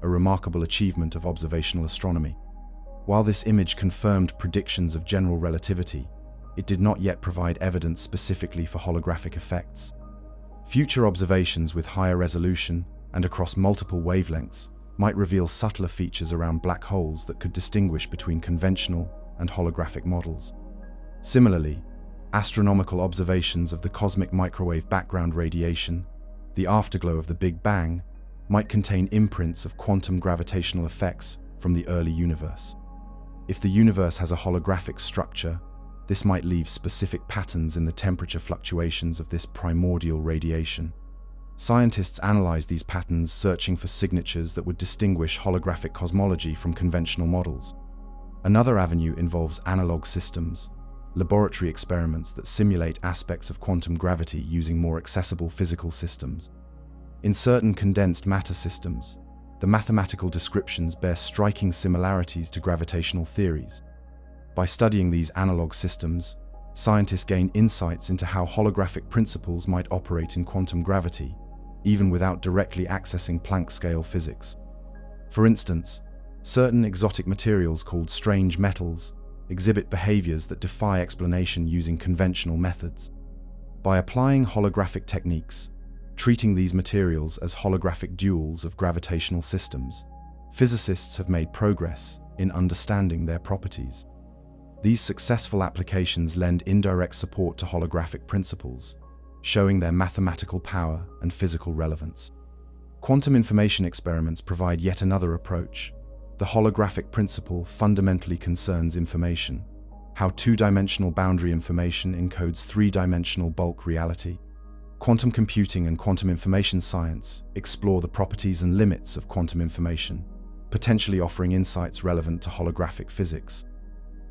a remarkable achievement of observational astronomy. While this image confirmed predictions of general relativity, it did not yet provide evidence specifically for holographic effects. Future observations with higher resolution and across multiple wavelengths might reveal subtler features around black holes that could distinguish between conventional and holographic models. Similarly, astronomical observations of the cosmic microwave background radiation, the afterglow of the Big Bang, might contain imprints of quantum gravitational effects from the early universe. If the universe has a holographic structure, this might leave specific patterns in the temperature fluctuations of this primordial radiation. Scientists analyze these patterns, searching for signatures that would distinguish holographic cosmology from conventional models. Another avenue involves analog systems, laboratory experiments that simulate aspects of quantum gravity using more accessible physical systems. In certain condensed matter systems, the mathematical descriptions bear striking similarities to gravitational theories. By studying these analog systems, scientists gain insights into how holographic principles might operate in quantum gravity, even without directly accessing Planck-scale physics. For instance, certain exotic materials called strange metals exhibit behaviors that defy explanation using conventional methods. By applying holographic techniques, treating these materials as holographic duals of gravitational systems, physicists have made progress in understanding their properties. These successful applications lend indirect support to holographic principles, showing their mathematical power and physical relevance. Quantum information experiments provide yet another approach. The holographic principle fundamentally concerns information, how two-dimensional boundary information encodes three-dimensional bulk reality. Quantum computing and quantum information science explore the properties and limits of quantum information, potentially offering insights relevant to holographic physics.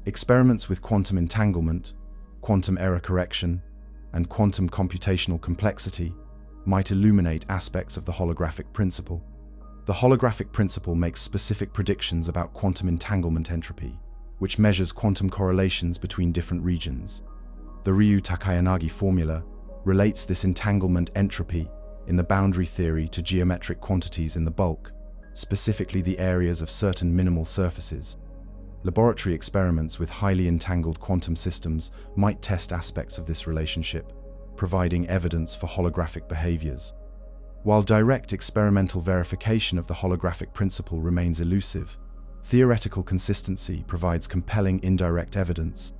Experiments with quantum entanglement, quantum error correction, and quantum computational complexity might illuminate aspects of the holographic principle. The holographic principle makes specific predictions about quantum entanglement entropy, which measures quantum correlations between different regions. The Ryu-Takayanagi formula relates this entanglement entropy in the boundary theory to geometric quantities in the bulk, specifically the areas of certain minimal surfaces. Laboratory experiments with highly entangled quantum systems might test aspects of this relationship, providing evidence for holographic behaviors. While direct experimental verification of the holographic principle remains elusive, theoretical consistency provides compelling indirect evidence.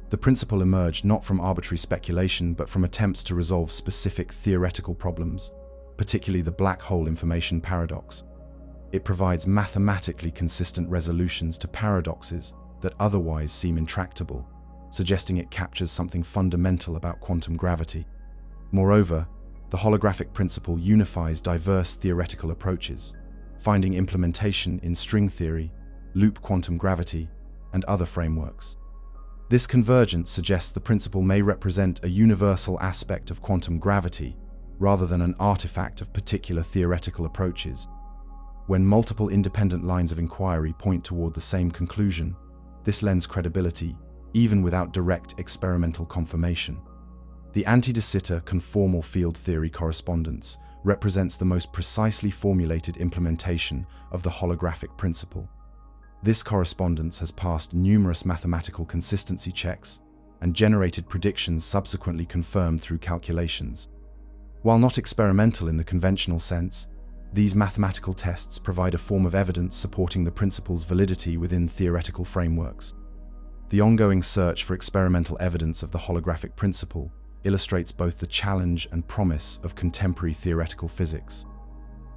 The principle emerged not from arbitrary speculation but from attempts to resolve specific theoretical problems, particularly the black hole information paradox. It provides mathematically consistent resolutions to paradoxes that otherwise seem intractable, suggesting it captures something fundamental about quantum gravity. Moreover, the holographic principle unifies diverse theoretical approaches, finding implementation in string theory, loop quantum gravity, and other frameworks. This convergence suggests the principle may represent a universal aspect of quantum gravity rather than an artifact of particular theoretical approaches. When multiple independent lines of inquiry point toward the same conclusion, this lends credibility, even without direct experimental confirmation. The anti-de Sitter conformal field theory correspondence represents the most precisely formulated implementation of the holographic principle. This correspondence has passed numerous mathematical consistency checks and generated predictions subsequently confirmed through calculations. While not experimental in the conventional sense, these mathematical tests provide a form of evidence supporting the principle's validity within theoretical frameworks. The ongoing search for experimental evidence of the holographic principle illustrates both the challenge and promise of contemporary theoretical physics.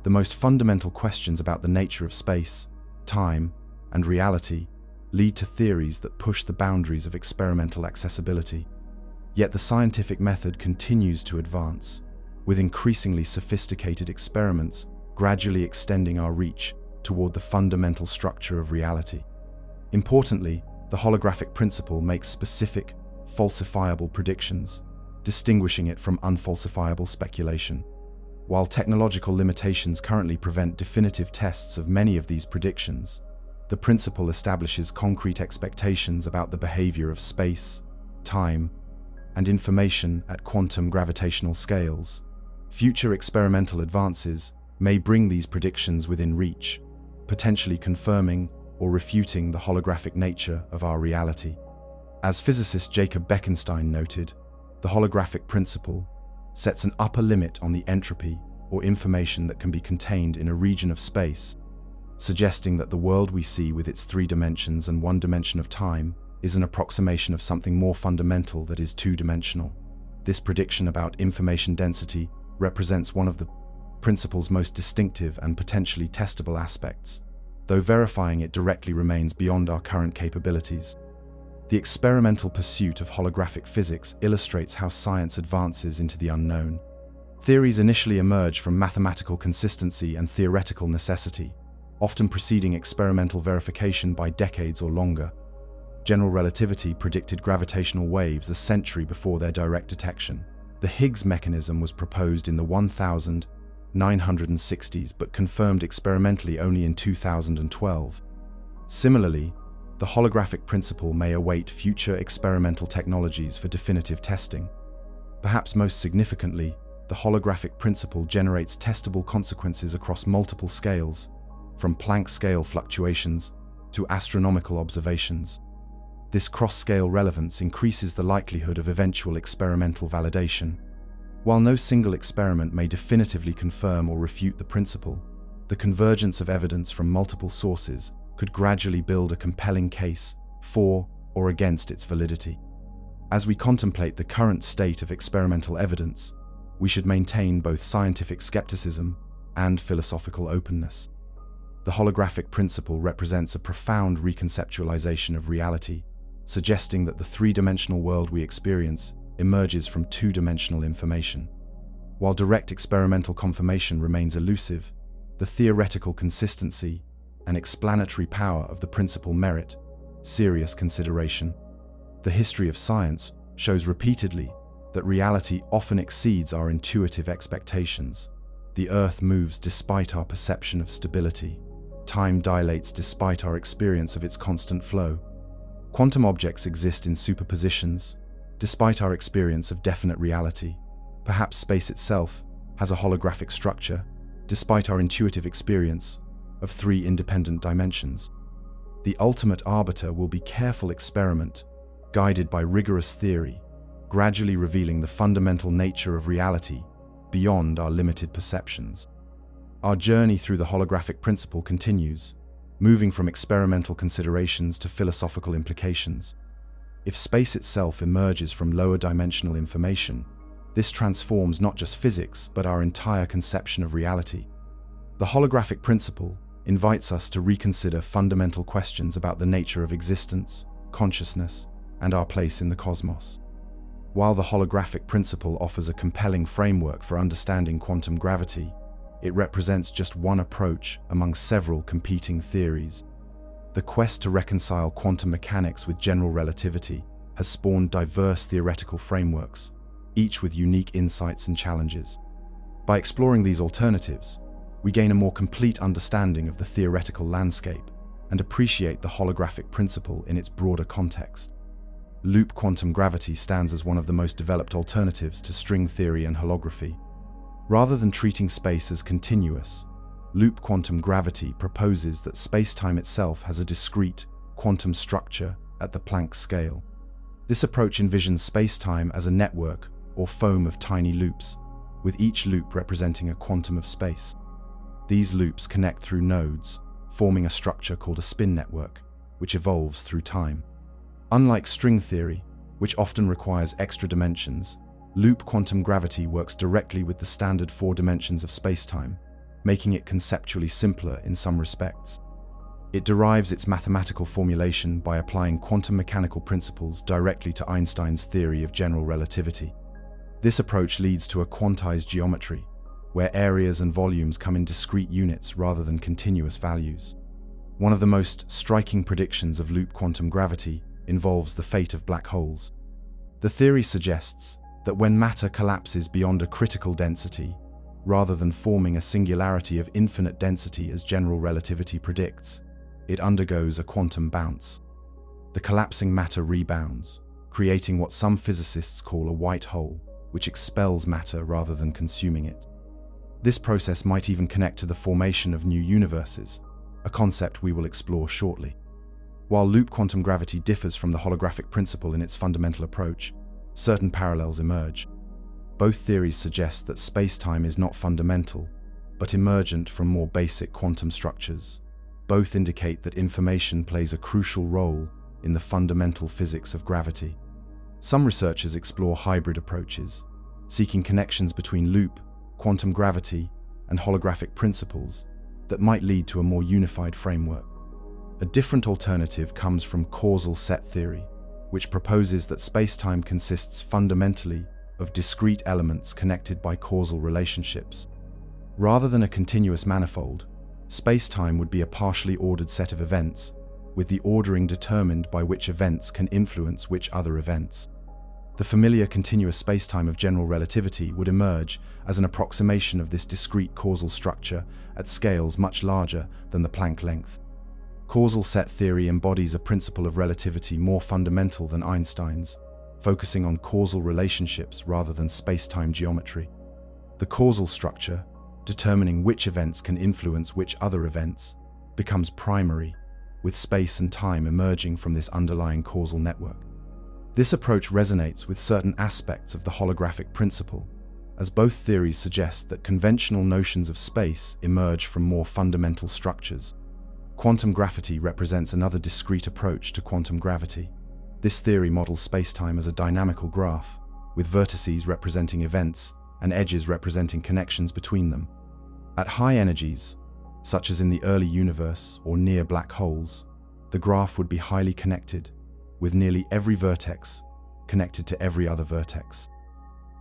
The most fundamental questions about the nature of space, time, and reality lead to theories that push the boundaries of experimental accessibility. Yet the scientific method continues to advance, with increasingly sophisticated experiments gradually extending our reach toward the fundamental structure of reality. Importantly, the holographic principle makes specific, falsifiable predictions, distinguishing it from unfalsifiable speculation. While technological limitations currently prevent definitive tests of many of these predictions, the principle establishes concrete expectations about the behavior of space, time, and information at quantum gravitational scales. Future experimental advances may bring these predictions within reach, potentially confirming or refuting the holographic nature of our reality. As physicist Jacob Bekenstein noted, the holographic principle sets an upper limit on the entropy or information that can be contained in a region of space, suggesting that the world we see with its 3 dimensions and 1 dimension of time is an approximation of something more fundamental that is 2-dimensional. This prediction about information density represents one of the principle's most distinctive and potentially testable aspects, though verifying it directly remains beyond our current capabilities. The experimental pursuit of holographic physics illustrates how science advances into the unknown. Theories initially emerge from mathematical consistency and theoretical necessity, often preceding experimental verification by decades or longer. General relativity predicted gravitational waves a century before their direct detection. The Higgs mechanism was proposed in the 1960s but confirmed experimentally only in 2012. Similarly, the holographic principle may await future experimental technologies for definitive testing. Perhaps most significantly, the holographic principle generates testable consequences across multiple scales, from Planck scale fluctuations to astronomical observations. This cross-scale relevance increases the likelihood of eventual experimental validation. While no single experiment may definitively confirm or refute the principle, the convergence of evidence from multiple sources could gradually build a compelling case for or against its validity. As we contemplate the current state of experimental evidence, we should maintain both scientific skepticism and philosophical openness. The holographic principle represents a profound reconceptualization of reality, suggesting that the three-dimensional world we experience emerges from two-dimensional information. While direct experimental confirmation remains elusive, the theoretical consistency and explanatory power of the principle merit serious consideration. The history of science shows repeatedly that reality often exceeds our intuitive expectations. The Earth moves despite our perception of stability. Time dilates despite our experience of its constant flow. Quantum objects exist in superpositions, despite our experience of definite reality. Perhaps space itself has a holographic structure, despite our intuitive experience of three independent dimensions. The ultimate arbiter will be careful experiment, guided by rigorous theory, gradually revealing the fundamental nature of reality beyond our limited perceptions. Our journey through the holographic principle continues, moving from experimental considerations to philosophical implications. If space itself emerges from lower dimensional information, this transforms not just physics, but our entire conception of reality. The holographic principle invites us to reconsider fundamental questions about the nature of existence, consciousness, and our place in the cosmos. While the holographic principle offers a compelling framework for understanding quantum gravity, it represents just one approach among several competing theories. The quest to reconcile quantum mechanics with general relativity has spawned diverse theoretical frameworks, each with unique insights and challenges. By exploring these alternatives, we gain a more complete understanding of the theoretical landscape and appreciate the holographic principle in its broader context. Loop quantum gravity stands as one of the most developed alternatives to string theory and holography. Rather than treating space as continuous, loop quantum gravity proposes that space-time itself has a discrete quantum structure at the Planck scale. This approach envisions space-time as a network or foam of tiny loops, with each loop representing a quantum of space. These loops connect through nodes, forming a structure called a spin network, which evolves through time. Unlike string theory, which often requires extra dimensions, loop quantum gravity works directly with the standard 4 dimensions of space-time, making it conceptually simpler in some respects. It derives its mathematical formulation by applying quantum mechanical principles directly to Einstein's theory of general relativity. This approach leads to a quantized geometry, where areas and volumes come in discrete units rather than continuous values. One of the most striking predictions of loop quantum gravity involves the fate of black holes. The theory suggests that when matter collapses beyond a critical density, rather than forming a singularity of infinite density as general relativity predicts, it undergoes a quantum bounce. The collapsing matter rebounds, creating what some physicists call a white hole, which expels matter rather than consuming it. This process might even connect to the formation of new universes, a concept we will explore shortly. While loop quantum gravity differs from the holographic principle in its fundamental approach, certain parallels emerge. Both theories suggest that space-time is not fundamental, but emergent from more basic quantum structures. Both indicate that information plays a crucial role in the fundamental physics of gravity. Some researchers explore hybrid approaches, seeking connections between loop, quantum gravity, and holographic principles that might lead to a more unified framework. A different alternative comes from causal set theory, which proposes that space-time consists fundamentally of discrete elements connected by causal relationships. Rather than a continuous manifold, space-time would be a partially ordered set of events, with the ordering determined by which events can influence which other events. The familiar continuous space-time of general relativity would emerge as an approximation of this discrete causal structure at scales much larger than the Planck length. Causal set theory embodies a principle of relativity more fundamental than Einstein's, focusing on causal relationships rather than space-time geometry. The causal structure, determining which events can influence which other events, becomes primary, with space and time emerging from this underlying causal network. This approach resonates with certain aspects of the holographic principle, as both theories suggest that conventional notions of space emerge from more fundamental structures. Quantum gravity represents another discrete approach to quantum gravity. This theory models spacetime as a dynamical graph, with vertices representing events and edges representing connections between them. At high energies, such as in the early universe or near black holes, the graph would be highly connected, with nearly every vertex connected to every other vertex.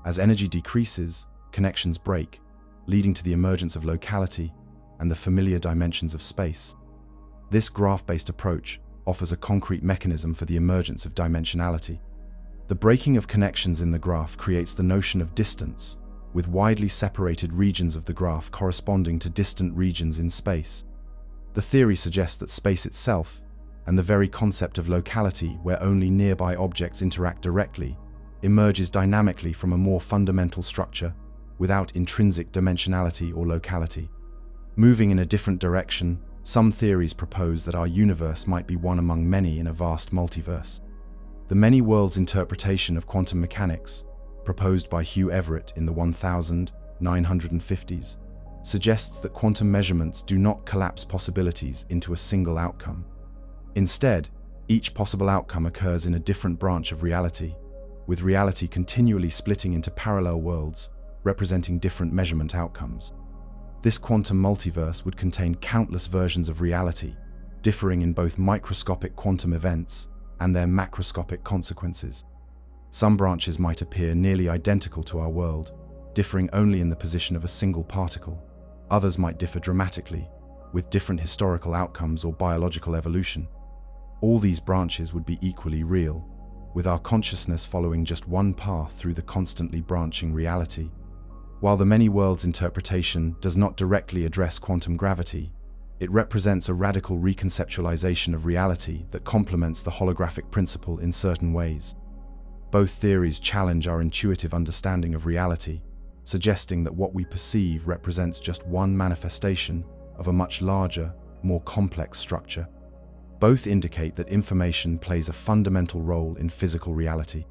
As energy decreases, connections break, leading to the emergence of locality and the familiar dimensions of space. This graph-based approach offers a concrete mechanism for the emergence of dimensionality. The breaking of connections in the graph creates the notion of distance, with widely separated regions of the graph corresponding to distant regions in space. The theory suggests that space itself, and the very concept of locality where only nearby objects interact directly, emerges dynamically from a more fundamental structure without intrinsic dimensionality or locality. Moving in a different direction, some theories propose that our universe might be one among many in a vast multiverse. The many worlds interpretation of quantum mechanics, proposed by Hugh Everett in the 1950s, suggests that quantum measurements do not collapse possibilities into a single outcome. Instead, each possible outcome occurs in a different branch of reality, with reality continually splitting into parallel worlds, representing different measurement outcomes. This quantum multiverse would contain countless versions of reality, differing in both microscopic quantum events and their macroscopic consequences. Some branches might appear nearly identical to our world, differing only in the position of a single particle. Others might differ dramatically, with different historical outcomes or biological evolution. All these branches would be equally real, with our consciousness following just one path through the constantly branching reality. While the many worlds interpretation does not directly address quantum gravity, it represents a radical reconceptualization of reality that complements the holographic principle in certain ways. Both theories challenge our intuitive understanding of reality, suggesting that what we perceive represents just one manifestation of a much larger, more complex structure. Both indicate that information plays a fundamental role in physical reality.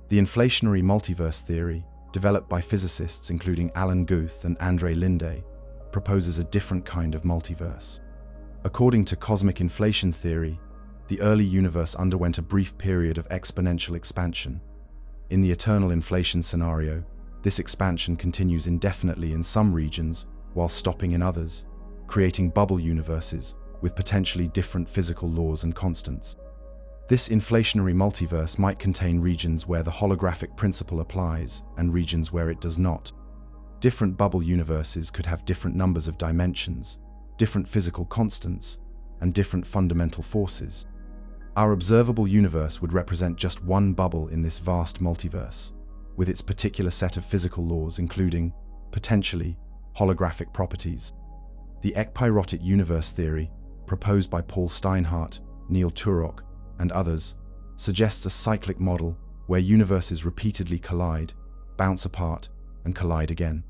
The inflationary multiverse theory, developed by physicists including Alan Guth and Andrei Linde, proposes a different kind of multiverse. According to cosmic inflation theory, the early universe underwent a brief period of exponential expansion. In the eternal inflation scenario, this expansion continues indefinitely in some regions while stopping in others, creating bubble universes with potentially different physical laws and constants. This inflationary multiverse might contain regions where the holographic principle applies and regions where it does not. Different bubble universes could have different numbers of dimensions, different physical constants, and different fundamental forces. Our observable universe would represent just one bubble in this vast multiverse, with its particular set of physical laws including, potentially, holographic properties. The ekpyrotic universe theory, proposed by Paul Steinhardt, Neil Turok, and others, suggests a cyclic model where universes repeatedly collide, bounce apart, and collide again.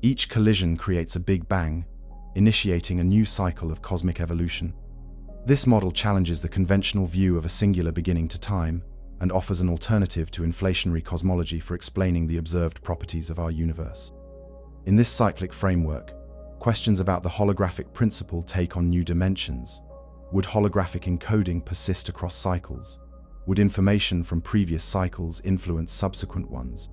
Each collision creates a Big Bang, initiating a new cycle of cosmic evolution. This model challenges the conventional view of a singular beginning to time and offers an alternative to inflationary cosmology for explaining the observed properties of our universe. In this cyclic framework, questions about the holographic principle take on new dimensions. Would holographic encoding persist across cycles? Would information from previous cycles influence subsequent ones?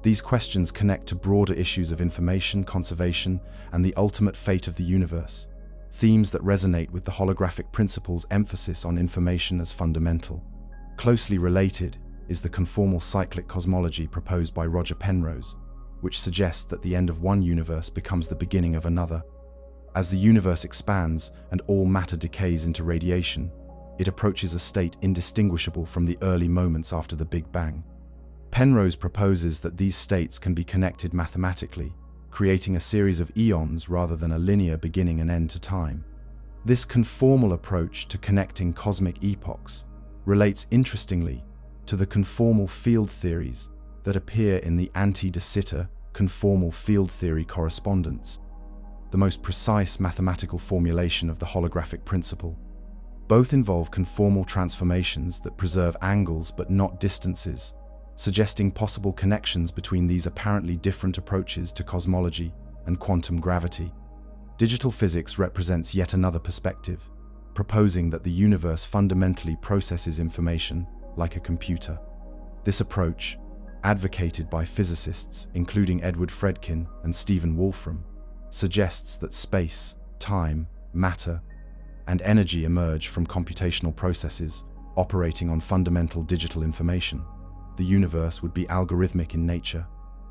These questions connect to broader issues of information conservation and the ultimate fate of the universe, themes that resonate with the holographic principle's emphasis on information as fundamental. Closely related is the conformal cyclic cosmology proposed by Roger Penrose, which suggests that the end of one universe becomes the beginning of another. As the universe expands and all matter decays into radiation, it approaches a state indistinguishable from the early moments after the Big Bang. Penrose proposes that these states can be connected mathematically, creating a series of eons rather than a linear beginning and end to time. This conformal approach to connecting cosmic epochs relates interestingly to the conformal field theories that appear in the Anti-de Sitter conformal field theory correspondence, the most precise mathematical formulation of the holographic principle. Both involve conformal transformations that preserve angles but not distances, suggesting possible connections between these apparently different approaches to cosmology and quantum gravity. Digital physics represents yet another perspective, proposing that the universe fundamentally processes information like a computer. This approach, advocated by physicists including Edward Fredkin and Stephen Wolfram, suggests that space, time, matter, and energy emerge from computational processes operating on fundamental digital information. The universe would be algorithmic in nature,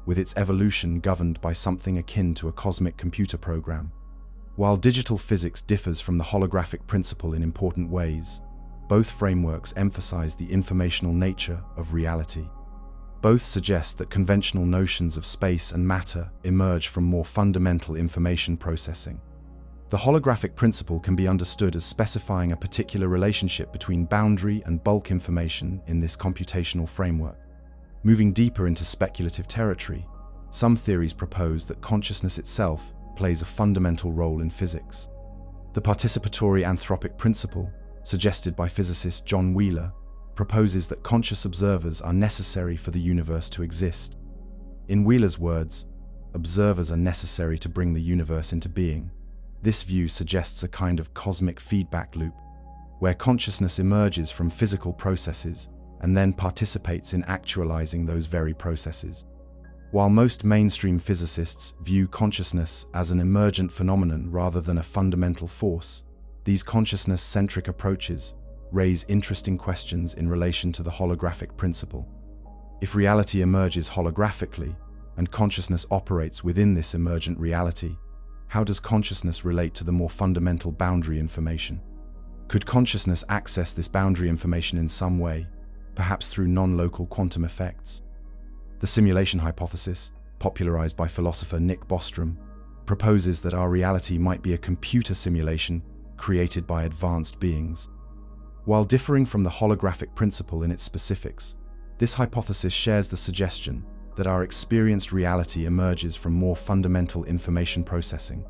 with its evolution governed by something akin to a cosmic computer program. While digital physics differs from the holographic principle in important ways, both frameworks emphasize the informational nature of reality. Both suggest that conventional notions of space and matter emerge from more fundamental information processing. The holographic principle can be understood as specifying a particular relationship between boundary and bulk information in this computational framework. Moving deeper into speculative territory, some theories propose that consciousness itself plays a fundamental role in physics. The participatory anthropic principle, suggested by physicist John Wheeler, proposes that conscious observers are necessary for the universe to exist. In Wheeler's words, observers are necessary to bring the universe into being. This view suggests a kind of cosmic feedback loop, where consciousness emerges from physical processes and then participates in actualizing those very processes. While most mainstream physicists view consciousness as an emergent phenomenon rather than a fundamental force, these consciousness-centric approaches raise interesting questions in relation to the holographic principle. If reality emerges holographically, and consciousness operates within this emergent reality, how does consciousness relate to the more fundamental boundary information? Could consciousness access this boundary information in some way, perhaps through non-local quantum effects? The simulation hypothesis, popularized by philosopher Nick Bostrom, proposes that our reality might be a computer simulation created by advanced beings. While differing from the holographic principle in its specifics, this hypothesis shares the suggestion that our experienced reality emerges from more fundamental information processing.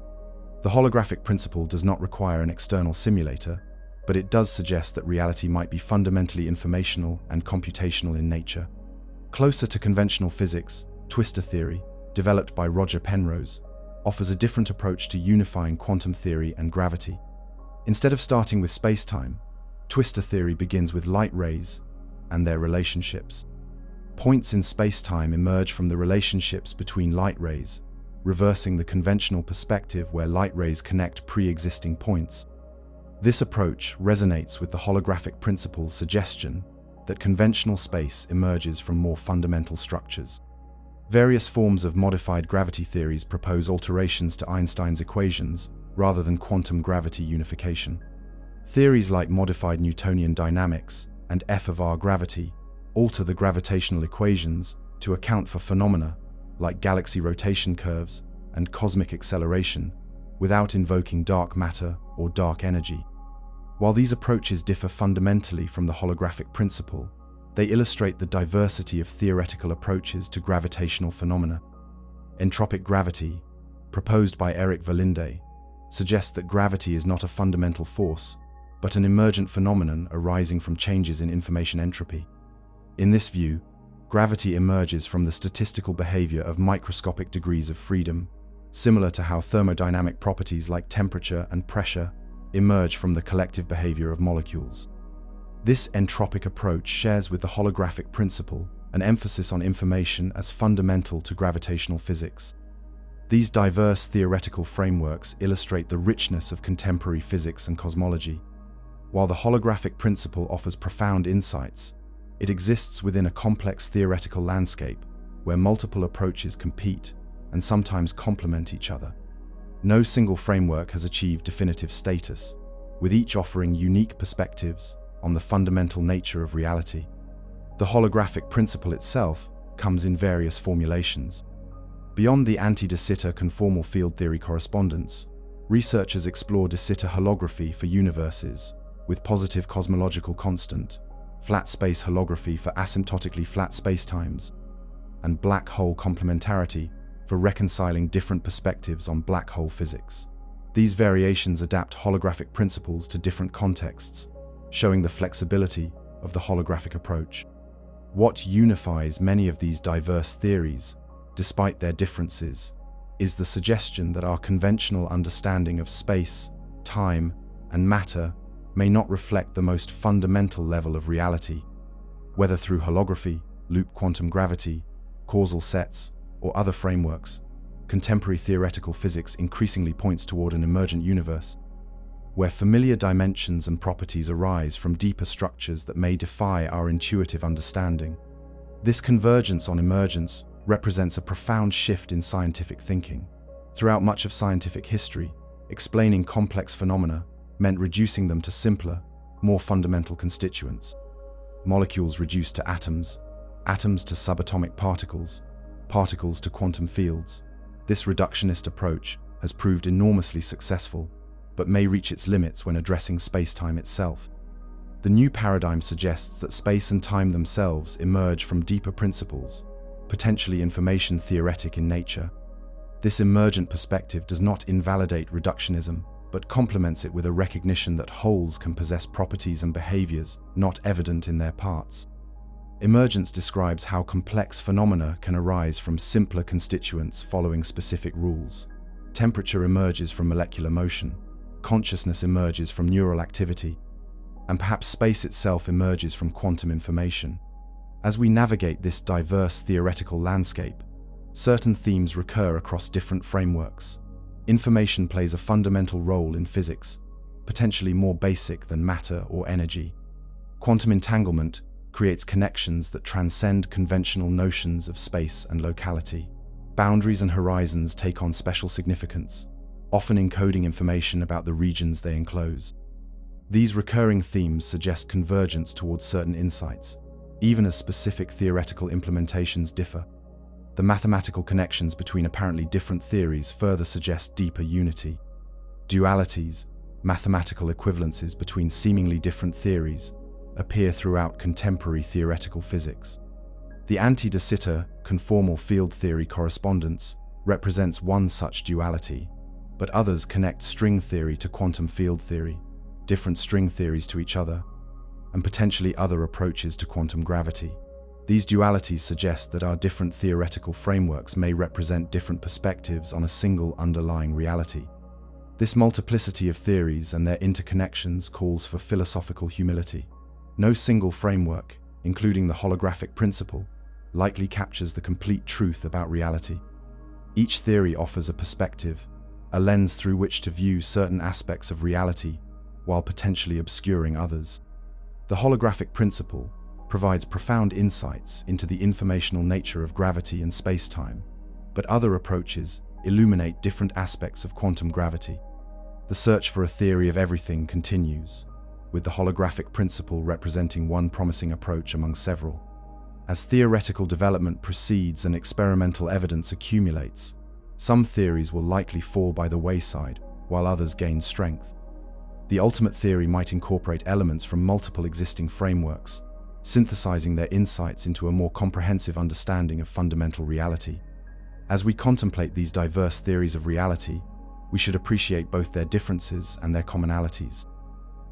The holographic principle does not require an external simulator, but it does suggest that reality might be fundamentally informational and computational in nature. Closer to conventional physics, twistor theory, developed by Roger Penrose, offers a different approach to unifying quantum theory and gravity. Instead of starting with space-time, twistor theory begins with light rays and their relationships. Points in space-time emerge from the relationships between light rays, reversing the conventional perspective where light rays connect pre-existing points. This approach resonates with the holographic principle's suggestion that conventional space emerges from more fundamental structures. Various forms of modified gravity theories propose alterations to Einstein's equations rather than quantum gravity unification. Theories like modified Newtonian dynamics and F of R gravity alter the gravitational equations to account for phenomena like galaxy rotation curves and cosmic acceleration without invoking dark matter or dark energy. While these approaches differ fundamentally from the holographic principle, they illustrate the diversity of theoretical approaches to gravitational phenomena. Entropic gravity, proposed by Eric Verlinde, suggests that gravity is not a fundamental force, but an emergent phenomenon arising from changes in information entropy. In this view, gravity emerges from the statistical behavior of microscopic degrees of freedom, similar to how thermodynamic properties like temperature and pressure emerge from the collective behavior of molecules. This entropic approach shares with the holographic principle an emphasis on information as fundamental to gravitational physics. These diverse theoretical frameworks illustrate the richness of contemporary physics and cosmology. While the holographic principle offers profound insights, it exists within a complex theoretical landscape where multiple approaches compete and sometimes complement each other. No single framework has achieved definitive status, with each offering unique perspectives on the fundamental nature of reality. The holographic principle itself comes in various formulations. Beyond the anti-de Sitter conformal field theory correspondence, researchers explore de Sitter holography for universes with positive cosmological constant, flat space holography for asymptotically flat spacetimes, and black hole complementarity for reconciling different perspectives on black hole physics. These variations adapt holographic principles to different contexts, showing the flexibility of the holographic approach. What unifies many of these diverse theories, despite their differences, is the suggestion that our conventional understanding of space, time, and matter may not reflect the most fundamental level of reality. Whether through holography, loop quantum gravity, causal sets, or other frameworks, contemporary theoretical physics increasingly points toward an emergent universe, where familiar dimensions and properties arise from deeper structures that may defy our intuitive understanding. This convergence on emergence represents a profound shift in scientific thinking. Throughout much of scientific history, explaining complex phenomena meant reducing them to simpler, more fundamental constituents. Molecules reduced to atoms, atoms to subatomic particles, particles to quantum fields. This reductionist approach has proved enormously successful, but may reach its limits when addressing space-time itself. The new paradigm suggests that space and time themselves emerge from deeper principles, potentially information theoretic in nature. This emergent perspective does not invalidate reductionism, but complements it with a recognition that wholes can possess properties and behaviors not evident in their parts. Emergence describes how complex phenomena can arise from simpler constituents following specific rules. Temperature emerges from molecular motion, consciousness emerges from neural activity, and perhaps space itself emerges from quantum information. As we navigate this diverse theoretical landscape, certain themes recur across different frameworks. Information plays a fundamental role in physics, potentially more basic than matter or energy. Quantum entanglement creates connections that transcend conventional notions of space and locality. Boundaries and horizons take on special significance, often encoding information about the regions they enclose. These recurring themes suggest convergence towards certain insights, even as specific theoretical implementations differ. The mathematical connections between apparently different theories further suggest deeper unity. Dualities, mathematical equivalences between seemingly different theories, appear throughout contemporary theoretical physics. The anti-de Sitter conformal field theory correspondence represents one such duality, but others connect string theory to quantum field theory, different string theories to each other, and potentially other approaches to quantum gravity. These dualities suggest that our different theoretical frameworks may represent different perspectives on a single underlying reality. This multiplicity of theories and their interconnections calls for philosophical humility. No single framework, including the holographic principle, likely captures the complete truth about reality. Each theory offers a perspective, a lens through which to view certain aspects of reality while potentially obscuring others. The holographic principle provides profound insights into the informational nature of gravity and space-time, but other approaches illuminate different aspects of quantum gravity. The search for a theory of everything continues, with the holographic principle representing one promising approach among several. As theoretical development proceeds and experimental evidence accumulates, some theories will likely fall by the wayside, while others gain strength. The ultimate theory might incorporate elements from multiple existing frameworks, synthesizing their insights into a more comprehensive understanding of fundamental reality. As we contemplate these diverse theories of reality, we should appreciate both their differences and their commonalities.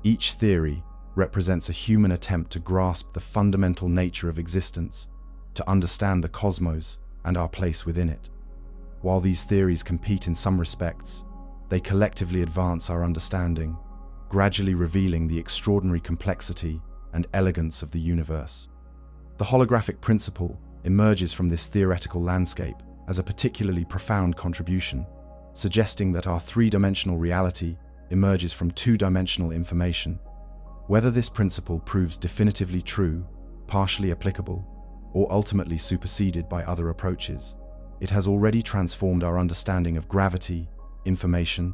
Each theory represents a human attempt to grasp the fundamental nature of existence, to understand the cosmos and our place within it. While these theories compete in some respects, they collectively advance our understanding, gradually revealing the extraordinary complexity and elegance of the universe. The holographic principle emerges from this theoretical landscape as a particularly profound contribution, suggesting that our three-dimensional reality emerges from two-dimensional information. Whether this principle proves definitively true, partially applicable, or ultimately superseded by other approaches, it has already transformed our understanding of gravity, information,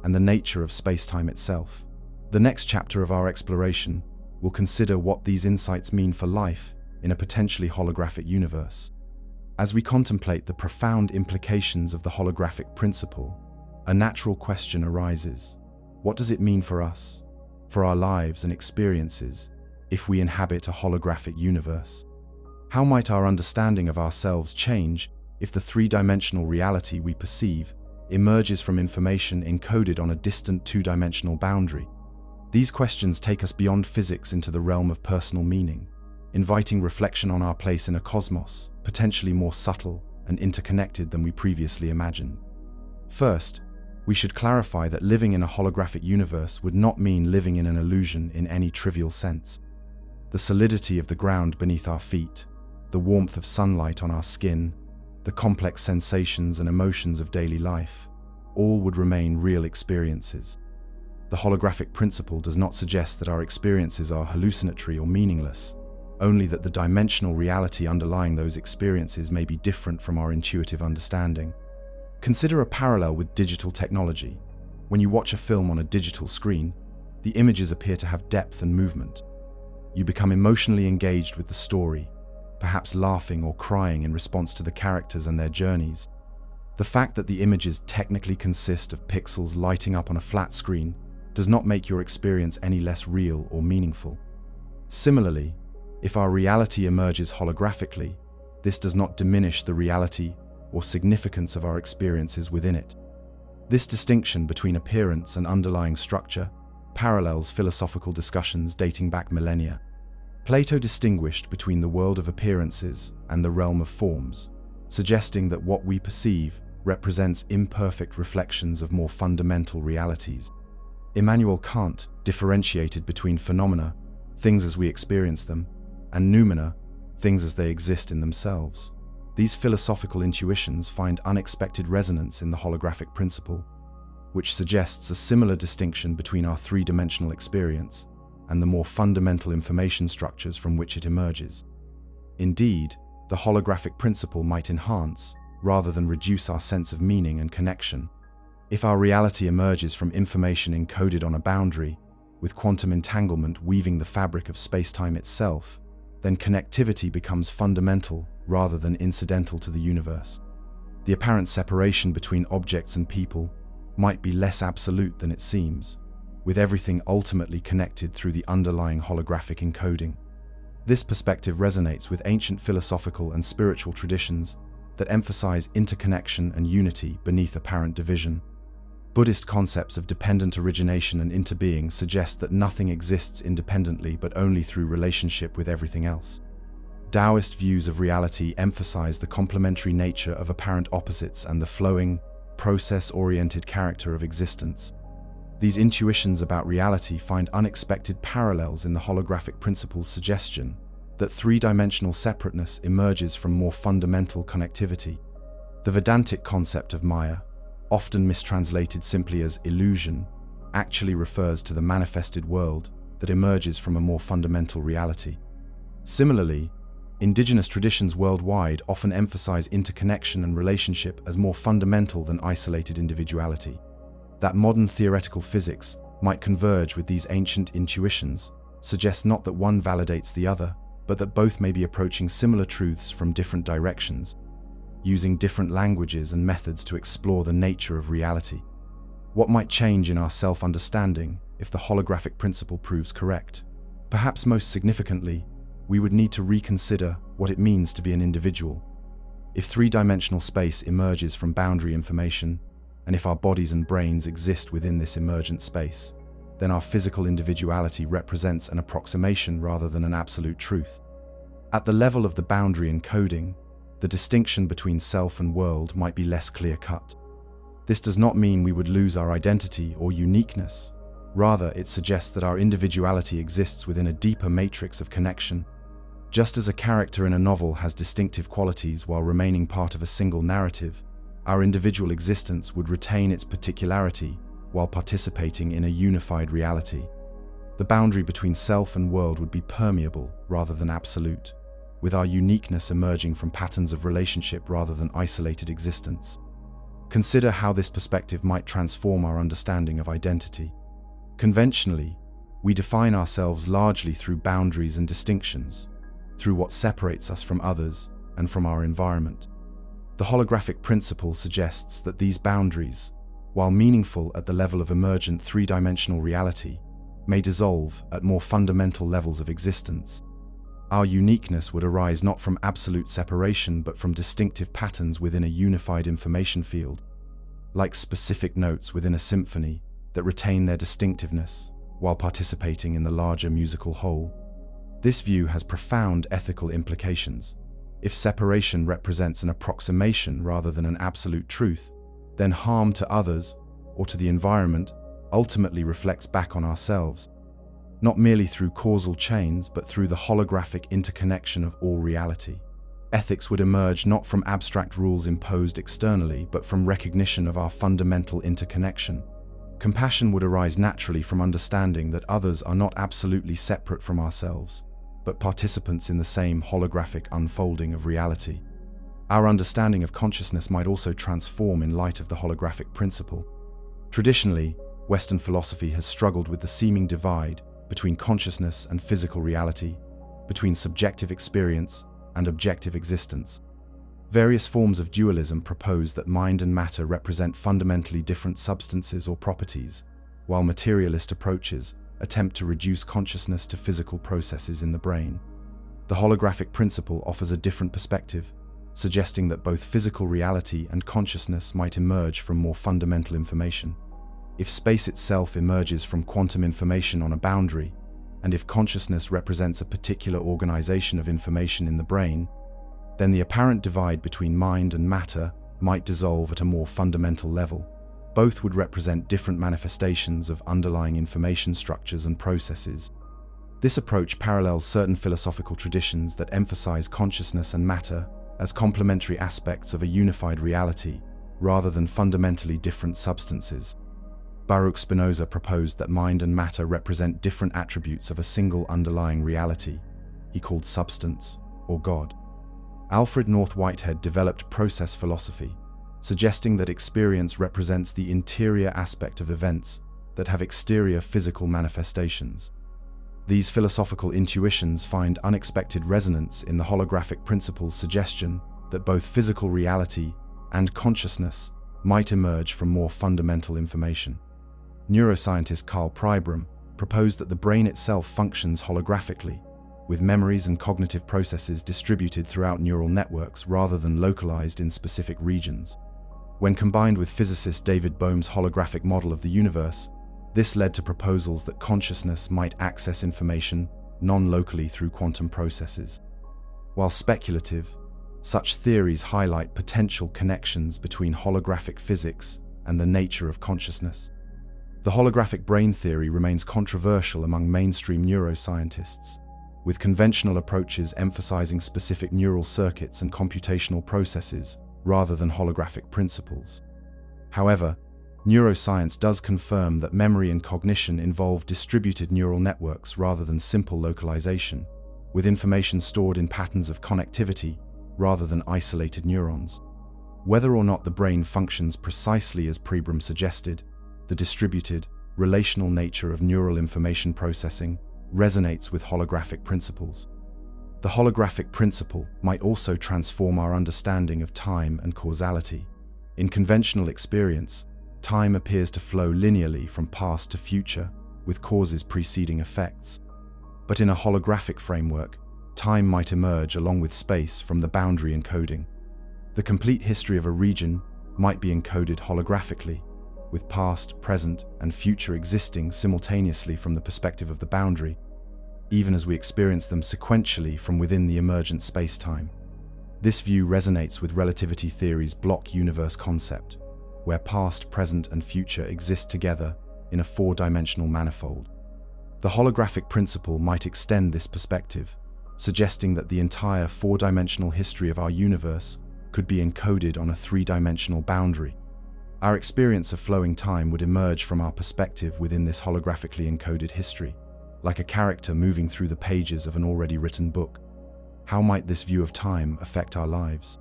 and the nature of space-time itself. The next chapter of our exploration will consider what these insights mean for life in a potentially holographic universe. As we contemplate the profound implications of the holographic principle, a natural question arises. What does it mean for us, for our lives and experiences, if we inhabit a holographic universe? How might our understanding of ourselves change if the three-dimensional reality we perceive emerges from information encoded on a distant two-dimensional boundary? These questions take us beyond physics into the realm of personal meaning, inviting reflection on our place in a cosmos, potentially more subtle and interconnected than we previously imagined. First, we should clarify that living in a holographic universe would not mean living in an illusion in any trivial sense. The solidity of the ground beneath our feet, the warmth of sunlight on our skin, the complex sensations and emotions of daily life, all would remain real experiences. The holographic principle does not suggest that our experiences are hallucinatory or meaningless, only that the dimensional reality underlying those experiences may be different from our intuitive understanding. Consider a parallel with digital technology. When you watch a film on a digital screen, the images appear to have depth and movement. You become emotionally engaged with the story, perhaps laughing or crying in response to the characters and their journeys. The fact that the images technically consist of pixels lighting up on a flat screen does not make your experience any less real or meaningful. Similarly, if our reality emerges holographically, this does not diminish the reality or significance of our experiences within it. This distinction between appearance and underlying structure parallels philosophical discussions dating back millennia. Plato distinguished between the world of appearances and the realm of forms, suggesting that what we perceive represents imperfect reflections of more fundamental realities. Immanuel Kant differentiated between phenomena, things as we experience them, and noumena, things as they exist in themselves. These philosophical intuitions find unexpected resonance in the holographic principle, which suggests a similar distinction between our three-dimensional experience and the more fundamental information structures from which it emerges. Indeed, the holographic principle might enhance, rather than reduce, our sense of meaning and connection. If our reality emerges from information encoded on a boundary, with quantum entanglement weaving the fabric of space-time itself, then connectivity becomes fundamental rather than incidental to the universe. The apparent separation between objects and people might be less absolute than it seems, with everything ultimately connected through the underlying holographic encoding. This perspective resonates with ancient philosophical and spiritual traditions that emphasize interconnection and unity beneath apparent division. Buddhist concepts of dependent origination and interbeing suggest that nothing exists independently but only through relationship with everything else. Taoist views of reality emphasize the complementary nature of apparent opposites and the flowing, process-oriented character of existence. These intuitions about reality find unexpected parallels in the holographic principle's suggestion that three-dimensional separateness emerges from more fundamental connectivity. The Vedantic concept of Maya, often mistranslated simply as illusion, actually refers to the manifested world that emerges from a more fundamental reality. Similarly, indigenous traditions worldwide often emphasize interconnection and relationship as more fundamental than isolated individuality. That modern theoretical physics might converge with these ancient intuitions suggests not that one validates the other, but that both may be approaching similar truths from different directions, using different languages and methods to explore the nature of reality. What might change in our self-understanding if the holographic principle proves correct? Perhaps most significantly, we would need to reconsider what it means to be an individual. If three-dimensional space emerges from boundary information, and if our bodies and brains exist within this emergent space, then our physical individuality represents an approximation rather than an absolute truth. At the level of the boundary encoding, the distinction between self and world might be less clear-cut. This does not mean we would lose our identity or uniqueness. Rather, it suggests that our individuality exists within a deeper matrix of connection. Just as a character in a novel has distinctive qualities while remaining part of a single narrative, our individual existence would retain its particularity while participating in a unified reality. The boundary between self and world would be permeable rather than absolute, with our uniqueness emerging from patterns of relationship rather than isolated existence. Consider how this perspective might transform our understanding of identity. Conventionally, we define ourselves largely through boundaries and distinctions, through what separates us from others and from our environment. The holographic principle suggests that these boundaries, while meaningful at the level of emergent three-dimensional reality, may dissolve at more fundamental levels of existence. Our uniqueness would arise not from absolute separation but from distinctive patterns within a unified information field, like specific notes within a symphony that retain their distinctiveness while participating in the larger musical whole. This view has profound ethical implications. If separation represents an approximation rather than an absolute truth, then harm to others or to the environment ultimately reflects back on ourselves, not merely through causal chains but through the holographic interconnection of all reality. Ethics would emerge not from abstract rules imposed externally but from recognition of our fundamental interconnection. Compassion would arise naturally from understanding that others are not absolutely separate from ourselves, but participants in the same holographic unfolding of reality. Our understanding of consciousness might also transform in light of the holographic principle. Traditionally, Western philosophy has struggled with the seeming divide between consciousness and physical reality, between subjective experience and objective existence. Various forms of dualism propose that mind and matter represent fundamentally different substances or properties, while materialist approaches attempt to reduce consciousness to physical processes in the brain. The holographic principle offers a different perspective, suggesting that both physical reality and consciousness might emerge from more fundamental information. If space itself emerges from quantum information on a boundary, and if consciousness represents a particular organization of information in the brain, then the apparent divide between mind and matter might dissolve at a more fundamental level. Both would represent different manifestations of underlying information structures and processes. This approach parallels certain philosophical traditions that emphasize consciousness and matter as complementary aspects of a unified reality, rather than fundamentally different substances. Baruch Spinoza proposed that mind and matter represent different attributes of a single underlying reality, he called substance, or God. Alfred North Whitehead developed process philosophy, suggesting that experience represents the interior aspect of events that have exterior physical manifestations. These philosophical intuitions find unexpected resonance in the holographic principle's suggestion that both physical reality and consciousness might emerge from more fundamental information. Neuroscientist Carl Pribram proposed that the brain itself functions holographically, with memories and cognitive processes distributed throughout neural networks rather than localized in specific regions. When combined with physicist David Bohm's holographic model of the universe, this led to proposals that consciousness might access information non-locally through quantum processes. While speculative, such theories highlight potential connections between holographic physics and the nature of consciousness. The holographic brain theory remains controversial among mainstream neuroscientists, with conventional approaches emphasizing specific neural circuits and computational processes rather than holographic principles. However, neuroscience does confirm that memory and cognition involve distributed neural networks rather than simple localization, with information stored in patterns of connectivity rather than isolated neurons. Whether or not the brain functions precisely as Pribram suggested, the distributed, relational nature of neural information processing resonates with holographic principles. The holographic principle might also transform our understanding of time and causality. In conventional experience, time appears to flow linearly from past to future, with causes preceding effects. But in a holographic framework, time might emerge along with space from the boundary encoding. The complete history of a region might be encoded holographically, with past, present, and future existing simultaneously from the perspective of the boundary, even as we experience them sequentially from within the emergent space-time. This view resonates with relativity theory's block universe concept, where past, present, and future exist together in a four-dimensional manifold. The holographic principle might extend this perspective, suggesting that the entire four-dimensional history of our universe could be encoded on a three-dimensional boundary. Our experience of flowing time would emerge from our perspective within this holographically encoded history, like a character moving through the pages of an already written book. How might this view of time affect our lives?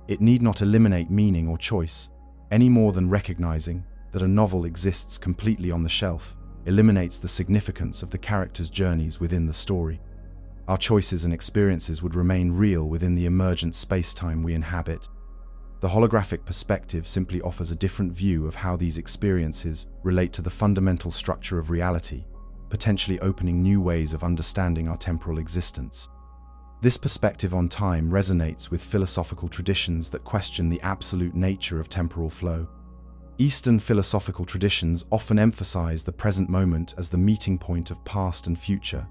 It need not eliminate meaning or choice, any more than recognizing that a novel exists completely on the shelf eliminates the significance of the character's journeys within the story. Our choices and experiences would remain real within the emergent space-time we inhabit. The holographic perspective simply offers a different view of how these experiences relate to the fundamental structure of reality, potentially opening new ways of understanding our temporal existence. This perspective on time resonates with philosophical traditions that question the absolute nature of temporal flow. Eastern philosophical traditions often emphasize the present moment as the meeting point of past and future,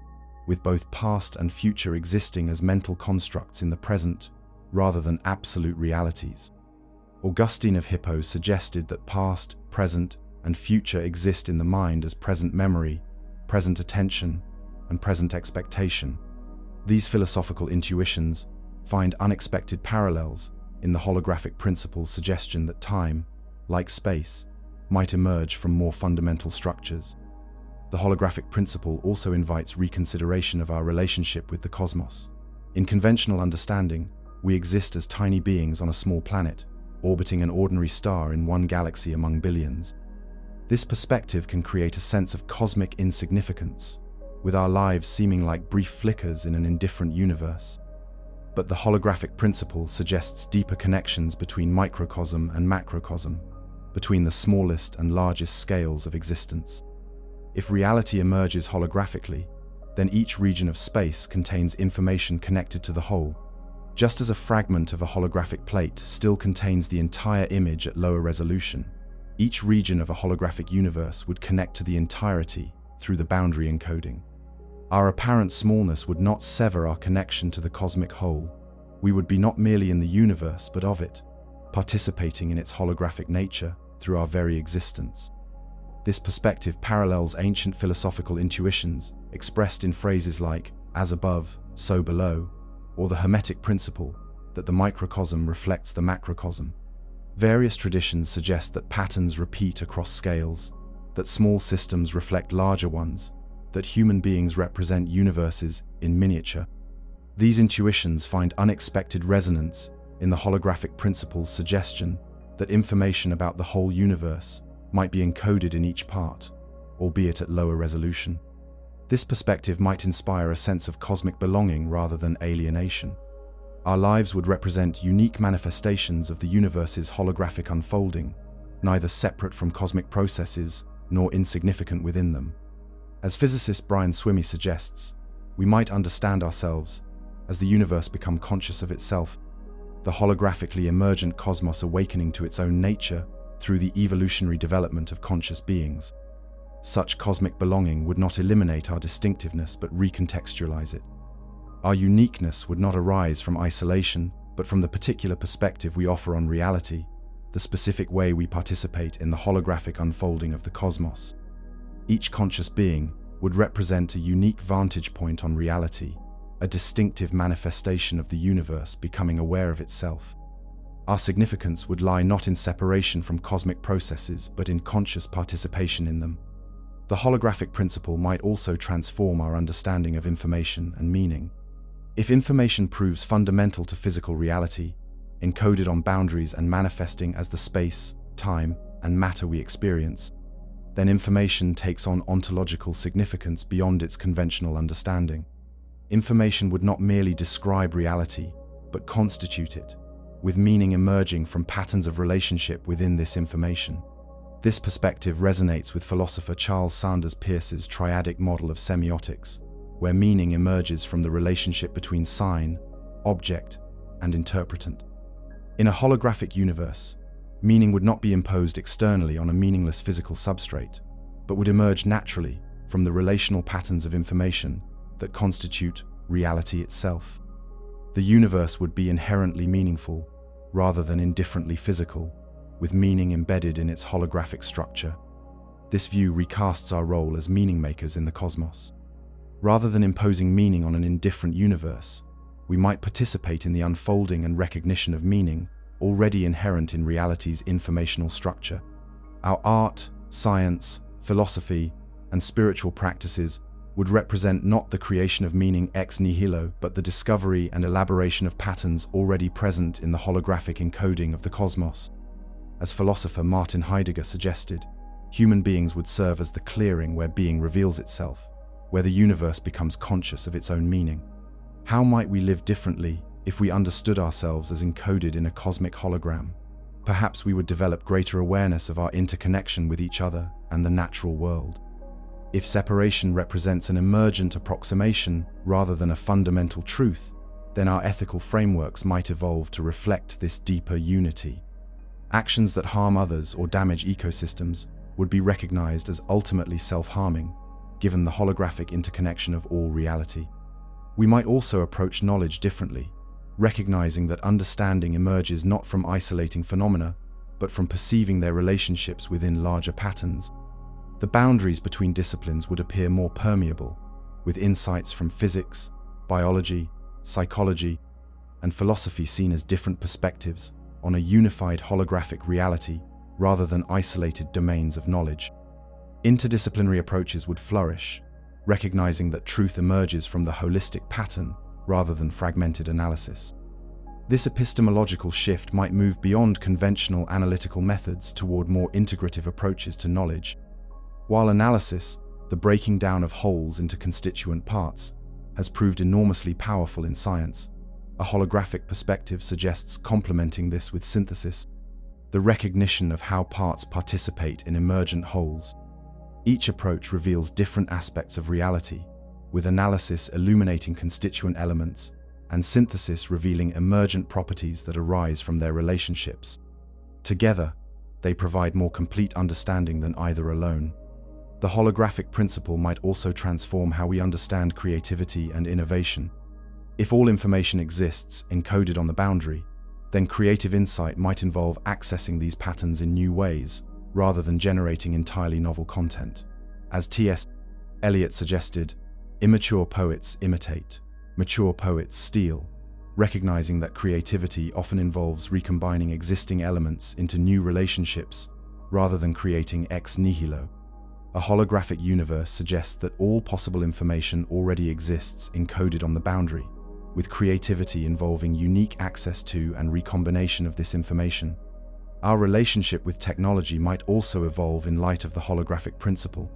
with both past and future existing as mental constructs in the present, rather than absolute realities. Augustine of Hippo suggested that past, present, and future exist in the mind as present memory, present attention, and present expectation. These philosophical intuitions find unexpected parallels in the holographic principle's suggestion that time, like space, might emerge from more fundamental structures. The holographic principle also invites reconsideration of our relationship with the cosmos. In conventional understanding, we exist as tiny beings on a small planet, orbiting an ordinary star in one galaxy among billions. This perspective can create a sense of cosmic insignificance, with our lives seeming like brief flickers in an indifferent universe. But the holographic principle suggests deeper connections between microcosm and macrocosm, between the smallest and largest scales of existence. If reality emerges holographically, then each region of space contains information connected to the whole, just as a fragment of a holographic plate still contains the entire image at lower resolution. Each region of a holographic universe would connect to the entirety through the boundary encoding. Our apparent smallness would not sever our connection to the cosmic whole. We would be not merely in the universe, but of it, participating in its holographic nature through our very existence. This perspective parallels ancient philosophical intuitions expressed in phrases like, as above, so below, or the Hermetic principle that the microcosm reflects the macrocosm. Various traditions suggest that patterns repeat across scales, that small systems reflect larger ones, that human beings represent universes in miniature. These intuitions find unexpected resonance in the holographic principle's suggestion that information about the whole universe might be encoded in each part, albeit at lower resolution. This perspective might inspire a sense of cosmic belonging rather than alienation. Our lives would represent unique manifestations of the universe's holographic unfolding, neither separate from cosmic processes nor insignificant within them. As physicist Brian Swimme suggests, we might understand ourselves as the universe become conscious of itself, the holographically emergent cosmos awakening to its own nature through the evolutionary development of conscious beings. Such cosmic belonging would not eliminate our distinctiveness but recontextualize it. Our uniqueness would not arise from isolation, but from the particular perspective we offer on reality, the specific way we participate in the holographic unfolding of the cosmos. Each conscious being would represent a unique vantage point on reality, a distinctive manifestation of the universe becoming aware of itself. Our significance would lie not in separation from cosmic processes, but in conscious participation in them. The holographic principle might also transform our understanding of information and meaning. If information proves fundamental to physical reality, encoded on boundaries and manifesting as the space, time, and matter we experience, then information takes on ontological significance beyond its conventional understanding. Information would not merely describe reality, but constitute it, with meaning emerging from patterns of relationship within this information. This perspective resonates with philosopher Charles Sanders Peirce's triadic model of semiotics, where meaning emerges from the relationship between sign, object, and interpretant. In a holographic universe, meaning would not be imposed externally on a meaningless physical substrate, but would emerge naturally from the relational patterns of information that constitute reality itself. The universe would be inherently meaningful, rather than indifferently physical, with meaning embedded in its holographic structure. This view recasts our role as meaning makers in the cosmos. Rather than imposing meaning on an indifferent universe, we might participate in the unfolding and recognition of meaning already inherent in reality's informational structure. Our art, science, philosophy, and spiritual practices would represent not the creation of meaning ex nihilo, but the discovery and elaboration of patterns already present in the holographic encoding of the cosmos. As philosopher Martin Heidegger suggested, human beings would serve as the clearing where being reveals itself, where the universe becomes conscious of its own meaning. How might we live differently if we understood ourselves as encoded in a cosmic hologram? Perhaps we would develop greater awareness of our interconnection with each other and the natural world. If separation represents an emergent approximation rather than a fundamental truth, then our ethical frameworks might evolve to reflect this deeper unity. Actions that harm others or damage ecosystems would be recognized as ultimately self-harming, given the holographic interconnection of all reality. We might also approach knowledge differently, recognizing that understanding emerges not from isolating phenomena, but from perceiving their relationships within larger patterns. The boundaries between disciplines would appear more permeable, with insights from physics, biology, psychology, and philosophy seen as different perspectives on a unified holographic reality rather than isolated domains of knowledge. Interdisciplinary approaches would flourish, recognizing that truth emerges from the holistic pattern rather than fragmented analysis. This epistemological shift might move beyond conventional analytical methods toward more integrative approaches to knowledge. While analysis, the breaking down of wholes into constituent parts, has proved enormously powerful in science, a holographic perspective suggests complementing this with synthesis, the recognition of how parts participate in emergent wholes. Each approach reveals different aspects of reality, with analysis illuminating constituent elements and synthesis revealing emergent properties that arise from their relationships. Together, they provide more complete understanding than either alone. The holographic principle might also transform how we understand creativity and innovation. If all information exists encoded on the boundary, then creative insight might involve accessing these patterns in new ways, rather than generating entirely novel content. As T.S. Eliot suggested, immature poets imitate, mature poets steal, recognizing that creativity often involves recombining existing elements into new relationships rather than creating ex nihilo. A holographic universe suggests that all possible information already exists encoded on the boundary, with creativity involving unique access to and recombination of this information. Our relationship with technology might also evolve in light of the holographic principle.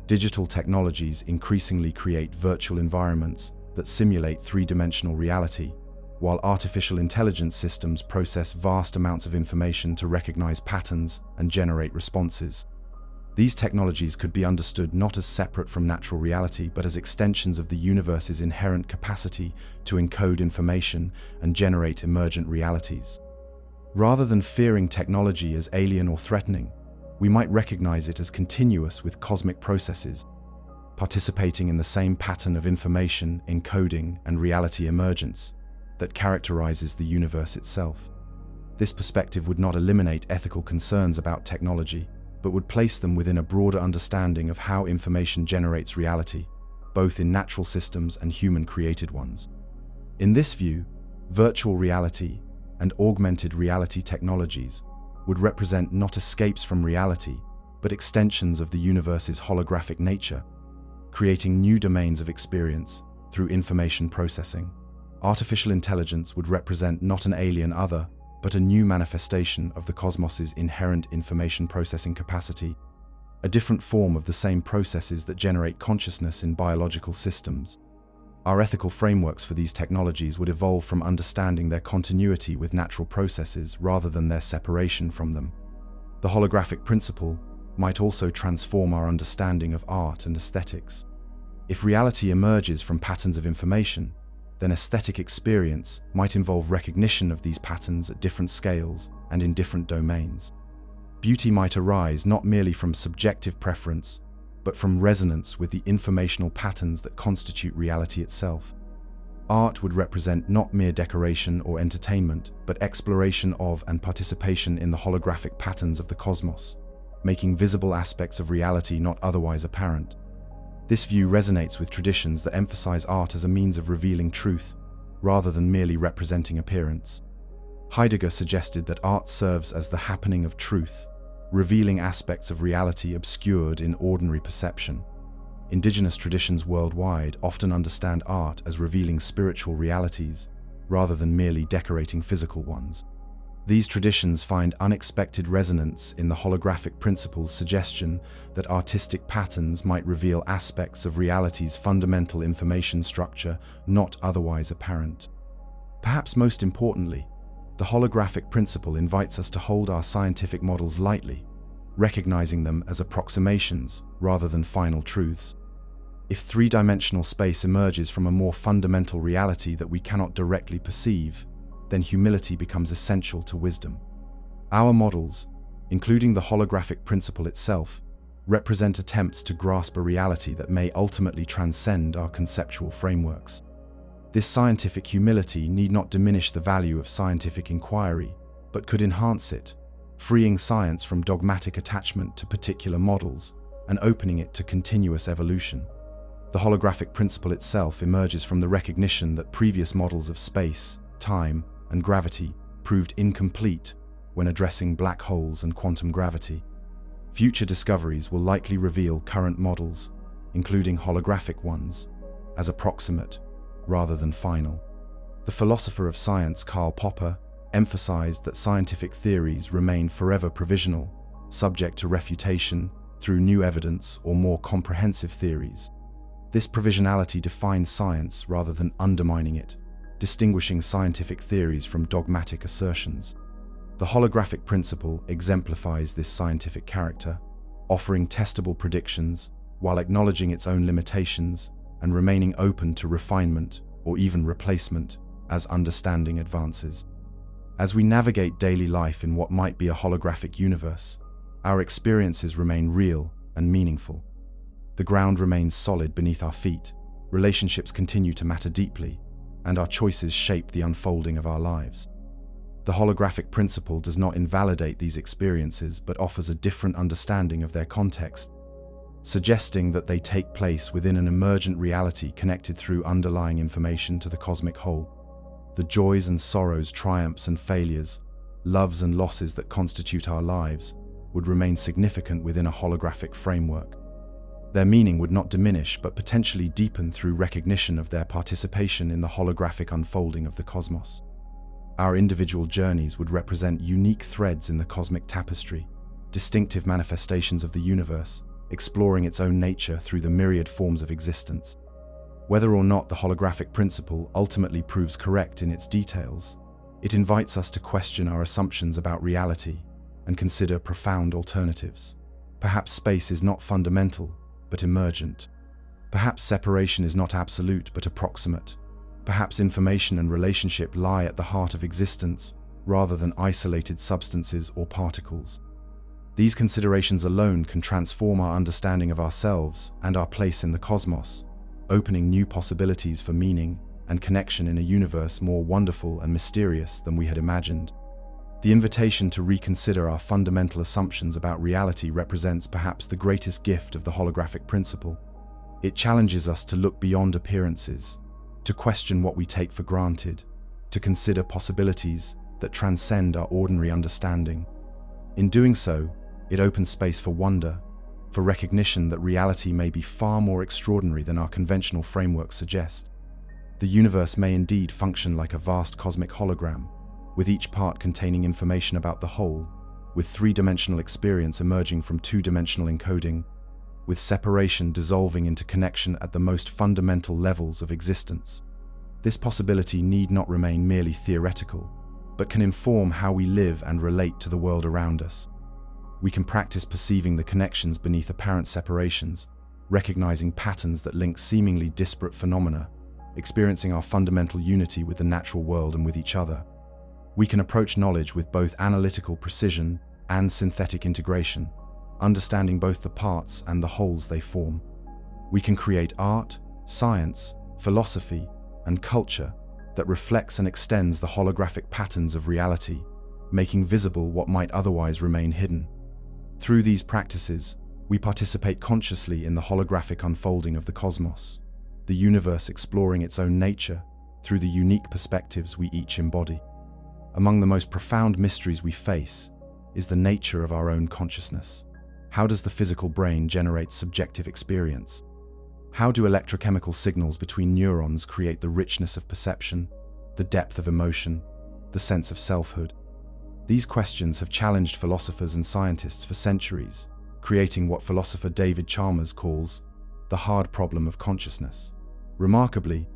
Digital technologies increasingly create virtual environments that simulate three-dimensional reality, while artificial intelligence systems process vast amounts of information to recognize patterns and generate responses. These technologies could be understood not as separate from natural reality, but as extensions of the universe's inherent capacity to encode information and generate emergent realities. Rather than fearing technology as alien or threatening, we might recognize it as continuous with cosmic processes, participating in the same pattern of information, encoding, and reality emergence that characterizes the universe itself. This perspective would not eliminate ethical concerns about technology, but would place them within a broader understanding of how information generates reality, both in natural systems and human-created ones. In this view, virtual reality and augmented reality technologies would represent not escapes from reality, but extensions of the universe's holographic nature, creating new domains of experience through information processing. Artificial intelligence would represent not an alien other, but a new manifestation of the cosmos's inherent information processing capacity, a different form of the same processes that generate consciousness in biological systems. Our ethical frameworks for these technologies would evolve from understanding their continuity with natural processes rather than their separation from them. The holographic principle might also transform our understanding of art and aesthetics. If reality emerges from patterns of information, then aesthetic experience might involve recognition of these patterns at different scales and in different domains. Beauty might arise not merely from subjective preference, but from resonance with the informational patterns that constitute reality itself. Art would represent not mere decoration or entertainment, but exploration of and participation in the holographic patterns of the cosmos, making visible aspects of reality not otherwise apparent. This view resonates with traditions that emphasize art as a means of revealing truth, rather than merely representing appearance. Heidegger suggested that art serves as the happening of truth, revealing aspects of reality obscured in ordinary perception. Indigenous traditions worldwide often understand art as revealing spiritual realities, rather than merely decorating physical ones. These traditions find unexpected resonance in the holographic principle's suggestion that artistic patterns might reveal aspects of reality's fundamental information structure not otherwise apparent. Perhaps most importantly, the holographic principle invites us to hold our scientific models lightly, recognizing them as approximations rather than final truths. If three-dimensional space emerges from a more fundamental reality that we cannot directly perceive, then humility becomes essential to wisdom. Our models, including the holographic principle itself, represent attempts to grasp a reality that may ultimately transcend our conceptual frameworks. This scientific humility need not diminish the value of scientific inquiry, but could enhance it, freeing science from dogmatic attachment to particular models and opening it to continuous evolution. The holographic principle itself emerges from the recognition that previous models of space, time, and gravity proved incomplete when addressing black holes and quantum gravity. Future discoveries will likely reveal current models, including holographic ones, as approximate rather than final. The philosopher of science Karl Popper emphasized that scientific theories remain forever provisional, subject to refutation through new evidence or more comprehensive theories. This provisionality defines science rather than undermining it, distinguishing scientific theories from dogmatic assertions. The holographic principle exemplifies this scientific character, offering testable predictions while acknowledging its own limitations and remaining open to refinement or even replacement as understanding advances. As we navigate daily life in what might be a holographic universe, our experiences remain real and meaningful. The ground remains solid beneath our feet, relationships continue to matter deeply, and our choices shape the unfolding of our lives. The holographic principle does not invalidate these experiences but offers a different understanding of their context, suggesting that they take place within an emergent reality connected through underlying information to the cosmic whole. The joys and sorrows, triumphs and failures, loves and losses that constitute our lives would remain significant within a holographic framework. Their meaning would not diminish but potentially deepen through recognition of their participation in the holographic unfolding of the cosmos. Our individual journeys would represent unique threads in the cosmic tapestry, distinctive manifestations of the universe, exploring its own nature through the myriad forms of existence. Whether or not the holographic principle ultimately proves correct in its details, it invites us to question our assumptions about reality and consider profound alternatives. Perhaps space is not fundamental, but emergent. Perhaps separation is not absolute, but approximate. Perhaps information and relationship lie at the heart of existence, rather than isolated substances or particles. These considerations alone can transform our understanding of ourselves and our place in the cosmos, opening new possibilities for meaning and connection in a universe more wonderful and mysterious than we had imagined. The invitation to reconsider our fundamental assumptions about reality represents perhaps the greatest gift of the holographic principle. It challenges us to look beyond appearances, to question what we take for granted, to consider possibilities that transcend our ordinary understanding. In doing so, it opens space for wonder, for recognition that reality may be far more extraordinary than our conventional frameworks suggest. The universe may indeed function like a vast cosmic hologram, with each part containing information about the whole, with three-dimensional experience emerging from two-dimensional encoding, with separation dissolving into connection at the most fundamental levels of existence. This possibility need not remain merely theoretical, but can inform how we live and relate to the world around us. We can practice perceiving the connections beneath apparent separations, recognizing patterns that link seemingly disparate phenomena, experiencing our fundamental unity with the natural world and with each other. We can approach knowledge with both analytical precision and synthetic integration, understanding both the parts and the wholes they form. We can create art, science, philosophy, and culture that reflects and extends the holographic patterns of reality, making visible what might otherwise remain hidden. Through these practices, we participate consciously in the holographic unfolding of the cosmos, the universe exploring its own nature through the unique perspectives we each embody. Among the most profound mysteries we face is the nature of our own consciousness. How does the physical brain generate subjective experience? How do electrochemical signals between neurons create the richness of perception, the depth of emotion, the sense of selfhood? These questions have challenged philosophers and scientists for centuries, creating what philosopher David Chalmers calls the hard problem of consciousness. Remarkably,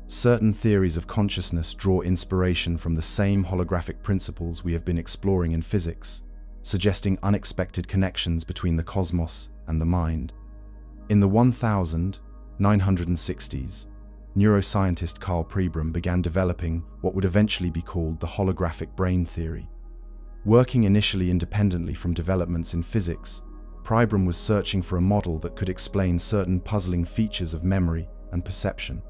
certain theories of consciousness draw inspiration from the same holographic principles we have been exploring in physics, suggesting unexpected connections between the cosmos and the mind. In the 1000, 1960s, neuroscientist Carl Pribram began developing what would eventually be called the holographic brain theory. Working initially independently from developments in physics, Pribram was searching for a model that could explain certain puzzling features of memory and perception.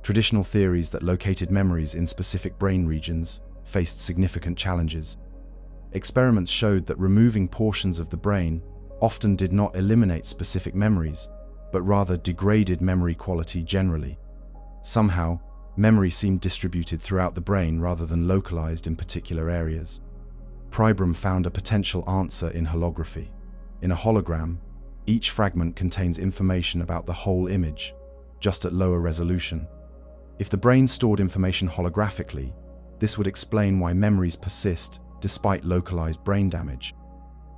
Traditional theories that located memories in specific brain regions faced significant challenges. Experiments showed that removing portions of the brain often did not eliminate specific memories, but rather degraded memory quality generally. Somehow, memory seemed distributed throughout the brain rather than localized in particular areas. Pribram found a potential answer in holography. In a hologram, each fragment contains information about the whole image, just at lower resolution. If the brain stored information holographically, this would explain why memories persist despite localized brain damage.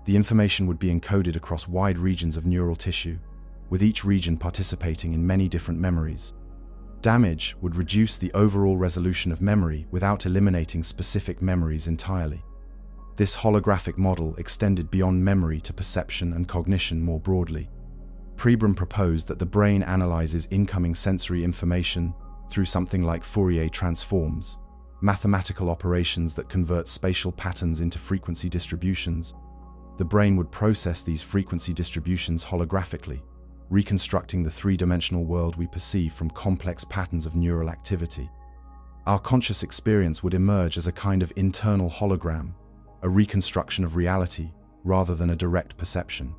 The information would be encoded across wide regions of neural tissue, with each region participating in many different memories. Damage would reduce the overall resolution of memory without eliminating specific memories entirely. This holographic model extended beyond memory to perception and cognition more broadly. Pribram proposed that the brain analyzes incoming sensory information through something like Fourier transforms, mathematical operations that convert spatial patterns into frequency distributions. The brain would process these frequency distributions holographically, reconstructing the three-dimensional world we perceive from complex patterns of neural activity. Our conscious experience would emerge as a kind of internal hologram, a reconstruction of reality rather than a direct perception.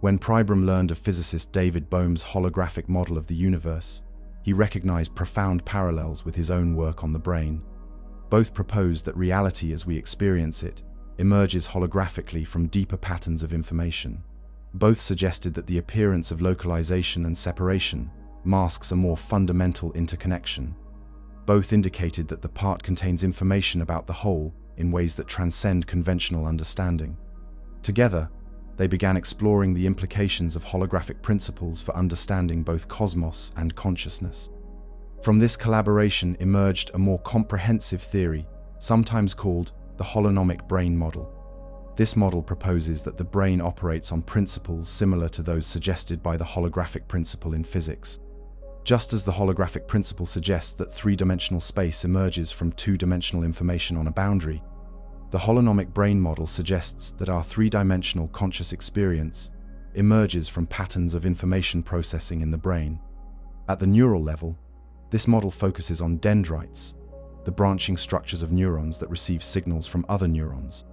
When Pribram learned of physicist David Bohm's holographic model of the universe, he recognized profound parallels with his own work on the brain. Both proposed that reality as we experience it emerges holographically from deeper patterns of information. Both suggested that the appearance of localization and separation masks a more fundamental interconnection. Both indicated that the part contains information about the whole in ways that transcend conventional understanding. Together, they began exploring the implications of holographic principles for understanding both cosmos and consciousness. From this collaboration emerged a more comprehensive theory, sometimes called the holonomic brain model. This model proposes that the brain operates on principles similar to those suggested by the holographic principle in physics. Just as the holographic principle suggests that three-dimensional space emerges from two-dimensional information on a boundary, the holonomic brain model suggests that our three-dimensional conscious experience emerges from patterns of information processing in the brain. At the neural level, this model focuses on dendrites, the branching structures of neurons that receive signals from other neurons.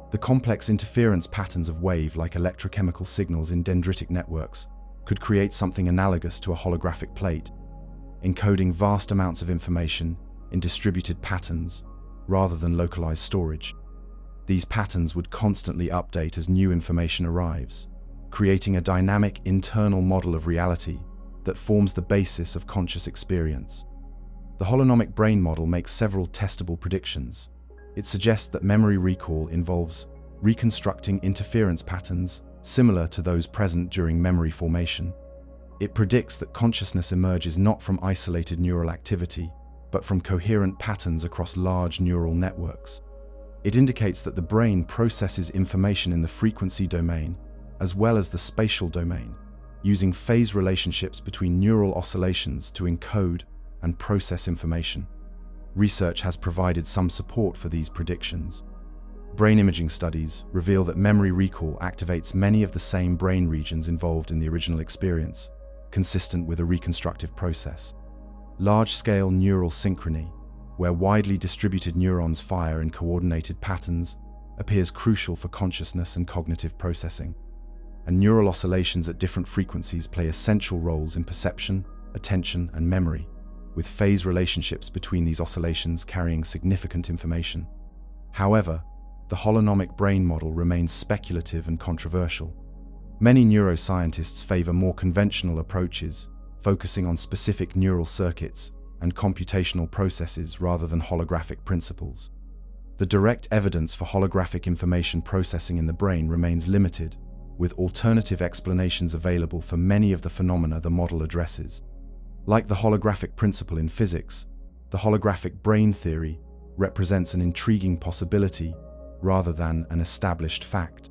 The complex interference patterns of wave-like electrochemical signals in dendritic networks could create something analogous to a holographic plate, encoding vast amounts of information in distributed patterns rather than localized storage. These patterns would constantly update as new information arrives, creating a dynamic internal model of reality that forms the basis of conscious experience. The holonomic brain model makes several testable predictions. It suggests that memory recall involves reconstructing interference patterns similar to those present during memory formation. It predicts that consciousness emerges not from isolated neural activity, but from coherent patterns across large neural networks. It indicates that the brain processes information in the frequency domain as well as the spatial domain, using phase relationships between neural oscillations to encode and process information. Research has provided some support for these predictions. Brain imaging studies reveal that memory recall activates many of the same brain regions involved in the original experience, consistent with a reconstructive process. Large-scale neural synchrony, where widely distributed neurons fire in coordinated patterns, appears crucial for consciousness and cognitive processing. And neural oscillations at different frequencies play essential roles in perception, attention, and memory, with phase relationships between these oscillations carrying significant information. However, the holonomic brain model remains speculative and controversial. Many neuroscientists favor more conventional approaches, focusing on specific neural circuits and computational processes rather than holographic principles. The direct evidence for holographic information processing in the brain remains limited, with alternative explanations available for many of the phenomena the model addresses. Like the holographic principle in physics, the holographic brain theory represents an intriguing possibility rather than an established fact.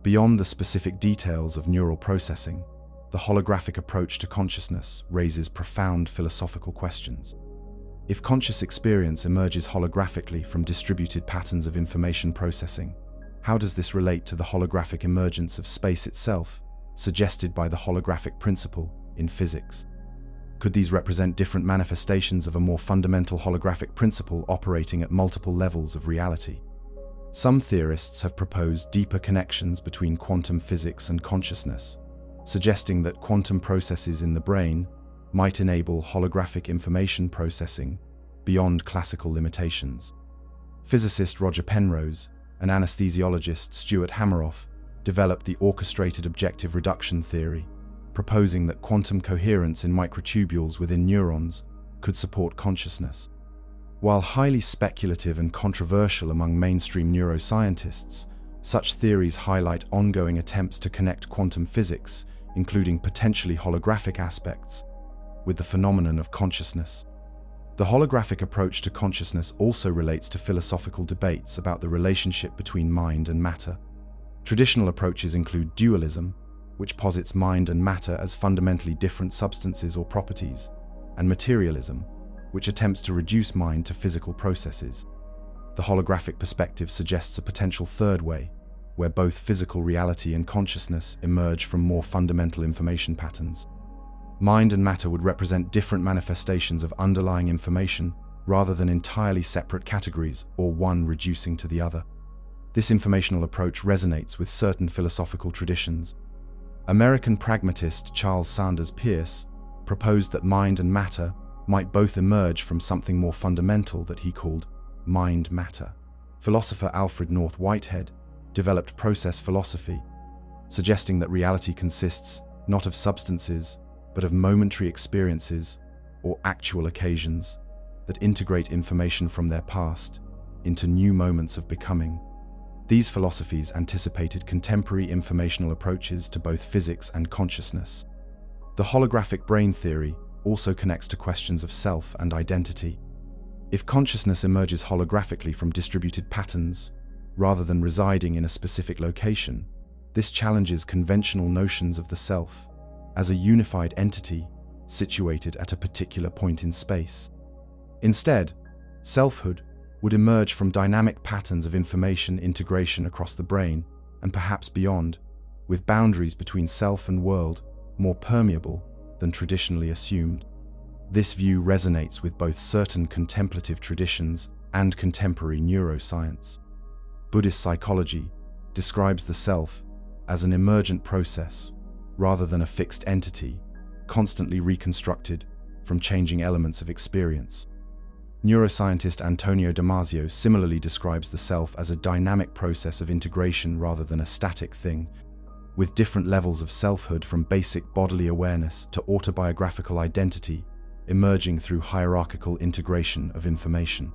Beyond the specific details of neural processing, the holographic approach to consciousness raises profound philosophical questions. If conscious experience emerges holographically from distributed patterns of information processing, how does this relate to the holographic emergence of space itself, suggested by the holographic principle in physics? Could these represent different manifestations of a more fundamental holographic principle operating at multiple levels of reality? Some theorists have proposed deeper connections between quantum physics and consciousness, suggesting that quantum processes in the brain might enable holographic information processing beyond classical limitations. Physicist Roger Penrose and anesthesiologist Stuart Hameroff developed the orchestrated objective reduction theory, proposing that quantum coherence in microtubules within neurons could support consciousness. While highly speculative and controversial among mainstream neuroscientists, such theories highlight ongoing attempts to connect quantum physics, including potentially holographic aspects, with the phenomenon of consciousness. The holographic approach to consciousness also relates to philosophical debates about the relationship between mind and matter. Traditional approaches include dualism, which posits mind and matter as fundamentally different substances or properties, and materialism, which attempts to reduce mind to physical processes. The holographic perspective suggests a potential third way, where both physical reality and consciousness emerge from more fundamental information patterns. Mind and matter would represent different manifestations of underlying information rather than entirely separate categories or one reducing to the other. This informational approach resonates with certain philosophical traditions. American pragmatist Charles Sanders Peirce proposed that mind and matter might both emerge from something more fundamental that he called mind-matter. Philosopher Alfred North Whitehead developed process philosophy, suggesting that reality consists not of substances, but of momentary experiences or actual occasions that integrate information from their past into new moments of becoming. These philosophies anticipated contemporary informational approaches to both physics and consciousness. The holographic brain theory also connects to questions of self and identity. If consciousness emerges holographically from distributed patterns, rather than residing in a specific location, this challenges conventional notions of the self as a unified entity situated at a particular point in space. Instead, selfhood would emerge from dynamic patterns of information integration across the brain and perhaps beyond, with boundaries between self and world more permeable than traditionally assumed. This view resonates with both certain contemplative traditions and contemporary neuroscience. Buddhist psychology describes the self as an emergent process rather than a fixed entity, constantly reconstructed from changing elements of experience. Neuroscientist Antonio Damasio similarly describes the self as a dynamic process of integration rather than a static thing, with different levels of selfhood from basic bodily awareness to autobiographical identity emerging through hierarchical integration of information.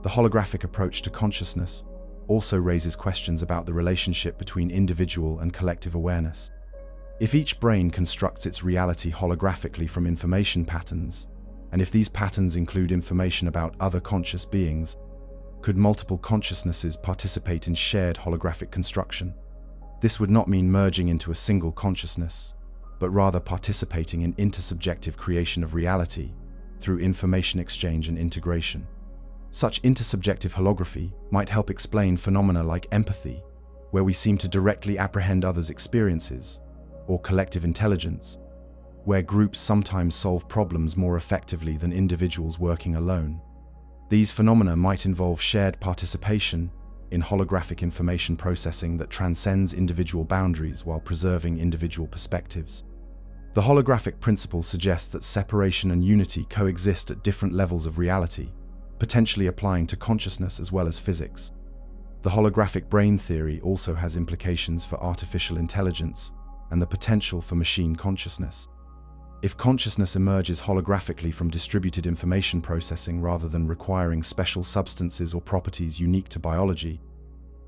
The holographic approach to consciousness also raises questions about the relationship between individual and collective awareness. If each brain constructs its reality holographically from information patterns, and if these patterns include information about other conscious beings, could multiple consciousnesses participate in shared holographic construction? This would not mean merging into a single consciousness, but rather participating in intersubjective creation of reality through information exchange and integration. Such intersubjective holography might help explain phenomena like empathy, where we seem to directly apprehend others' experiences, or collective intelligence, where groups sometimes solve problems more effectively than individuals working alone. These phenomena might involve shared participation in holographic information processing that transcends individual boundaries while preserving individual perspectives. The holographic principle suggests that separation and unity coexist at different levels of reality, potentially applying to consciousness as well as physics. The holographic brain theory also has implications for artificial intelligence and the potential for machine consciousness. If consciousness emerges holographically from distributed information processing rather than requiring special substances or properties unique to biology,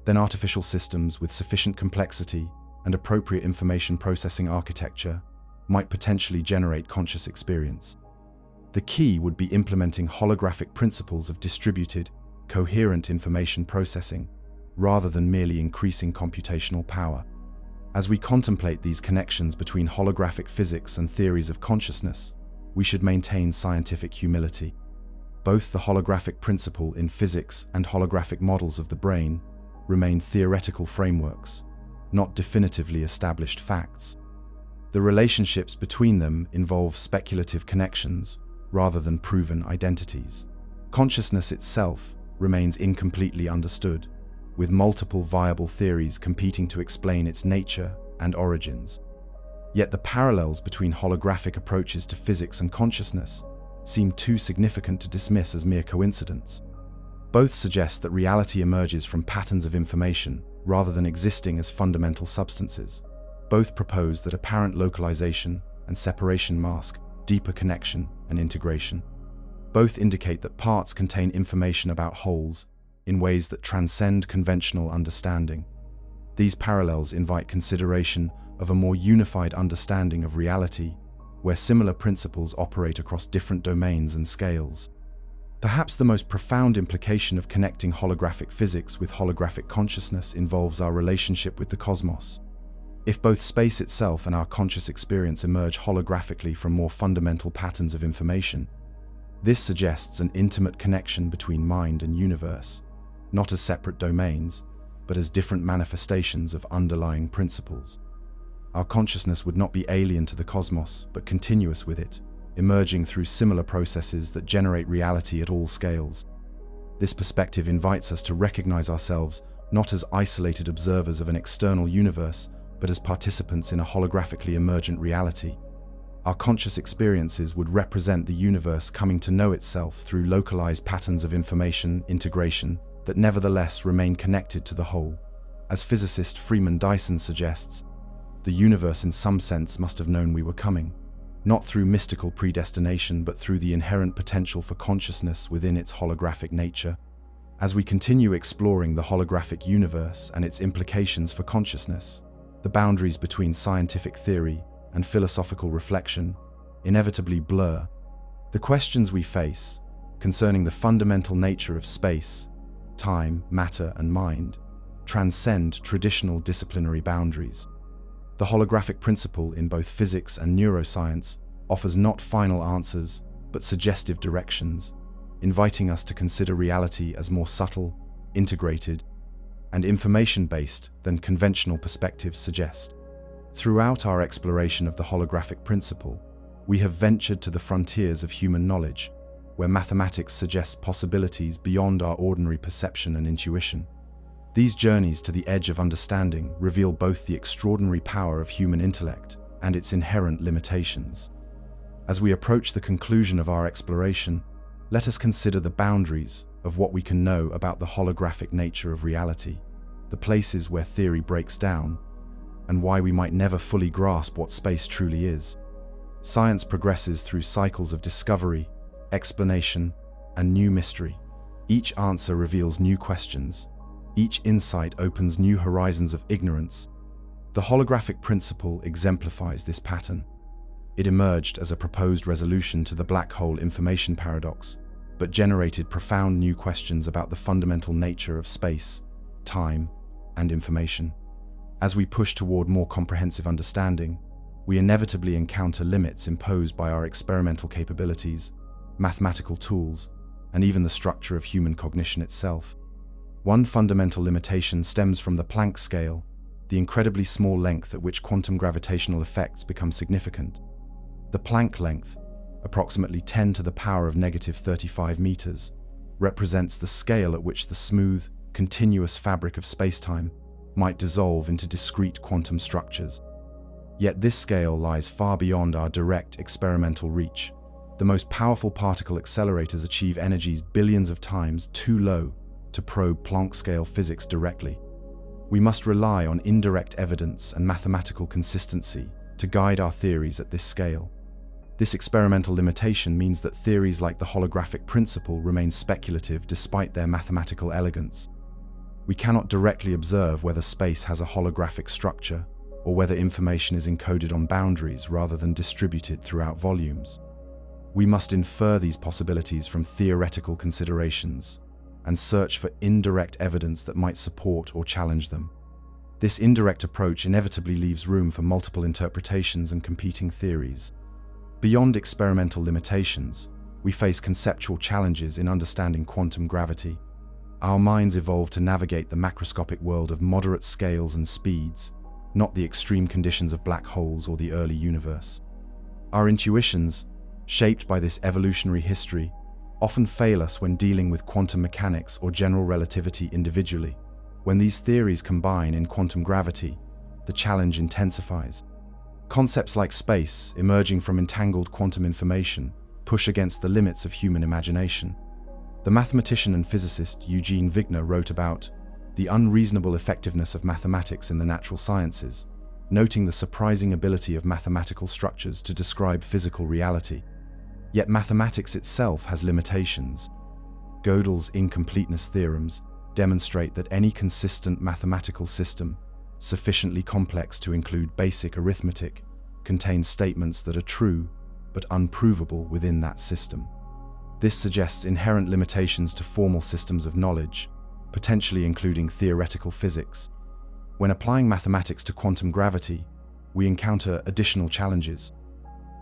then artificial systems with sufficient complexity and appropriate information processing architecture might potentially generate conscious experience. The key would be implementing holographic principles of distributed, coherent information processing, rather than merely increasing computational power. As we contemplate these connections between holographic physics and theories of consciousness, we should maintain scientific humility. Both the holographic principle in physics and holographic models of the brain remain theoretical frameworks, not definitively established facts. The relationships between them involve speculative connections rather than proven identities. Consciousness itself remains incompletely understood, with multiple viable theories competing to explain its nature and origins. Yet the parallels between holographic approaches to physics and consciousness seem too significant to dismiss as mere coincidence. Both suggest that reality emerges from patterns of information rather than existing as fundamental substances. Both propose that apparent localization and separation mask deeper connection and integration. Both indicate that parts contain information about wholes in ways that transcend conventional understanding. These parallels invite consideration of a more unified understanding of reality, where similar principles operate across different domains and scales. Perhaps the most profound implication of connecting holographic physics with holographic consciousness involves our relationship with the cosmos. If both space itself and our conscious experience emerge holographically from more fundamental patterns of information, this suggests an intimate connection between mind and universe, not as separate domains, but as different manifestations of underlying principles. Our consciousness would not be alien to the cosmos, but continuous with it, emerging through similar processes that generate reality at all scales. This perspective invites us to recognize ourselves not as isolated observers of an external universe, but as participants in a holographically emergent reality. Our conscious experiences would represent the universe coming to know itself through localized patterns of information integration that nevertheless remain connected to the whole. As physicist Freeman Dyson suggests, the universe in some sense must have known we were coming, not through mystical predestination but through the inherent potential for consciousness within its holographic nature. As we continue exploring the holographic universe and its implications for consciousness, the boundaries between scientific theory and philosophical reflection inevitably blur. The questions we face concerning the fundamental nature of space, time, matter, and mind transcend traditional disciplinary boundaries. The holographic principle in both physics and neuroscience offers not final answers, but suggestive directions, inviting us to consider reality as more subtle, integrated, and information-based than conventional perspectives suggest. Throughout our exploration of the holographic principle, we have ventured to the frontiers of human knowledge, where mathematics suggests possibilities beyond our ordinary perception and intuition. These journeys to the edge of understanding reveal both the extraordinary power of human intellect and its inherent limitations. As we approach the conclusion of our exploration, let us consider the boundaries of what we can know about the holographic nature of reality, the places where theory breaks down, and why we might never fully grasp what space truly is. Science progresses through cycles of discovery, explanation, and new mystery. Each answer reveals new questions. Each insight opens new horizons of ignorance. The holographic principle exemplifies this pattern. It emerged as a proposed resolution to the black hole information paradox, but generated profound new questions about the fundamental nature of space, time, and information. As we push toward more comprehensive understanding, we inevitably encounter limits imposed by our experimental capabilities, mathematical tools, and even the structure of human cognition itself. One fundamental limitation stems from the Planck scale, the incredibly small length at which quantum gravitational effects become significant. The Planck length, approximately 10 to the power of negative 35 meters, represents the scale at which the smooth, continuous fabric of spacetime might dissolve into discrete quantum structures. Yet this scale lies far beyond our direct experimental reach. The most powerful particle accelerators achieve energies billions of times too low to probe Planck-scale physics directly. We must rely on indirect evidence and mathematical consistency to guide our theories at this scale. This experimental limitation means that theories like the holographic principle remain speculative despite their mathematical elegance. We cannot directly observe whether space has a holographic structure or whether information is encoded on boundaries rather than distributed throughout volumes. We must infer these possibilities from theoretical considerations and search for indirect evidence that might support or challenge them. This indirect approach inevitably leaves room for multiple interpretations and competing theories. Beyond experimental limitations, we face conceptual challenges in understanding quantum gravity. Our minds evolved to navigate the macroscopic world of moderate scales and speeds, not the extreme conditions of black holes or the early universe. Our intuitions, shaped by this evolutionary history, often fail us when dealing with quantum mechanics or general relativity individually. When these theories combine in quantum gravity, the challenge intensifies. Concepts like space, emerging from entangled quantum information, push against the limits of human imagination. The mathematician and physicist Eugene Wigner wrote about the unreasonable effectiveness of mathematics in the natural sciences, noting the surprising ability of mathematical structures to describe physical reality. Yet mathematics itself has limitations. Gödel's incompleteness theorems demonstrate that any consistent mathematical system, sufficiently complex to include basic arithmetic, contains statements that are true but unprovable within that system. This suggests inherent limitations to formal systems of knowledge, potentially including theoretical physics. When applying mathematics to quantum gravity, we encounter additional challenges.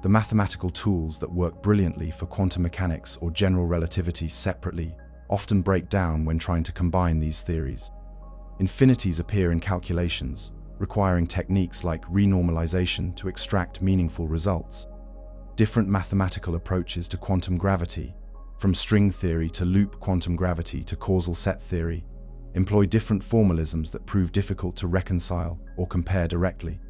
The mathematical tools that work brilliantly for quantum mechanics or general relativity separately often break down when trying to combine these theories. Infinities appear in calculations, requiring techniques like renormalization to extract meaningful results. Different mathematical approaches to quantum gravity, from string theory to loop quantum gravity to causal set theory, employ different formalisms that prove difficult to reconcile or compare directly.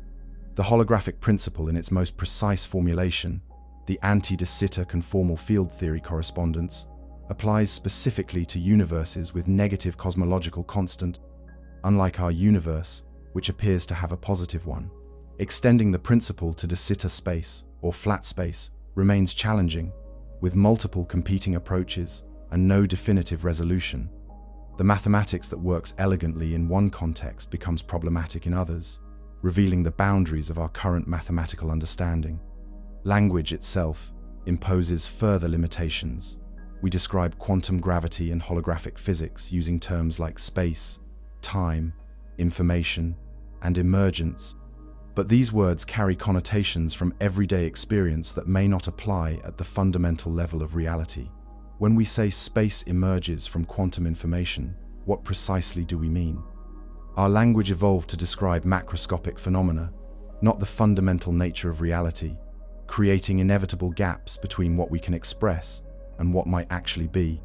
The holographic principle in its most precise formulation, the anti-de Sitter conformal field theory correspondence, applies specifically to universes with negative cosmological constant, unlike our universe, which appears to have a positive one. Extending the principle to de Sitter space, or flat space, remains challenging, with multiple competing approaches and no definitive resolution. The mathematics that works elegantly in one context becomes problematic in others, revealing the boundaries of our current mathematical understanding. Language itself imposes further limitations. We describe quantum gravity and holographic physics using terms like space, time, information, and emergence. But these words carry connotations from everyday experience that may not apply at the fundamental level of reality. When we say space emerges from quantum information, what precisely do we mean? Our language evolved to describe macroscopic phenomena, not the fundamental nature of reality, creating inevitable gaps between what we can express and what might actually be.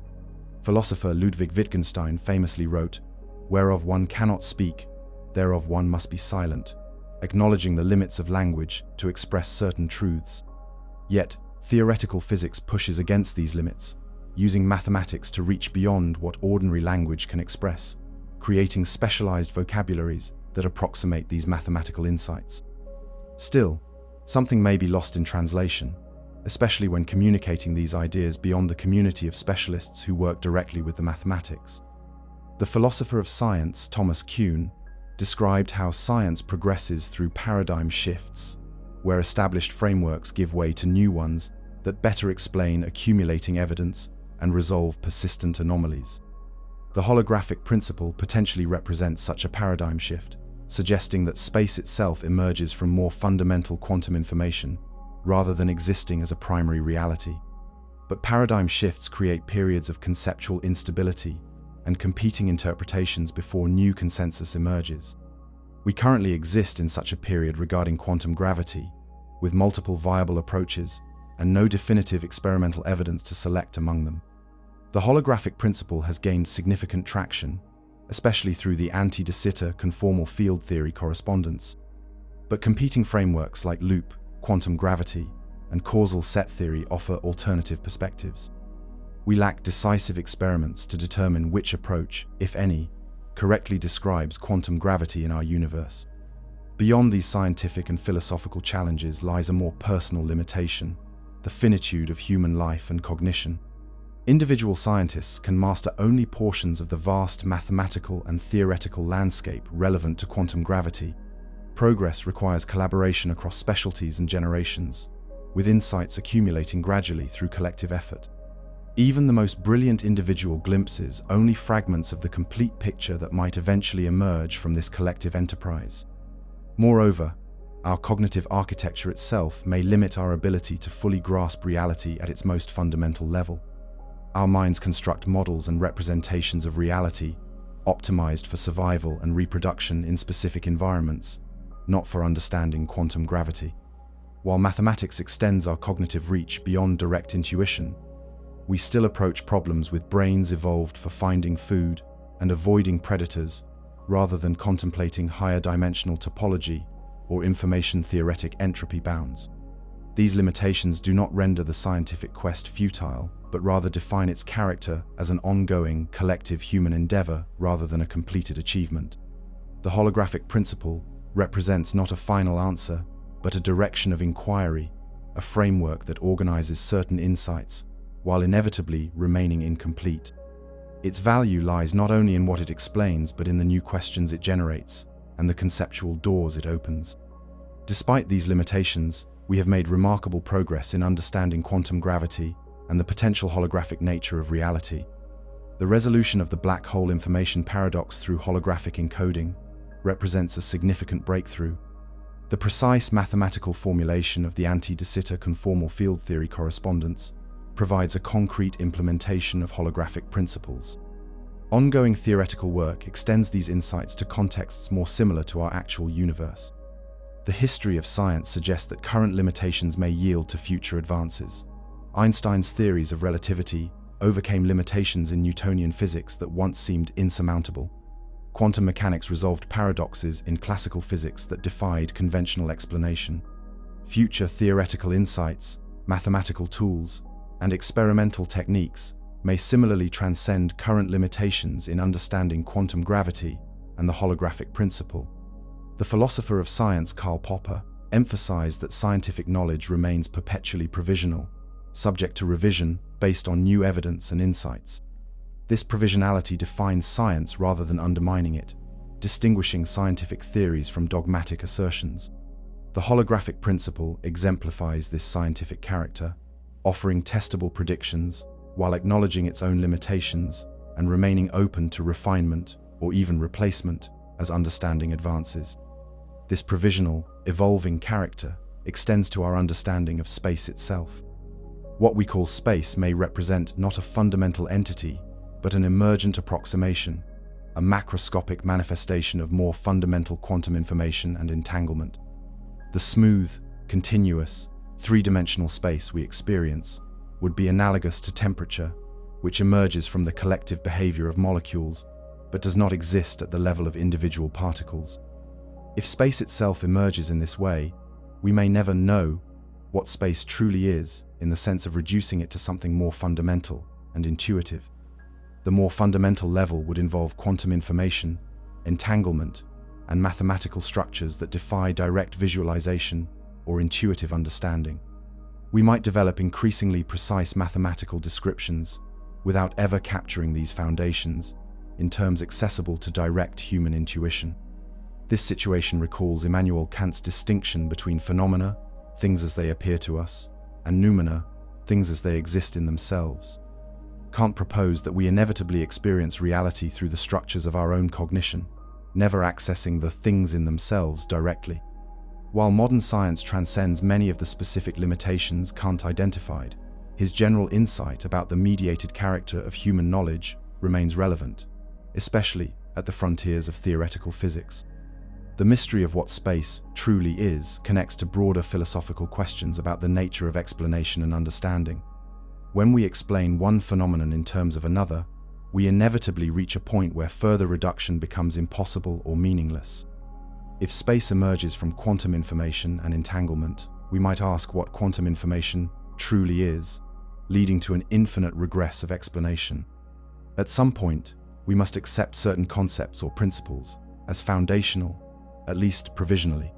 Philosopher Ludwig Wittgenstein famously wrote, "Whereof one cannot speak, thereof one must be silent," acknowledging the limits of language to express certain truths. Yet, theoretical physics pushes against these limits, using mathematics to reach beyond what ordinary language can express, creating specialized vocabularies that approximate these mathematical insights. Still, something may be lost in translation, especially when communicating these ideas beyond the community of specialists who work directly with the mathematics. The philosopher of science, Thomas Kuhn, described how science progresses through paradigm shifts, where established frameworks give way to new ones that better explain accumulating evidence and resolve persistent anomalies. The holographic principle potentially represents such a paradigm shift, suggesting that space itself emerges from more fundamental quantum information rather than existing as a primary reality. But paradigm shifts create periods of conceptual instability and competing interpretations before new consensus emerges. We currently exist in such a period regarding quantum gravity, with multiple viable approaches and no definitive experimental evidence to select among them. The holographic principle has gained significant traction, especially through the anti-de Sitter conformal field theory correspondence. But competing frameworks like loop, quantum gravity, and causal set theory offer alternative perspectives. We lack decisive experiments to determine which approach, if any, correctly describes quantum gravity in our universe. Beyond these scientific and philosophical challenges lies a more personal limitation: the finitude of human life and cognition. Individual scientists can master only portions of the vast mathematical and theoretical landscape relevant to quantum gravity. Progress requires collaboration across specialties and generations, with insights accumulating gradually through collective effort. Even the most brilliant individual glimpses only fragments of the complete picture that might eventually emerge from this collective enterprise. Moreover, our cognitive architecture itself may limit our ability to fully grasp reality at its most fundamental level. Our minds construct models and representations of reality, optimized for survival and reproduction in specific environments, not for understanding quantum gravity. While mathematics extends our cognitive reach beyond direct intuition, we still approach problems with brains evolved for finding food and avoiding predators, rather than contemplating higher dimensional topology or information-theoretic entropy bounds. These limitations do not render the scientific quest futile, but rather define its character as an ongoing, collective human endeavor rather than a completed achievement. The holographic principle represents not a final answer, but a direction of inquiry, a framework that organizes certain insights, while inevitably remaining incomplete. Its value lies not only in what it explains, but in the new questions it generates and the conceptual doors it opens. Despite these limitations, we have made remarkable progress in understanding quantum gravity and the potential holographic nature of reality. The resolution of the black hole information paradox through holographic encoding represents a significant breakthrough. The precise mathematical formulation of the anti-de Sitter conformal field theory correspondence provides a concrete implementation of holographic principles. Ongoing theoretical work extends these insights to contexts more similar to our actual universe. The history of science suggests that current limitations may yield to future advances. Einstein's theories of relativity overcame limitations in Newtonian physics that once seemed insurmountable. Quantum mechanics resolved paradoxes in classical physics that defied conventional explanation. Future theoretical insights, mathematical tools, and experimental techniques may similarly transcend current limitations in understanding quantum gravity and the holographic principle. The philosopher of science Karl Popper emphasized that scientific knowledge remains perpetually provisional, subject to revision based on new evidence and insights. This provisionality defines science rather than undermining it, distinguishing scientific theories from dogmatic assertions. The holographic principle exemplifies this scientific character, offering testable predictions while acknowledging its own limitations and remaining open to refinement or even replacement as understanding advances. This provisional, evolving character extends to our understanding of space itself. What we call space may represent not a fundamental entity, but an emergent approximation, a macroscopic manifestation of more fundamental quantum information and entanglement. The smooth, continuous, three-dimensional space we experience would be analogous to temperature, which emerges from the collective behavior of molecules, but does not exist at the level of individual particles. If space itself emerges in this way, we may never know what space truly is, in the sense of reducing it to something more fundamental and intuitive. The more fundamental level would involve quantum information, entanglement, and mathematical structures that defy direct visualization or intuitive understanding. We might develop increasingly precise mathematical descriptions without ever capturing these foundations in terms accessible to direct human intuition. This situation recalls Immanuel Kant's distinction between phenomena, things as they appear to us, and noumena, things as they exist in themselves. Kant proposed that we inevitably experience reality through the structures of our own cognition, never accessing the things in themselves directly. While modern science transcends many of the specific limitations Kant identified, his general insight about the mediated character of human knowledge remains relevant, especially at the frontiers of theoretical physics. The mystery of what space truly is connects to broader philosophical questions about the nature of explanation and understanding. When we explain one phenomenon in terms of another, we inevitably reach a point where further reduction becomes impossible or meaningless. If space emerges from quantum information and entanglement, we might ask what quantum information truly is, leading to an infinite regress of explanation. At some point, we must accept certain concepts or principles as foundational, at least provisionally.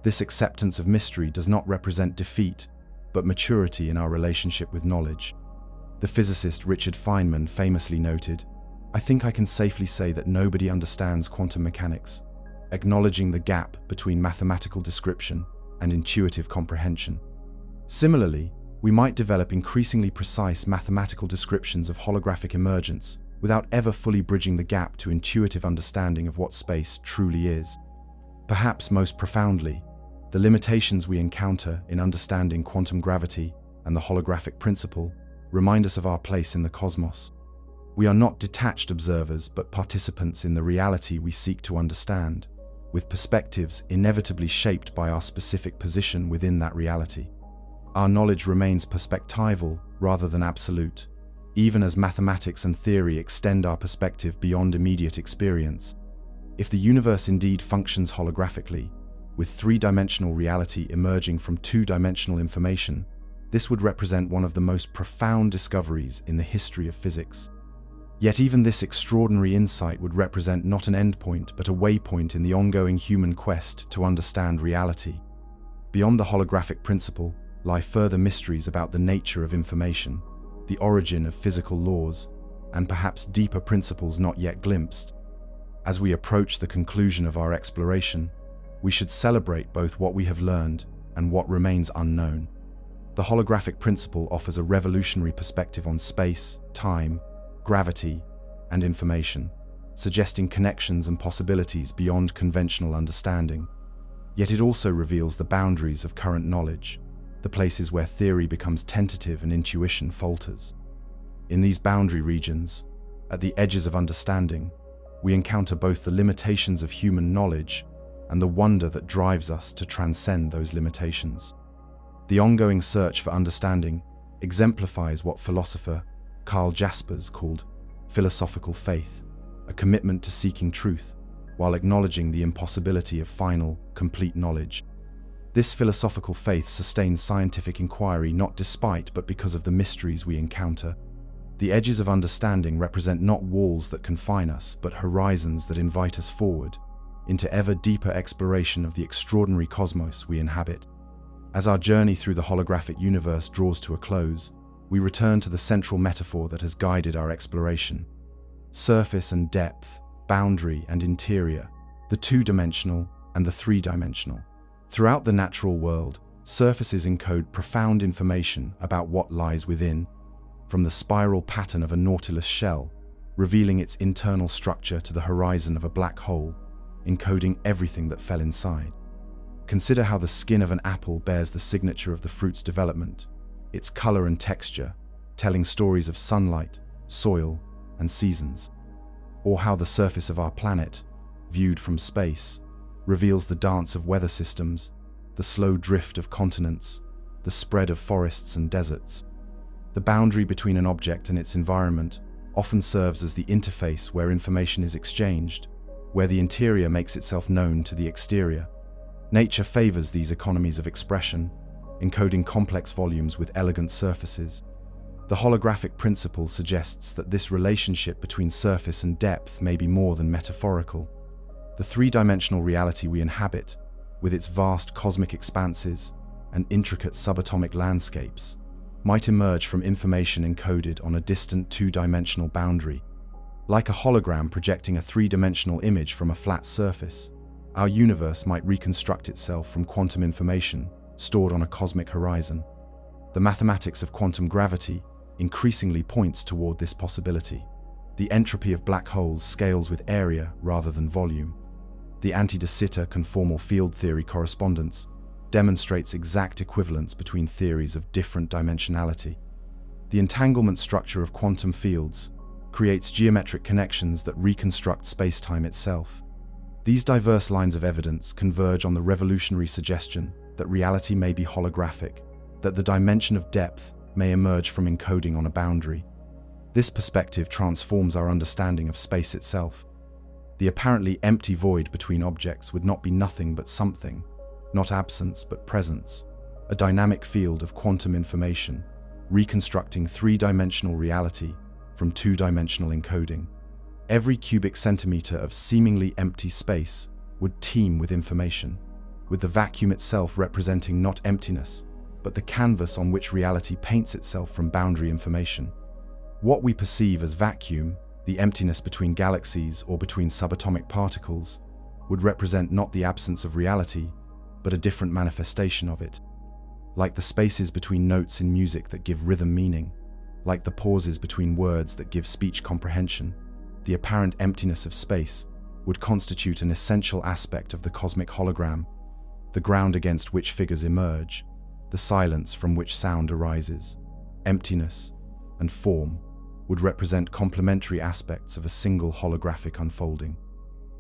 This acceptance of mystery does not represent defeat, but maturity in our relationship with knowledge. The physicist Richard Feynman famously noted, "I think I can safely say that nobody understands quantum mechanics," acknowledging the gap between mathematical description and intuitive comprehension. Similarly, We might develop increasingly precise mathematical descriptions of holographic emergence without ever fully bridging the gap to intuitive understanding of what space truly is. Perhaps most profoundly, the limitations we encounter in understanding quantum gravity and the holographic principle remind us of our place in the cosmos. We are not detached observers, but participants in the reality we seek to understand, with perspectives inevitably shaped by our specific position within that reality. Our knowledge remains perspectival rather than absolute, even as mathematics and theory extend our perspective beyond immediate experience. If the universe indeed functions holographically, with three-dimensional reality emerging from two-dimensional information, this would represent one of the most profound discoveries in the history of physics. Yet even this extraordinary insight would represent not an endpoint but a waypoint in the ongoing human quest to understand reality. Beyond the holographic principle lie further mysteries about the nature of information, the origin of physical laws, and perhaps deeper principles not yet glimpsed. As we approach the conclusion of our exploration, we should celebrate both what we have learned and what remains unknown. The holographic principle offers a revolutionary perspective on space, time, gravity, and information, suggesting connections and possibilities beyond conventional understanding. Yet it also reveals the boundaries of current knowledge, the places where theory becomes tentative and intuition falters. In these boundary regions, at the edges of understanding, we encounter both the limitations of human knowledge and the wonder that drives us to transcend those limitations. The ongoing search for understanding exemplifies what philosopher Karl Jaspers called philosophical faith, a commitment to seeking truth while acknowledging the impossibility of final, complete knowledge. This philosophical faith sustains scientific inquiry not despite but because of the mysteries we encounter. The edges of understanding represent not walls that confine us, but horizons that invite us forward into ever deeper exploration of the extraordinary cosmos we inhabit. As our journey through the holographic universe draws to a close, we return to the central metaphor that has guided our exploration. Surface and depth, boundary and interior, the two-dimensional and the three-dimensional. Throughout the natural world, surfaces encode profound information about what lies within, from the spiral pattern of a nautilus shell, revealing its internal structure, to the horizon of a black hole, encoding everything that fell inside. Consider how the skin of an apple bears the signature of the fruit's development, its color and texture telling stories of sunlight, soil, and seasons. Or how the surface of our planet, viewed from space, reveals the dance of weather systems, the slow drift of continents, the spread of forests and deserts. The boundary between an object and its environment often serves as the interface where information is exchanged, where the interior makes itself known to the exterior. Nature favors these economies of expression, encoding complex volumes with elegant surfaces. The holographic principle suggests that this relationship between surface and depth may be more than metaphorical. The three-dimensional reality we inhabit, with its vast cosmic expanses and intricate subatomic landscapes, might emerge from information encoded on a distant two-dimensional boundary. Like a hologram projecting a three-dimensional image from a flat surface, our universe might reconstruct itself from quantum information stored on a cosmic horizon. The mathematics of quantum gravity increasingly points toward this possibility. The entropy of black holes scales with area rather than volume. The anti-de Sitter conformal field theory correspondence demonstrates exact equivalence between theories of different dimensionality. The entanglement structure of quantum fields creates geometric connections that reconstruct space-time itself. These diverse lines of evidence converge on the revolutionary suggestion that reality may be holographic, that the dimension of depth may emerge from encoding on a boundary. This perspective transforms our understanding of space itself. The apparently empty void between objects would not be nothing but something, not absence but presence, a dynamic field of quantum information, reconstructing three-dimensional reality from two-dimensional encoding. Every cubic centimeter of seemingly empty space would teem with information, with the vacuum itself representing not emptiness, but the canvas on which reality paints itself from boundary information. What we perceive as vacuum, the emptiness between galaxies or between subatomic particles, would represent not the absence of reality, but a different manifestation of it. like the spaces between notes in music that give rhythm meaning, like the pauses between words that give speech comprehension. The apparent emptiness of space would constitute an essential aspect of the cosmic hologram, the ground against which figures emerge, the silence from which sound arises. Emptiness and form would represent complementary aspects of a single holographic unfolding.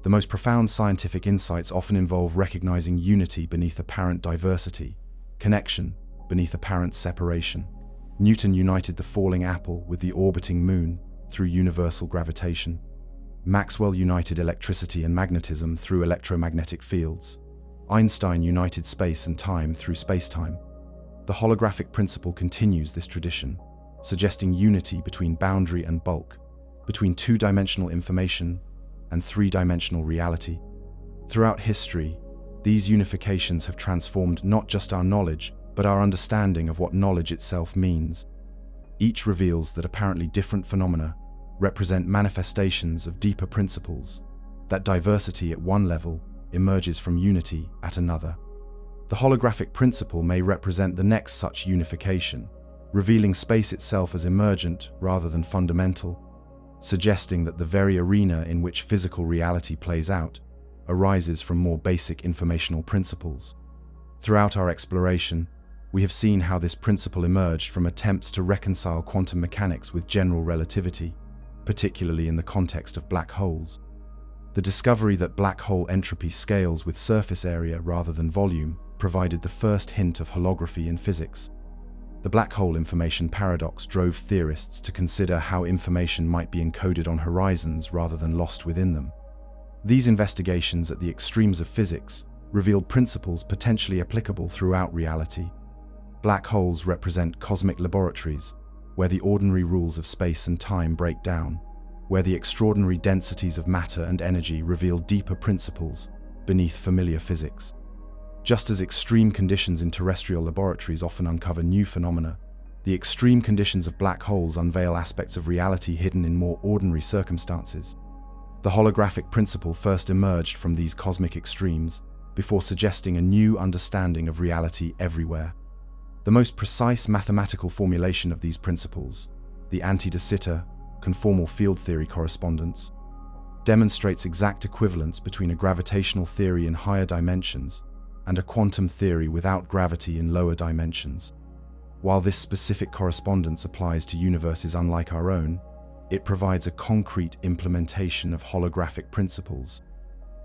The most profound scientific insights often involve recognizing unity beneath apparent diversity, connection beneath apparent separation. Newton united the falling apple with the orbiting moon through universal gravitation. Maxwell united electricity and magnetism through electromagnetic fields. Einstein united space and time through spacetime. The holographic principle continues this tradition, suggesting unity between boundary and bulk, between two-dimensional information and three-dimensional reality. Throughout history, these unifications have transformed not just our knowledge, but our understanding of what knowledge itself means. Each reveals that apparently different phenomena represent manifestations of deeper principles, that diversity at one level emerges from unity at another. The holographic principle may represent the next such unification, revealing space itself as emergent rather than fundamental, suggesting that the very arena in which physical reality plays out arises from more basic informational principles. Throughout our exploration, we have seen how this principle emerged from attempts to reconcile quantum mechanics with general relativity, particularly in the context of black holes. The discovery that black hole entropy scales with surface area rather than volume provided the first hint of holography in physics. The black hole information paradox drove theorists to consider how information might be encoded on horizons rather than lost within them. These investigations at the extremes of physics revealed principles potentially applicable throughout reality. Black holes represent cosmic laboratories, where the ordinary rules of space and time break down, where the extraordinary densities of matter and energy reveal deeper principles beneath familiar physics. Just as extreme conditions in terrestrial laboratories often uncover new phenomena, the extreme conditions of black holes unveil aspects of reality hidden in more ordinary circumstances. The holographic principle first emerged from these cosmic extremes before suggesting a new understanding of reality everywhere. The most precise mathematical formulation of these principles, the anti-de Sitter conformal field theory correspondence, demonstrates exact equivalence between a gravitational theory in higher dimensions and a quantum theory without gravity in lower dimensions. While this specific correspondence applies to universes unlike our own, it provides a concrete implementation of holographic principles,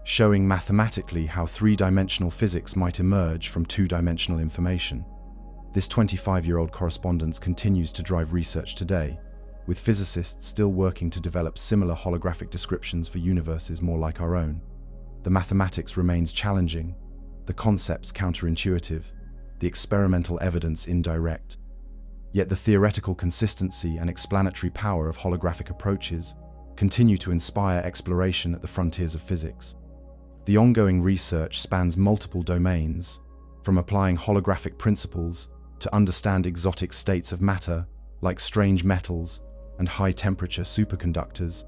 showing mathematically how three-dimensional physics might emerge from two-dimensional information. This 25-year-old correspondence continues to drive research today, with physicists still working to develop similar holographic descriptions for universes more like our own. The mathematics remains challenging, the concepts counterintuitive, the experimental evidence indirect. Yet the theoretical consistency and explanatory power of holographic approaches continue to inspire exploration at the frontiers of physics. The ongoing research spans multiple domains, from applying holographic principles to understand exotic states of matter, like strange metals and high-temperature superconductors,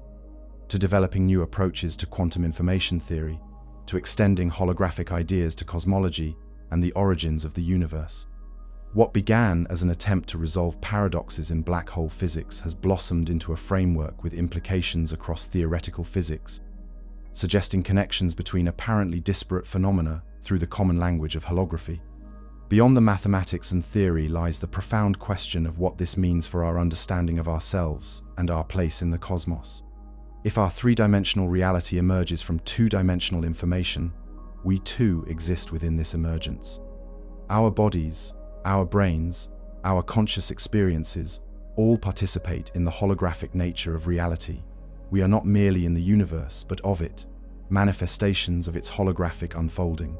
to developing new approaches to quantum information theory, to extending holographic ideas to cosmology and the origins of the universe. What began as an attempt to resolve paradoxes in black hole physics has blossomed into a framework with implications across theoretical physics, suggesting connections between apparently disparate phenomena through the common language of holography. Beyond the mathematics and theory lies the profound question of what this means for our understanding of ourselves and our place in the cosmos. If our three-dimensional reality emerges from two-dimensional information, we too exist within this emergence. Our bodies, our brains, our conscious experiences all participate in the holographic nature of reality. We are not merely in the universe, but of it, manifestations of its holographic unfolding.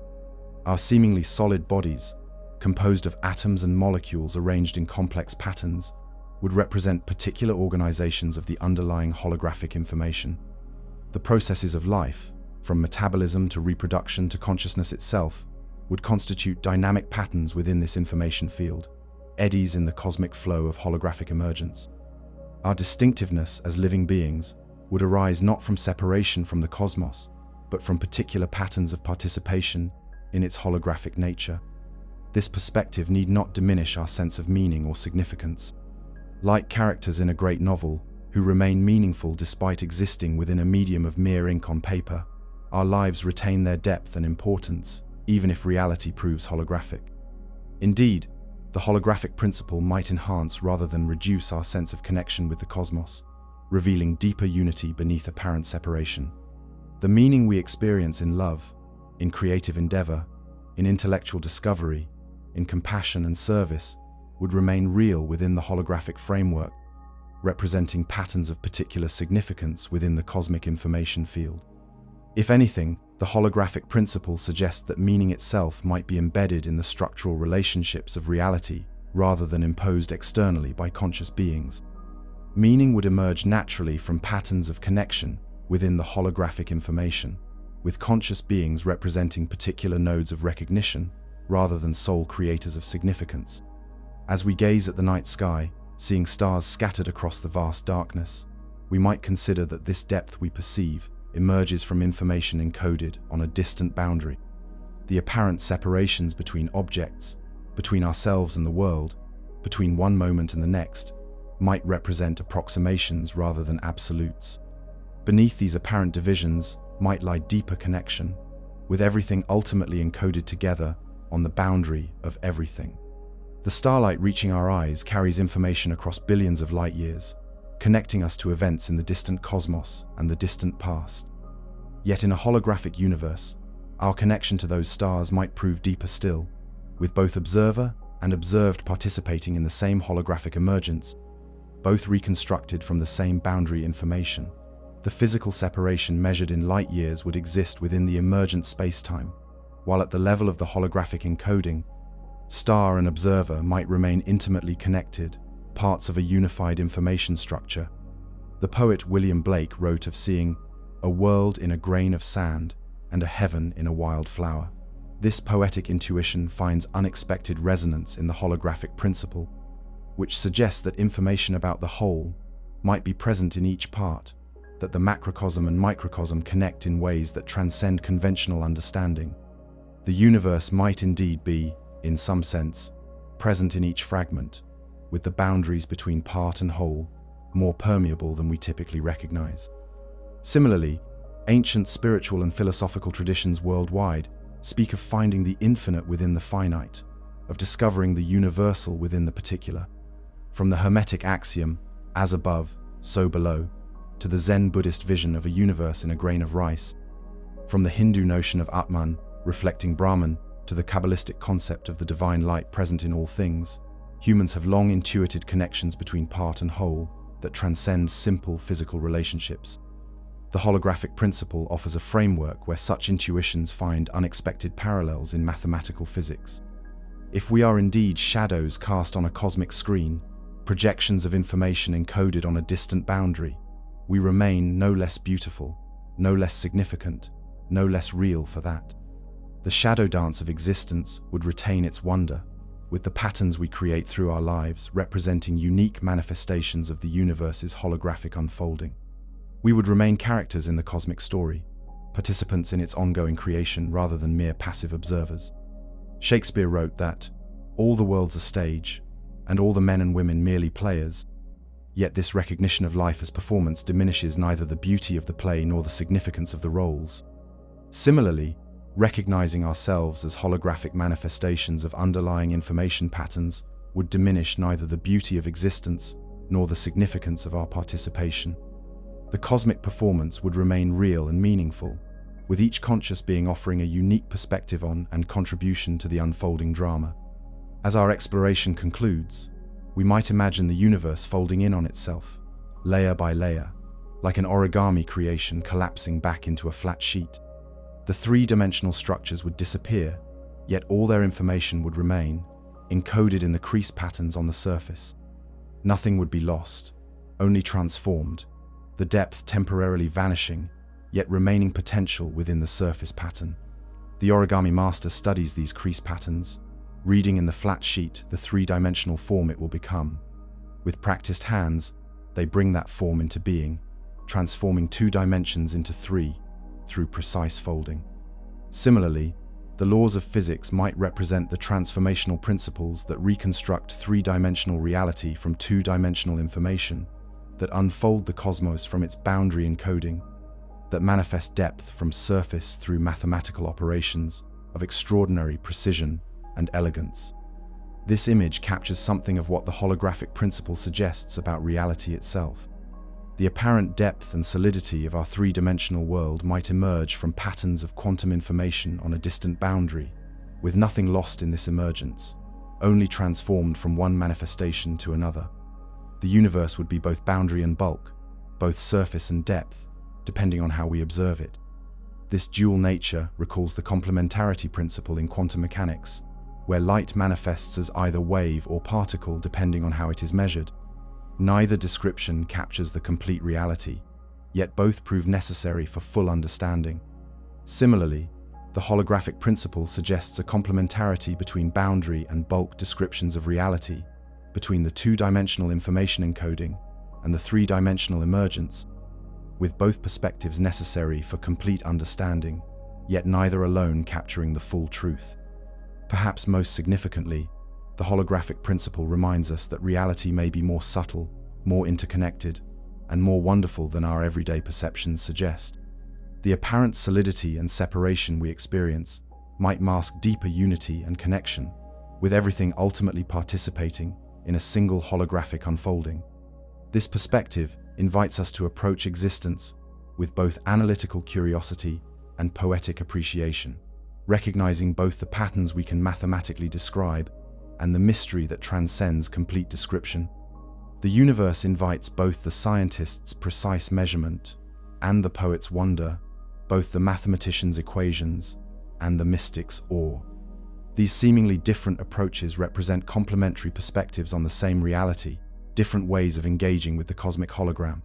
Our seemingly solid bodies, composed of atoms and molecules arranged in complex patterns, would represent particular organizations of the underlying holographic information. The processes of life, from metabolism to reproduction to consciousness itself, would constitute dynamic patterns within this information field, eddies in the cosmic flow of holographic emergence. Our distinctiveness as living beings would arise not from separation from the cosmos, but from particular patterns of participation in its holographic nature. this perspective need not diminish our sense of meaning or significance. Like characters in a great novel, who remain meaningful despite existing within a medium of mere ink on paper, our lives retain their depth and importance, even if reality proves holographic. Indeed, the holographic principle might enhance rather than reduce our sense of connection with the cosmos, revealing deeper unity beneath apparent separation. The meaning we experience in love, in creative endeavor, in intellectual discovery, in compassion and service would remain real within the holographic framework, representing patterns of particular significance within the cosmic information field. If anything, the holographic principle suggests that meaning itself might be embedded in the structural relationships of reality rather than imposed externally by conscious beings. Meaning would emerge naturally from patterns of connection within the holographic information, with conscious beings representing particular nodes of recognition rather than sole creators of significance. As we gaze at the night sky, seeing stars scattered across the vast darkness, we might consider that this depth we perceive emerges from information encoded on a distant boundary. The apparent separations between objects, between ourselves and the world, between one moment and the next, might represent approximations rather than absolutes. Beneath these apparent divisions might lie deeper connection, with everything ultimately encoded together on the boundary of everything. The starlight reaching our eyes carries information across billions of light years, connecting us to events in the distant cosmos and the distant past. Yet in a holographic universe, our connection to those stars might prove deeper still, with both observer and observed participating in the same holographic emergence, both reconstructed from the same boundary information. The physical separation measured in light years would exist within the emergent space-time, while at the level of the holographic encoding, star and observer might remain intimately connected, parts of a unified information structure. The poet William Blake wrote of seeing a world in a grain of sand and a heaven in a wild flower. This poetic intuition finds unexpected resonance in the holographic principle, which suggests that information about the whole might be present in each part, that the macrocosm and microcosm connect in ways that transcend conventional understanding. The universe might indeed be, in some sense, present in each fragment, with the boundaries between part and whole more permeable than we typically recognize. Similarly, ancient spiritual and philosophical traditions worldwide speak of finding the infinite within the finite, of discovering the universal within the particular. From the Hermetic axiom, as above, so below, to the Zen Buddhist vision of a universe in a grain of rice, from the Hindu notion of Atman, reflecting Brahman, to the Kabbalistic concept of the divine light present in all things, humans have long intuited connections between part and whole that transcend simple physical relationships. The holographic principle offers a framework where such intuitions find unexpected parallels in mathematical physics. If we are indeed shadows cast on a cosmic screen, projections of information encoded on a distant boundary, we remain no less beautiful, no less significant, no less real for that. The shadow dance of existence would retain its wonder, with the patterns we create through our lives representing unique manifestations of the universe's holographic unfolding. We would remain characters in the cosmic story, participants in its ongoing creation rather than mere passive observers. Shakespeare wrote that, "All the world's a stage, and all the men and women merely players," yet this recognition of life as performance diminishes neither the beauty of the play nor the significance of the roles. Similarly, recognizing ourselves as holographic manifestations of underlying information patterns would diminish neither the beauty of existence nor the significance of our participation. The cosmic performance would remain real and meaningful, with each conscious being offering a unique perspective on and contribution to the unfolding drama. As our exploration concludes, we might imagine the universe folding in on itself, layer by layer, like an origami creation collapsing back into a flat sheet. The three-dimensional structures would disappear, yet all their information would remain, encoded in the crease patterns on the surface. Nothing would be lost, only transformed, the depth temporarily vanishing, yet remaining potential within the surface pattern. The origami master studies these crease patterns, reading in the flat sheet the three-dimensional form it will become. With practiced hands, they bring that form into being, transforming 2 dimensions into 3 through precise folding. Similarly, The laws of physics might represent the transformational principles that reconstruct three-dimensional reality from two-dimensional information, that unfold the cosmos from its boundary encoding, that manifest depth from surface through mathematical operations of extraordinary precision and elegance. This image captures something of what the holographic principle suggests about reality itself. The apparent depth and solidity of our three-dimensional world might emerge from patterns of quantum information on a distant boundary, with nothing lost in this emergence, only transformed from one manifestation to another. The universe would be both boundary and bulk, both surface and depth, depending on how we observe it. This dual nature recalls the complementarity principle in quantum mechanics, where light manifests as either wave or particle depending on how it is measured. Neither description captures the complete reality, yet both prove necessary for full understanding. Similarly, the holographic principle suggests a complementarity between boundary and bulk descriptions of reality, between the two-dimensional information encoding and the three-dimensional emergence, with both perspectives necessary for complete understanding, yet neither alone capturing the full truth. Perhaps most significantly, the holographic principle reminds us that reality may be more subtle, more interconnected, and more wonderful than our everyday perceptions suggest. The apparent solidity and separation we experience might mask deeper unity and connection, with everything ultimately participating in a single holographic unfolding. This perspective invites us to approach existence with both analytical curiosity and poetic appreciation, recognizing both the patterns we can mathematically describe and the mystery that transcends complete description. The universe invites both the scientist's precise measurement and the poet's wonder, both the mathematician's equations and the mystic's awe. These seemingly different approaches represent complementary perspectives on the same reality, different ways of engaging with the cosmic hologram.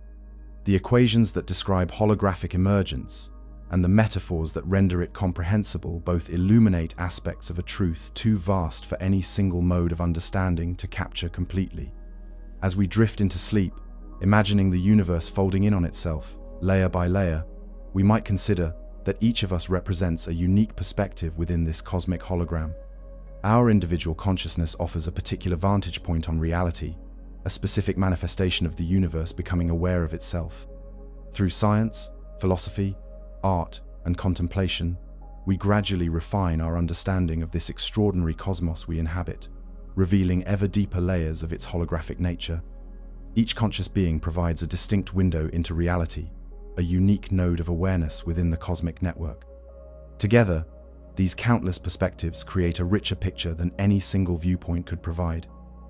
The equations that describe holographic emergence and the metaphors that render it comprehensible both illuminate aspects of a truth too vast for any single mode of understanding to capture completely. As we drift into sleep, imagining the universe folding in on itself, layer by layer, we might consider that each of us represents a unique perspective within this cosmic hologram. Our individual consciousness offers a particular vantage point on reality, a specific manifestation of the universe becoming aware of itself. Through science, philosophy, art, and contemplation, we gradually refine our understanding of this extraordinary cosmos we inhabit, revealing ever deeper layers of its holographic nature. Each conscious being provides a distinct window into reality, a unique node of awareness within the cosmic network. Together, these countless perspectives create a richer picture than any single viewpoint could provide,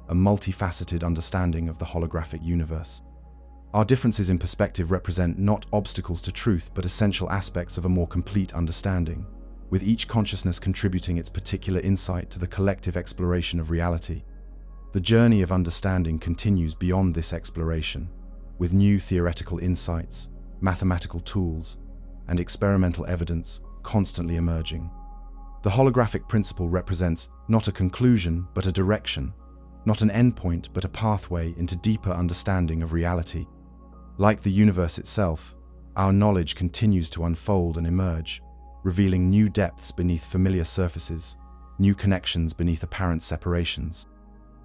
a multifaceted understanding of the holographic universe. Our differences in perspective represent not obstacles to truth but essential aspects of a more complete understanding, with each consciousness contributing its particular insight to the collective exploration of reality. The journey of understanding continues beyond this exploration, with new theoretical insights, mathematical tools, and experimental evidence constantly emerging. The holographic principle represents not a conclusion but a direction, not an endpoint but a pathway into deeper understanding of reality. Like the universe itself, our knowledge continues to unfold and emerge, revealing new depths beneath familiar surfaces, new connections beneath apparent separations.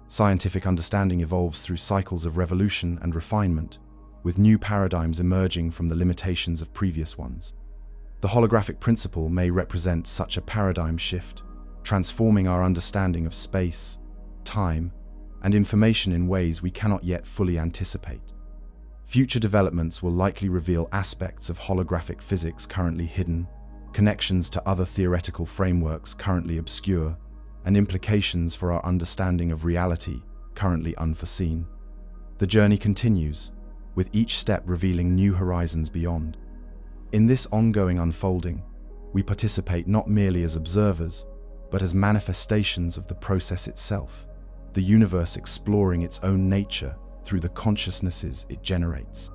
Scientific understanding evolves through cycles of revolution and refinement, with new paradigms emerging from the limitations of previous ones. The holographic principle may represent such a paradigm shift, transforming our understanding of space, time, and information in ways we cannot yet fully anticipate. Future developments will likely reveal aspects of holographic physics currently hidden, connections to other theoretical frameworks currently obscure, and implications for our understanding of reality currently unforeseen. The journey continues, with each step revealing new horizons beyond. In this ongoing unfolding, we participate not merely as observers, but as manifestations of the process itself, the universe exploring its own nature through the consciousnesses it generates.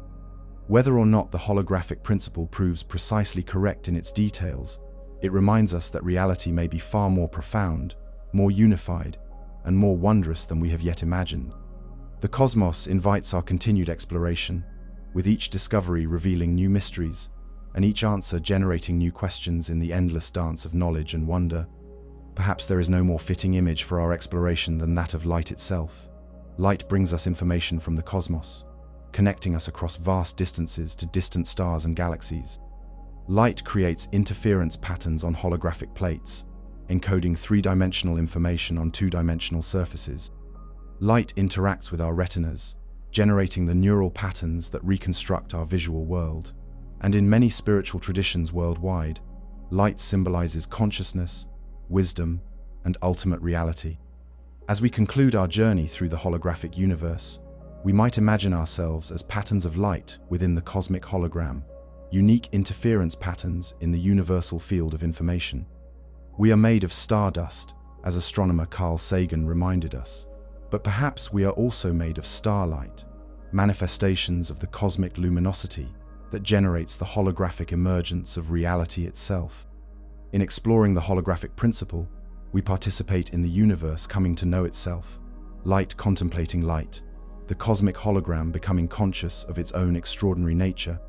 Whether or not the holographic principle proves precisely correct in its details, it reminds us that reality may be far more profound, more unified, and more wondrous than we have yet imagined. The cosmos invites our continued exploration, with each discovery revealing new mysteries, and each answer generating new questions in the endless dance of knowledge and wonder. Perhaps there is no more fitting image for our exploration than that of light itself. Light brings us information from the cosmos, connecting us across vast distances to distant stars and galaxies. Light creates interference patterns on holographic plates, encoding three-dimensional information on two-dimensional surfaces. Light interacts with our retinas, generating the neural patterns that reconstruct our visual world. And in many spiritual traditions worldwide, light symbolizes consciousness, wisdom, and ultimate reality. As we conclude our journey through the holographic universe, we might imagine ourselves as patterns of light within the cosmic hologram, unique interference patterns in the universal field of information. We are made of stardust, as astronomer Carl Sagan reminded us, but perhaps we are also made of starlight, manifestations of the cosmic luminosity that generates the holographic emergence of reality itself. In exploring the holographic principle, we participate in the universe coming to know itself, light contemplating light, the cosmic hologram becoming conscious of its own extraordinary nature,